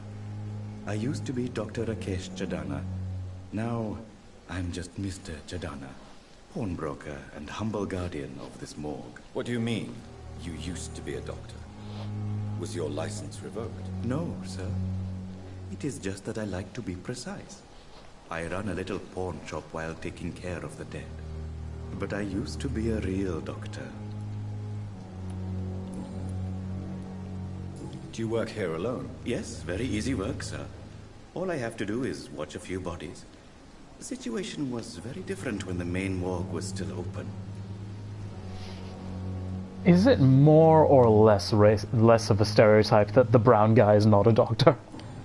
I used to be Dr. Rakesh Chadana. Now, I'm just Mr. Chadana, pawnbroker and humble guardian of this morgue. What do you mean, you used to be a doctor? Was your license revoked? No, sir. It is just that I like to be precise. I run a little pawn shop while taking care of the dead. But I used to be a real doctor. Do you work here alone? Yes, very easy work, sir. All I have to do is watch a few bodies. The situation was very different when the main morgue was still open. Is it more or less of a stereotype that the brown guy is not a doctor?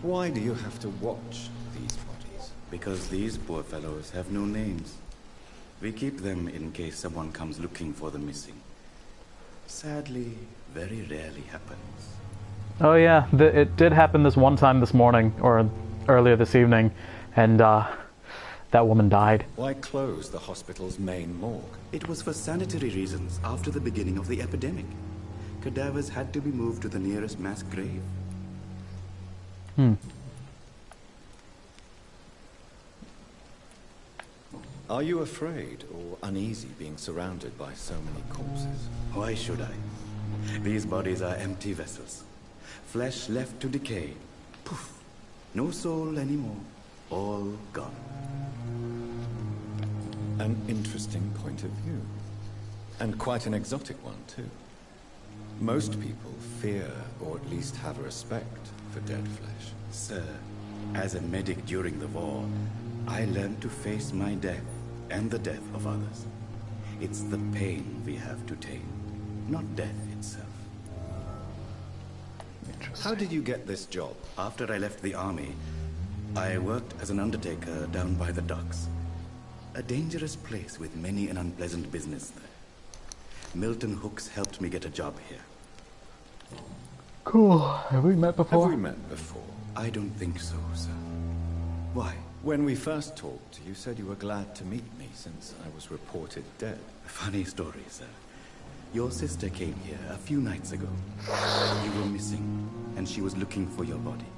Why do you have to watch these bodies? Because these poor fellows have no names. We keep them in case someone comes looking for the missing. Sadly, very rarely happens. Oh yeah, it did happen this one time this morning, or earlier this evening, and that woman died. Why close the hospital's main morgue? It was for sanitary reasons after the beginning of the epidemic. Cadavers had to be moved to the nearest mass grave. Are you afraid or uneasy being surrounded by so many corpses? Why should I? These bodies are empty vessels. Flesh left to decay. Poof. No soul anymore. All gone. An interesting point of view. And quite an exotic one, too. Most people fear, or at least have a respect, for dead flesh. Sir, as a medic during the war, I learned to face my death and the death of others. It's the pain we have to tame, not death itself. How did you get this job? After I left the army, I worked as an undertaker down by the docks. A dangerous place with many an unpleasant business there. Milton Hooks helped me get a job here. Cool. Have we met before? Have we met before? I don't think so, sir. Why? When we first talked, you said you were glad to meet me since I was reported dead. Funny story, sir. Your sister came here a few nights ago. You were missing, and she was looking for your body.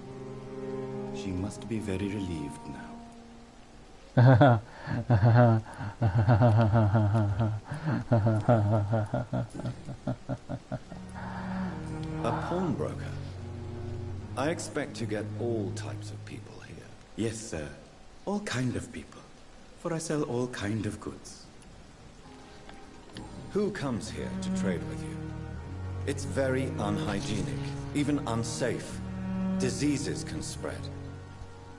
She must be very relieved now. A pawnbroker? I expect you get all types of people here. Yes, sir. All kind of people. For I sell all kind of goods. Who comes here to trade with you? It's very unhygienic, even unsafe. Diseases can spread.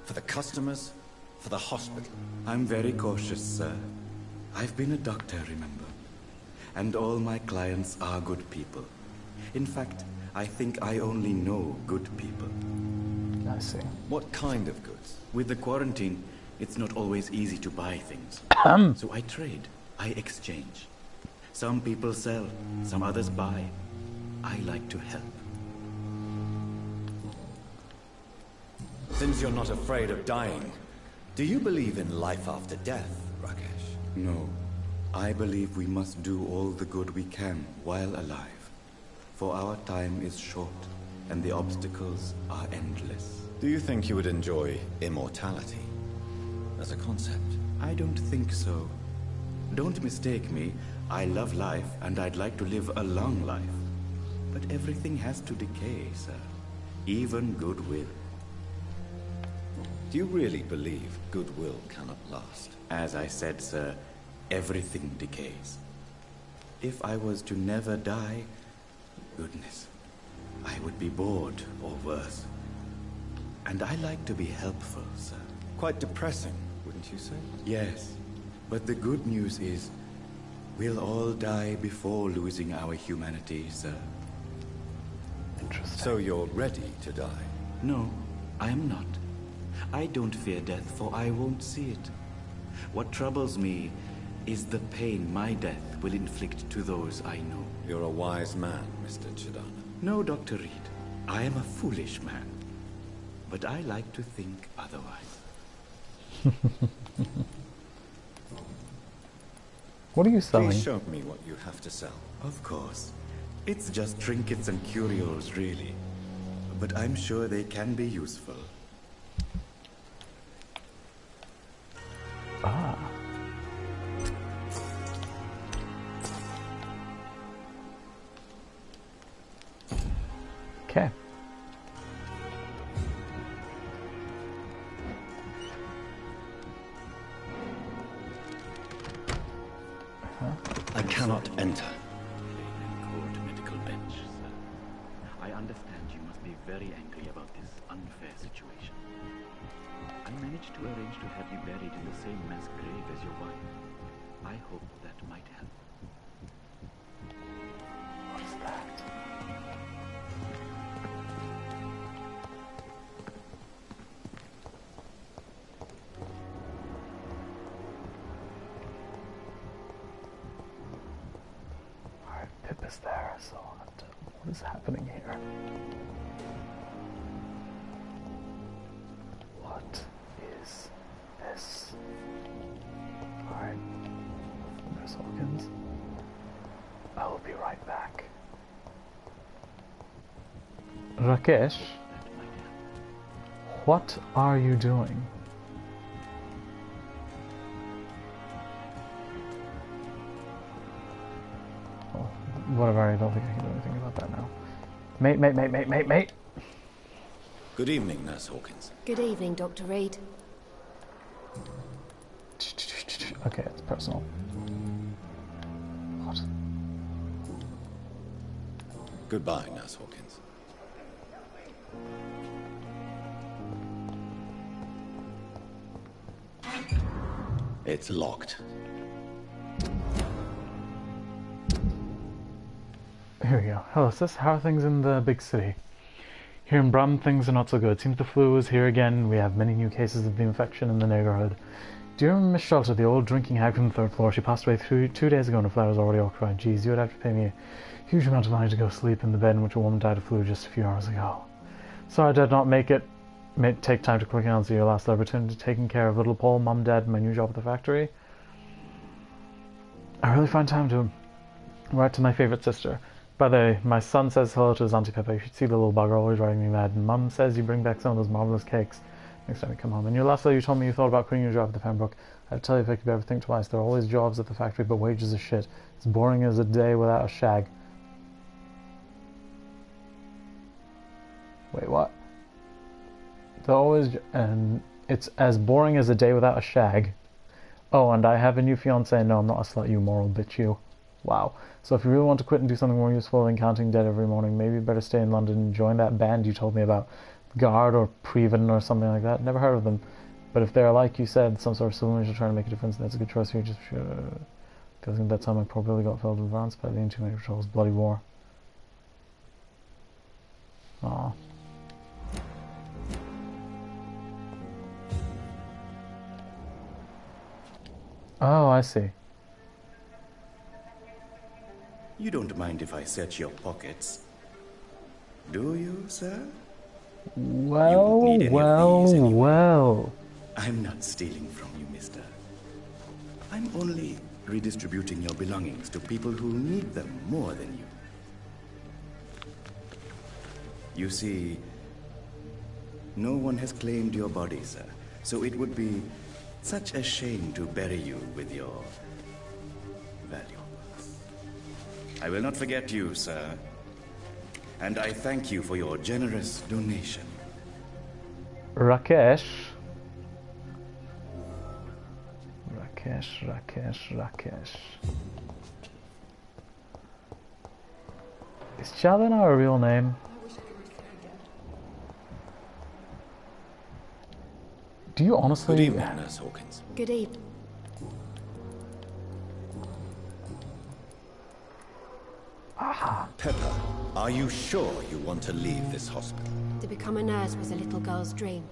For the customers, for the hospital. I'm very cautious, sir. I've been a doctor, remember? And all my clients are good people. In fact, I think I only know good people. I see. What kind of goods? With the quarantine, it's not always easy to buy things. So I trade. I exchange. Some people sell, some others buy. I like to help. Since you're not afraid of dying, do you believe in life after death, Rakesh? No. I believe we must do all the good we can while alive. For our time is short, and the obstacles are endless. Do you think you would enjoy immortality as a concept? I don't think so. Don't mistake me. I love life, and I'd like to live a long life. But everything has to decay, sir. Even goodwill. Do you really believe goodwill cannot last? As I said, sir, everything decays. If I was to never die, goodness, I would be bored or worse. And I like to be helpful, sir. Quite depressing, wouldn't you say? Yes, but the good news is, we'll all die before losing our humanity, sir. Interesting. So you're ready to die? No, I am not. I don't fear death, for I won't see it. What troubles me is the pain my death will inflict to those I know. You're a wise man, Mr. Chidana. No, Dr. Reed. I am a foolish man. But I like to think otherwise. What are you selling? Please show me what you have to sell. Of course. It's just trinkets and curios, really. But I'm sure they can be useful. Ah. Okay. I cannot enter. Medical bench, sir. I understand you must be very me about this unfair situation. I managed to arrange to have you buried in the same mass grave as your wife. I hope that might help. What is that? Alright, Pip is there, so what is happening here? What is this? Alright. There's Hawkins. I will be right back. Rakesh? What are you doing? Oh, whatever, I don't think I can do anything about that now. Mate. Good evening, Nurse Hawkins. Good evening, Dr. Reed. Okay, it's personal. What? Goodbye, Nurse Hawkins. It's locked. Here we go. Hello, sis. How are things in the big city? Here in Brum, things are not so good. Seems the flu is here again. We have many new cases of the infection in the neighborhood. Do you remember Miss Shelter, the old drinking hag from the 3rd floor? She passed away 2 days ago and her flat was already occupied. Geez, you would have to pay me a huge amount of money to go sleep in the bed in which a woman died of flu just a few hours ago. Sorry I did not take time to quickly answer your last letter. Returned to taking care of little Paul, Mum, Dad, and my new job at the factory. I really find time to write to my favourite sister. By the way, my son says hello to his Auntie Peppa. You should see the little bugger, always driving me mad. And Mum says you bring back some of those marvellous cakes next time you come home. In your last letter you told me you thought about quitting your job at the Pembroke. I'd tell you if I could ever think twice. There are always jobs at the factory, but wages are shit. It's boring as a day without a shag. Wait, what? They're always... and it's as boring as a day without a shag. Oh, and I have a new fiancé. No, I'm not a slut, you moral bitch, you. Wow. So if you really want to quit and do something more useful than counting dead every morning, maybe you better stay in London and join that band you told me about. Guard or Preven or something like that. Never heard of them. But if they're, like you said, some sort of civilization trying to make a difference, that's a good choice for you. Just because at that time I probably got filled with advance by being too many patrols. Bloody war. Aww. Oh, I see. You don't mind if I search your pockets, do you, sir? Well. I'm not stealing from you, mister. I'm only redistributing your belongings to people who need them more than you. You see, no one has claimed your body, sir, so it would be such a shame to bury you with your valuables. I will not forget you, sir. And I thank you for your generous donation. Rakesh. Is Chalina a real name? Do you honestly... Good evening, Nurse Hawkins. Good evening. Pepper, are you sure you want to leave this hospital? To become a nurse was a little girl's dream.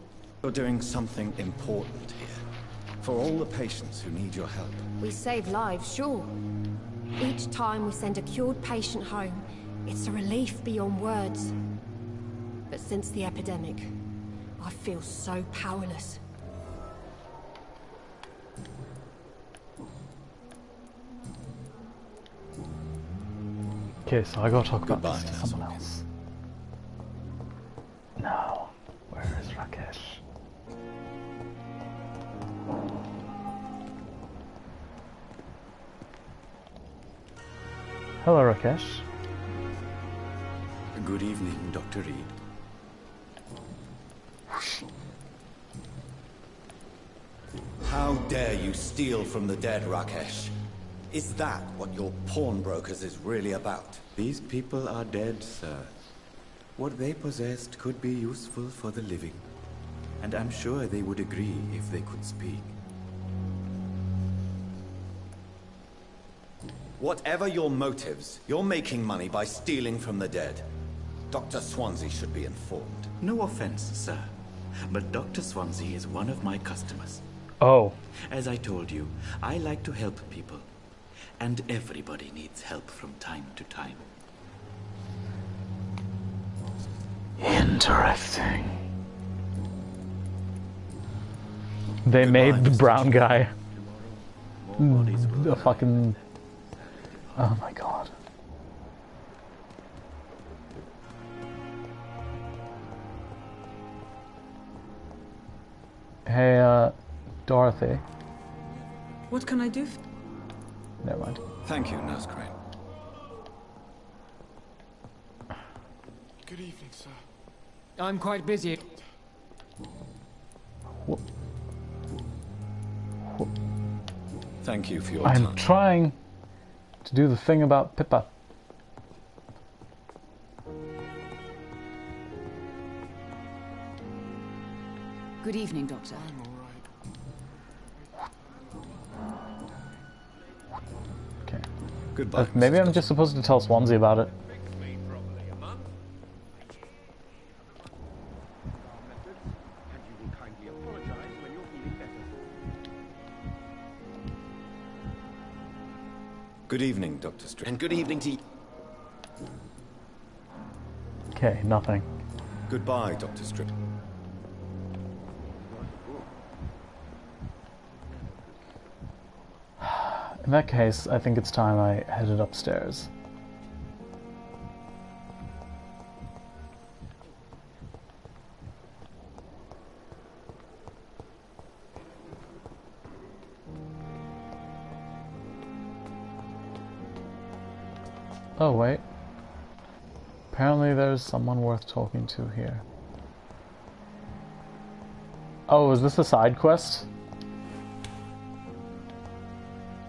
You're doing something important here. For all the patients who need your help. We save lives, sure. Each time we send a cured patient home, it's a relief beyond words. But since the epidemic, I feel so powerless. Okay, so I gotta talk about Goodbye, this to someone else. Now, where is Rakesh? Hello, Rakesh. Good evening, Dr. Reed. How dare you steal from the dead, Rakesh? Is that what your pawnbrokers is really about? These people are dead, sir. What they possessed could be useful for the living, and I'm sure they would agree if they could speak. Whatever your motives, you're making money by stealing from the dead. Dr. Swansea should be informed. No offense, sir, but Dr. Swansea is one of my customers. Oh. As I told you, I like to help people, and everybody needs help from time to time. Interesting. They made the brown guy a fucking... Oh my god. Hey, Dorothy. What can I do? Never mind. Thank you, Nurse Crane. Good evening, sir. I'm quite busy. Thank you for your time. I'm trying to do the thing about Pippa. Good evening, Doctor. Okay. Goodbye. Maybe I'm just supposed to tell Swansea about it. Good evening, Dr. Strick. And good evening to you. Okay, nothing. Goodbye, Dr. Strick. In that case, I think it's time I headed upstairs. Oh, wait. Apparently there's someone worth talking to here. Oh, is this a side quest?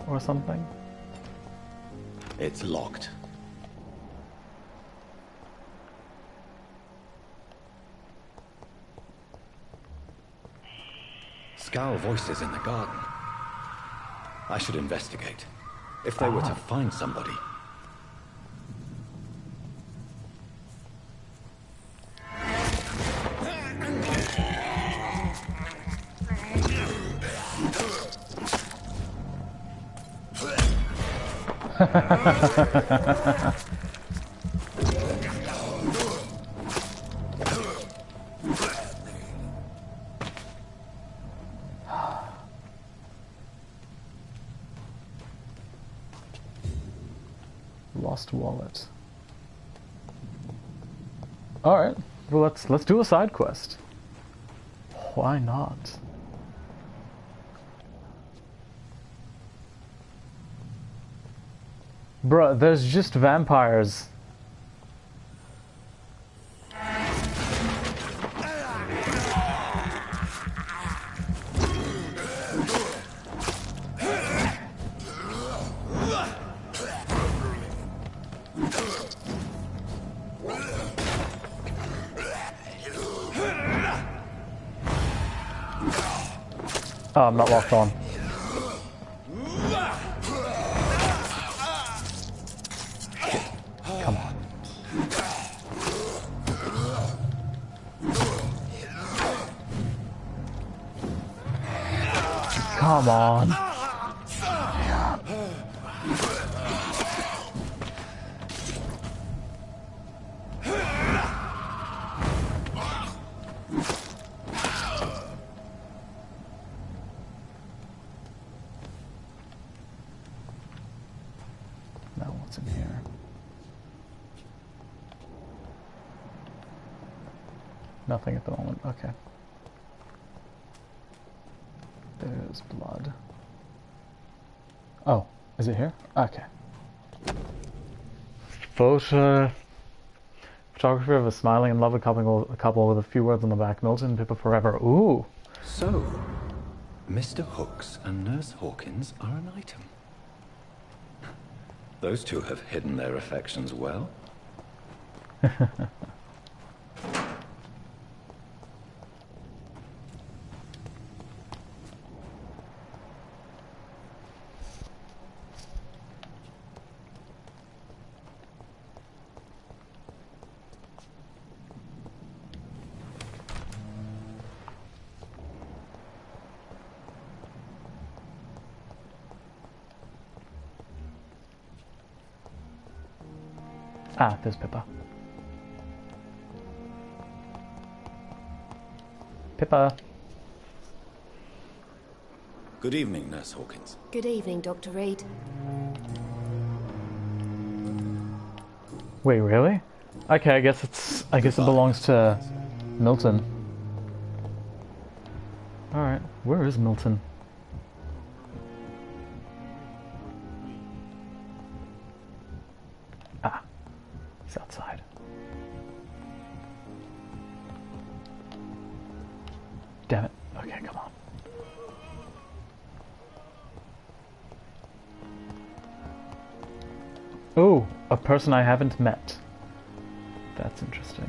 Or something? It's locked. Scowl voices in the garden. I should investigate. If they were to find somebody. Lost wallet. All right, well let's do a side quest. Why not? Bruh, there's just vampires. Oh, I'm not locked on. Come on. Come on. Now what's in here? Nothing at the moment. Okay. There's blood. Oh, is it here? Okay. Photography of a smiling and lovely couple with a few words on the back. Milton and Pippa forever. Ooh. So, Mr. Hooks and Nurse Hawkins are an item. Those two have hidden their affections well. Ah, there's Pippa. Pippa. Good evening, Nurse Hawkins. Good evening, Dr. Reed. Wait, really? Okay, I guess it belongs to Milton. Alright, where is Milton? Ah, he's outside. Damn it. Okay, come on. Oh, a person I haven't met. That's interesting.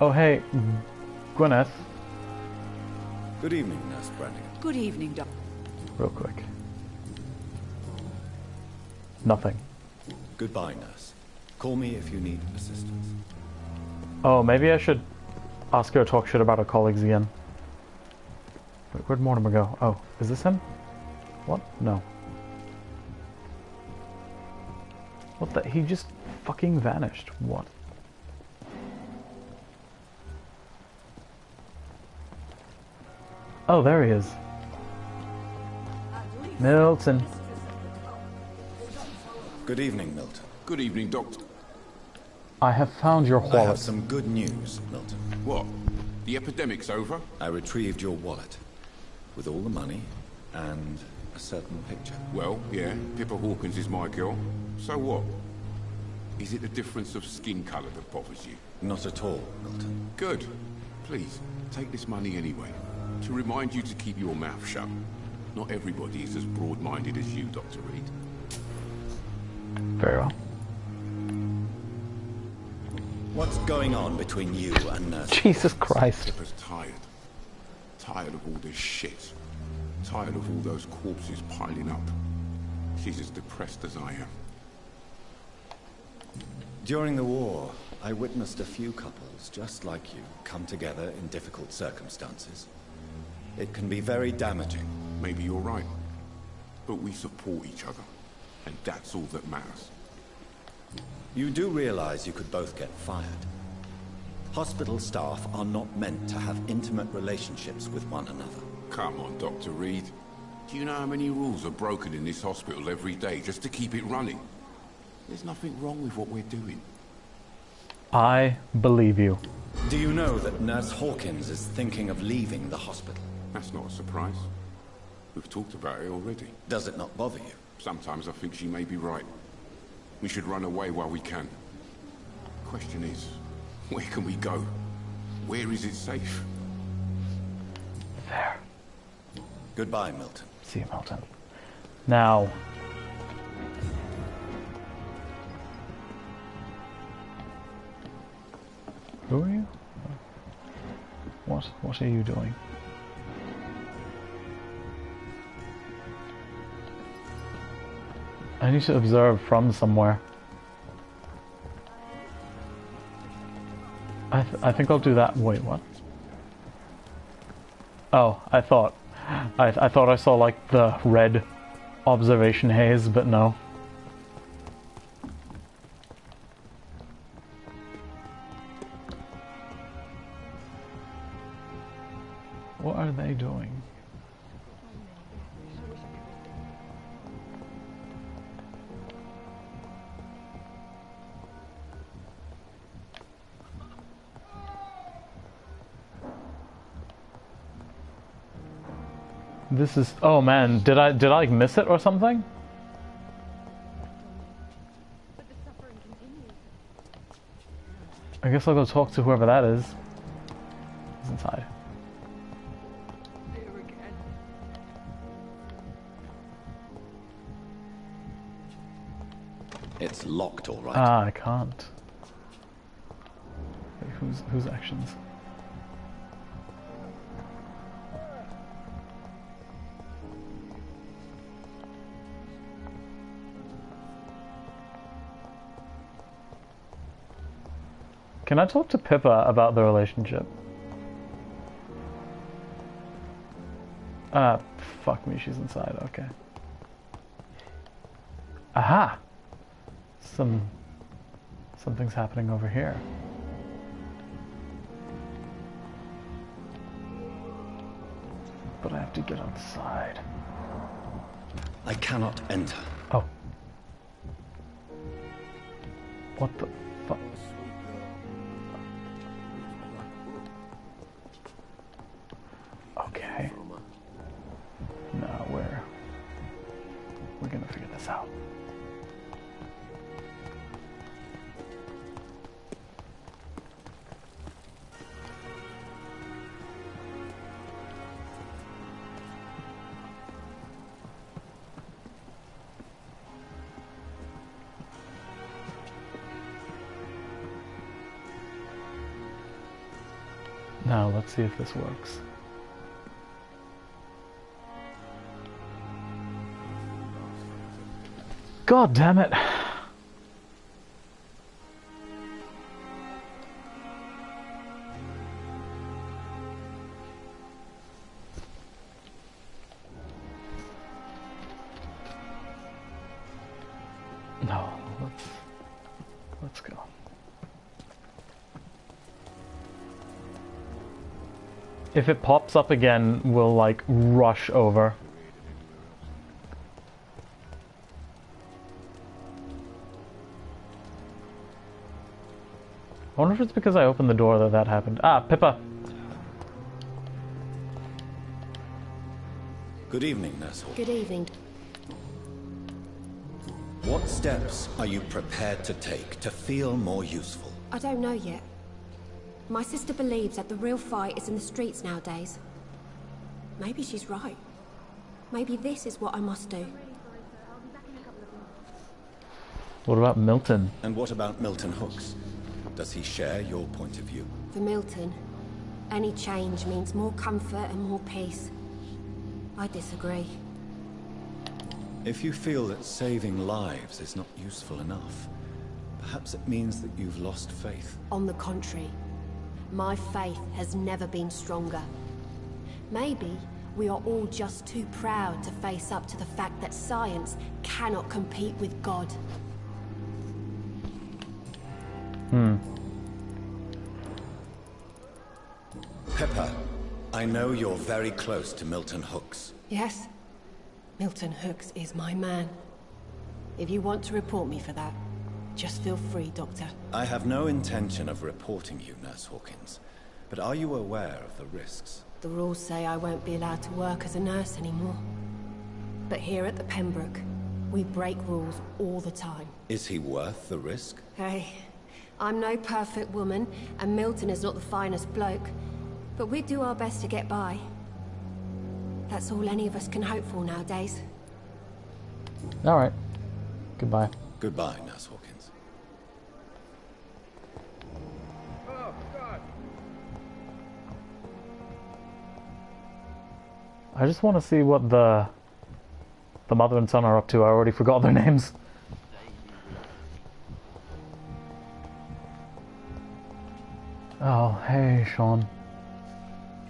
Oh, hey, Gwyneth. Good evening, Nurse Brannigan. Good evening, Doc. Real quick. Nothing. Goodbye, Nurse. Call me if you need assistance. Oh, maybe I should ask her to talk shit about her colleagues again. Wait, where'd Mortimer go? Oh, is this him? What? No. What the? He just fucking vanished. What? Oh, there he is. Milton. Good evening, Milton. Good evening, Doctor. I have found your I have wallet. some good news, Milton. What? The epidemic's over? I retrieved your wallet. With all the money and a certain picture. Well, yeah, Pippa Hawkins is my girl. So what? Is it the difference of skin colour that bothers you? Not at all, Milton. Good. Please, take this money anyway. To remind you to keep your mouth shut. Not everybody is as broad-minded as you, Dr. Reed. Very well. What's going on between you and Nurse? Jesus Christ. Pippa's tired. Tired of all this shit. Tired of all those corpses piling up. She's as depressed as I am. During the war, I witnessed a few couples just like you come together in difficult circumstances. It can be very damaging. Maybe you're right. But we support each other. And that's all that matters. You do realize you could both get fired. Hospital staff are not meant to have intimate relationships with one another. Come on, Dr. Reed. Do you know how many rules are broken in this hospital every day just to keep it running? There's nothing wrong with what we're doing. I believe you. Do you know that Nurse Hawkins is thinking of leaving the hospital? That's not a surprise. We've talked about it already. Does it not bother you? Sometimes I think she may be right. We should run away while we can. Question is, where can we go? Where is it safe? There. Goodbye, Milton. See you, Milton. Now. Who are you? What are you doing? I need to observe from somewhere. I think I'll do that. Wait, what? Oh, I thought I saw like the red observation haze, but no. What are they doing? This is, oh man, did I like miss it or something? I guess I'll go talk to whoever that is. He's inside. It's locked, all right. Ah, I can't. Wait, whose actions? Can I talk to Pippa about the relationship? Ah, fuck me, she's inside, okay. Aha! Some Something's happening over here. But I have to get outside. I cannot enter. Oh. What the fuck? Okay. No, we're gonna figure this out. Now let's see if this works. God damn it! No, let's go. If it pops up again, we'll like rush over. I wonder if it's because I opened the door that happened. Ah, Pippa! Good evening, Nurse Hawkins. Good evening. What steps are you prepared to take to feel more useful? I don't know yet. My sister believes that the real fight is in the streets nowadays. Maybe she's right. Maybe this is what I must do. What about Milton? And what about Milton Hooks? Does he share your point of view? For Milton, any change means more comfort and more peace. I disagree. If you feel that saving lives is not useful enough, perhaps it means that you've lost faith. On the contrary, my faith has never been stronger. Maybe we are all just too proud to face up to the fact that science cannot compete with God. Pippa, I know you're very close to Milton Hooks. Yes, Milton Hooks is my man. If you want to report me for that, just feel free, Doctor. I have no intention of reporting you, Nurse Hawkins. But are you aware of the risks? The rules say I won't be allowed to work as a nurse anymore. But here at the Pembroke, we break rules all the time. Is he worth the risk? Hey, I'm no perfect woman, and Milton is not the finest bloke. But we do our best to get by. That's all any of us can hope for nowadays. Alright. Goodbye. Goodbye, Nurse Hawkins. Oh, God. I just want to see what the mother and son are up to. I already forgot their names. Oh, hey, Sean.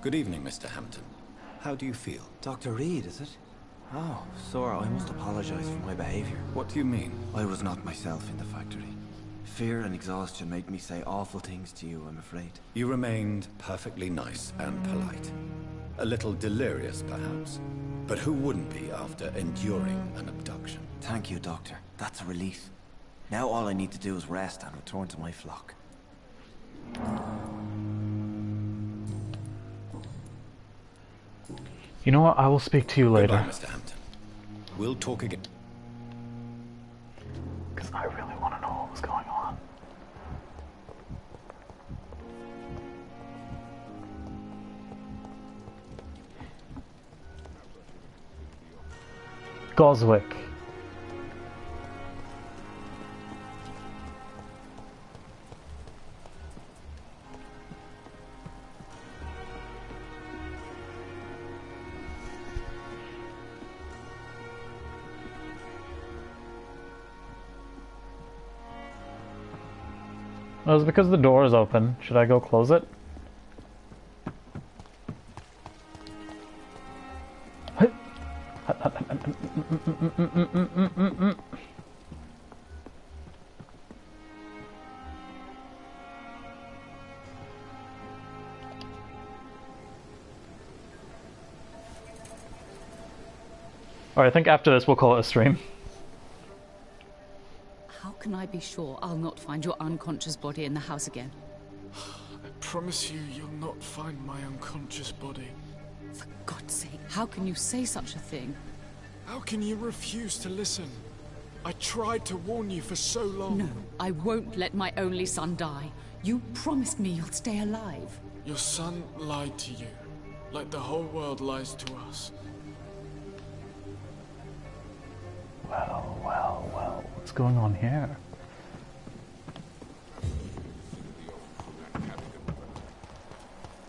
Good evening, Mr. Hampton. How do you feel? Dr. Reed, is it? Oh, Sora, I must apologize for my behavior. What do you mean? I was not myself in the factory. Fear and exhaustion made me say awful things to you, I'm afraid. You remained perfectly nice and polite. A little delirious, perhaps. But who wouldn't be after enduring an abduction? Thank you, Doctor. That's a relief. Now all I need to do is rest and return to my flock. You know what? I will speak to you later. Goodbye, Mr. Hampton. We'll talk again. Because I really want to know what was going on. Goswick. Well, it's because the door is open. Should I go close it? Alright, I think after this we'll call it a stream. How can I be sure I'll not find your unconscious body in the house again? I promise you, you'll not find my unconscious body. For God's sake, how can you say such a thing? How can you refuse to listen? I tried to warn you for so long. No, I won't let my only son die. You promised me you'll stay alive. Your son lied to you, like the whole world lies to us. Well, well, well, what's going on here?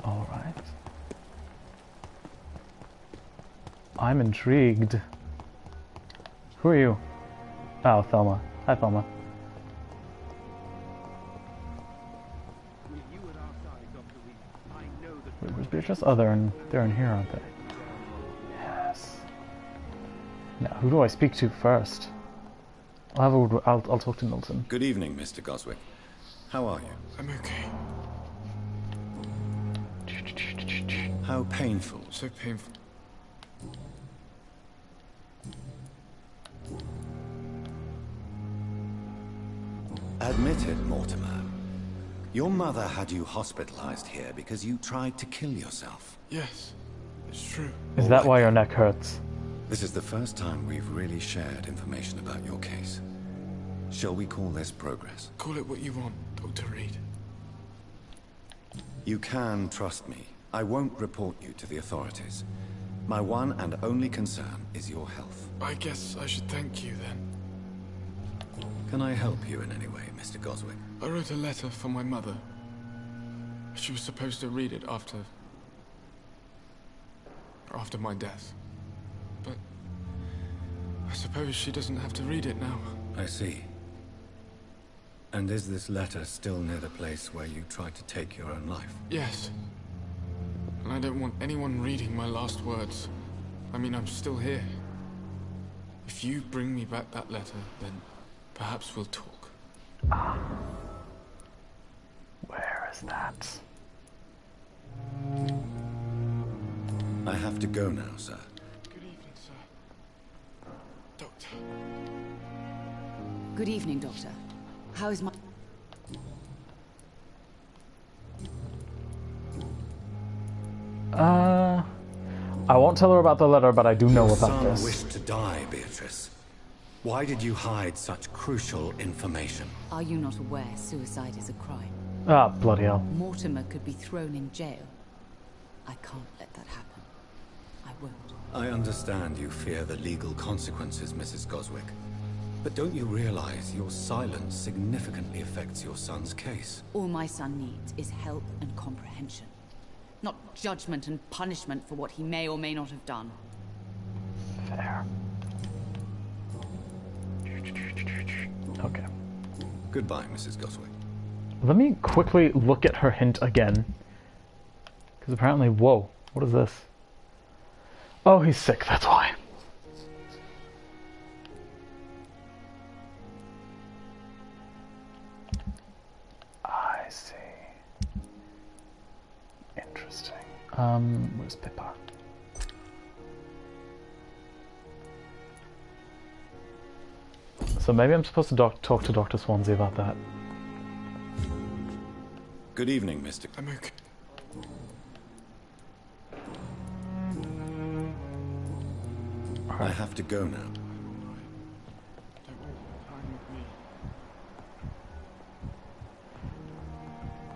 Alright. I'm intrigued. Who are you? Oh, Thelma. Hi, Thelma. Where's Beatrice? Oh, they're in here, aren't they? Yes. Now, who do I speak to first? I'll talk to Milton. Good evening, Mr. Goswick. How are you? I'm okay. How painful? So painful. Admit it, Mortimer. Your mother had you hospitalized here because you tried to kill yourself. Yes, it's true. Is that why your neck hurts? This is the first time we've really shared information about your case. Shall we call this progress? Call it what you want, Dr. Reed. You can trust me. I won't report you to the authorities. My one and only concern is your health. I guess I should thank you then. Can I help you in any way, Mr. Goswick? I wrote a letter for my mother. She was supposed to read it after my death. But I suppose she doesn't have to read it now. I see. And is this letter still near the place where you tried to take your own life? Yes. And I don't want anyone reading my last words. I mean, I'm still here. If you bring me back that letter, then perhaps we'll talk. Where is that? I have to go now, sir. Good evening, sir. Doctor. Good evening, Doctor. How is my... I won't tell her about the letter, but I do know about Your this. son wished to die, Beatrice. Why did you hide such crucial information? Are you not aware suicide is a crime? Ah, bloody hell. Mortimer could be thrown in jail. I can't let that happen. I won't. I understand you fear the legal consequences, Mrs. Goswick. But don't you realize your silence significantly affects your son's case? All my son needs is help and comprehension. Not judgment and punishment for what he may or may not have done. Fair. Okay. Goodbye, Mrs. Goswick. Let me quickly look at her hint again. Because apparently, whoa, what is this? Oh, he's sick, that's why. I see. Interesting. Where's Pippa? So maybe I'm supposed to talk to Dr. Swansea about that. Good evening, Mr. I'm okay. I have to go now.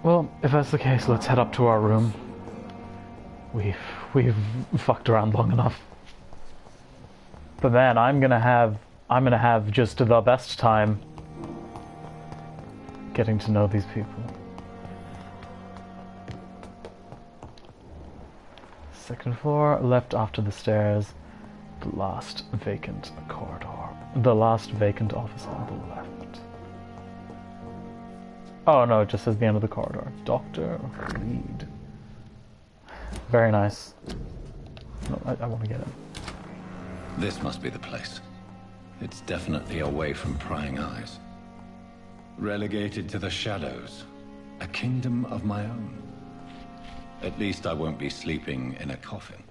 Well, if that's the case, let's head up to our room. We've fucked around long enough. But then I'm gonna have just the best time getting to know these people. Second floor, left after the stairs, the last vacant corridor. The last vacant office on the left. Oh no, it just says the end of the corridor. Dr. Reed. Very nice. No, I want to get in. This must be the place. It's definitely away from prying eyes. Relegated to the shadows. A kingdom of my own. At least I won't be sleeping in a coffin.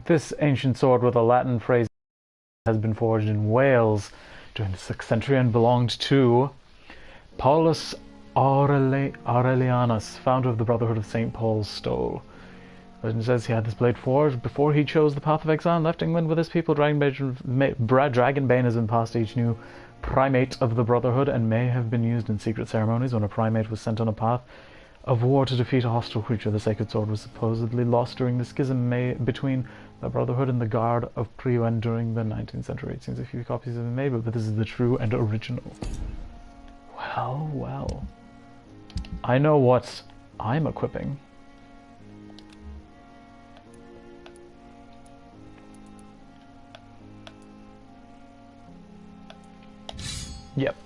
This ancient sword with a Latin phrase has been forged in Wales during the 6th century and belonged to Paulus Aurelianus, founder of the Brotherhood of St. Paul's Stole. Legend says he had this blade forged before he chose the path of exile and left England with his people. Dragonbane has been passed to each new primate of the Brotherhood and may have been used in secret ceremonies when a primate was sent on a path of war to defeat a hostile creature. The sacred sword was supposedly lost during the schism between the Brotherhood and the Guard of Priwen during the 19th century. It seems a few copies have been made, but this is the true and original. Well, well. I know what I'm equipping. Yep.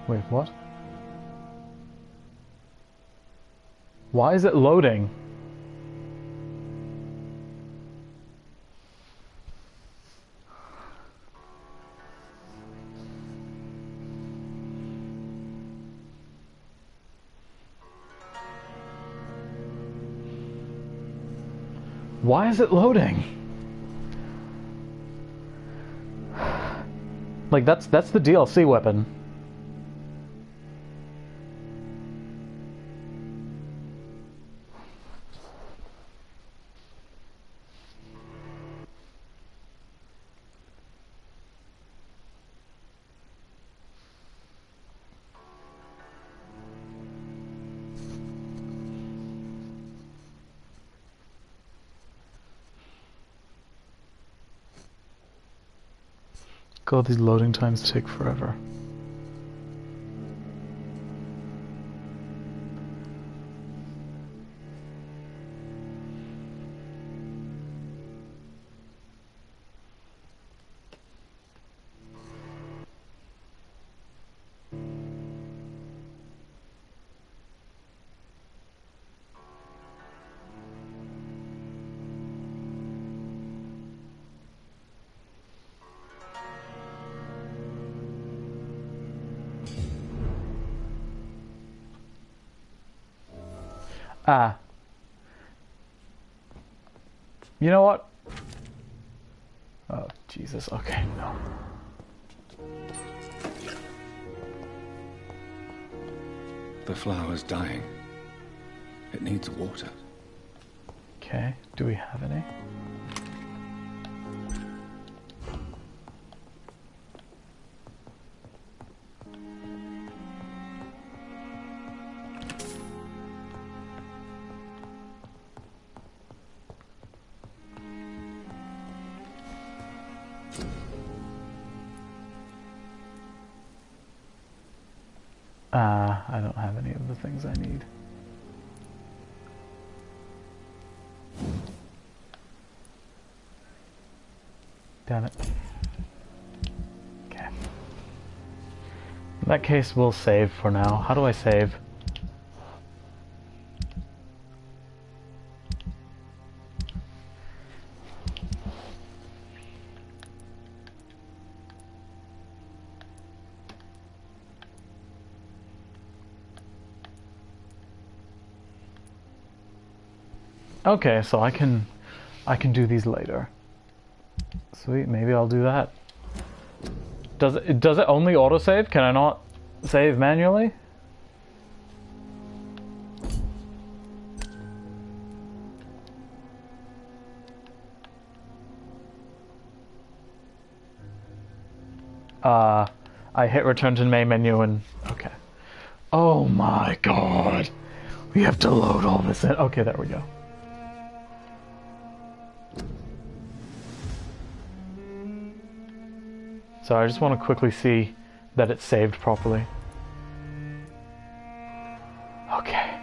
Wait, what? Why is it loading? Why is it loading? Like that's the DLC weapon. God, these loading times take forever. Ah. You know what? Oh, Jesus. Okay, no. The flower's dying. It needs water. Okay, do we have any? I don't have any of the things I need. Damn it. Okay. In that case, we'll save for now. How do I save? Okay, so I can do these later. Sweet, maybe I'll do that. Does it only autosave? Can I not save manually? I hit return to main menu and okay. Oh my god. We have to load all this in. Okay, there we go. So I just want to quickly see that it's saved properly. Okay.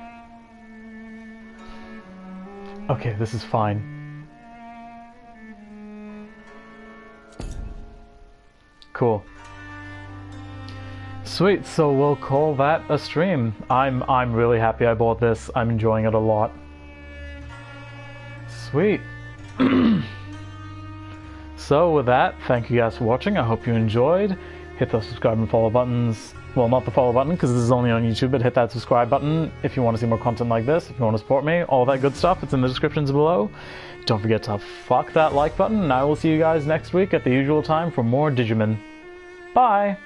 Okay, this is fine. Cool. Sweet, so we'll call that a stream. I'm really happy I bought this. I'm enjoying it a lot. Sweet. So with that, thank you guys for watching. I hope you enjoyed. Hit those subscribe and follow buttons. Well, not the follow button, because this is only on YouTube, but hit that subscribe button if you want to see more content like this, if you want to support me, all that good stuff. It's in the descriptions below. Don't forget to fuck that like button, and I will see you guys next week at the usual time for more Digimon. Bye!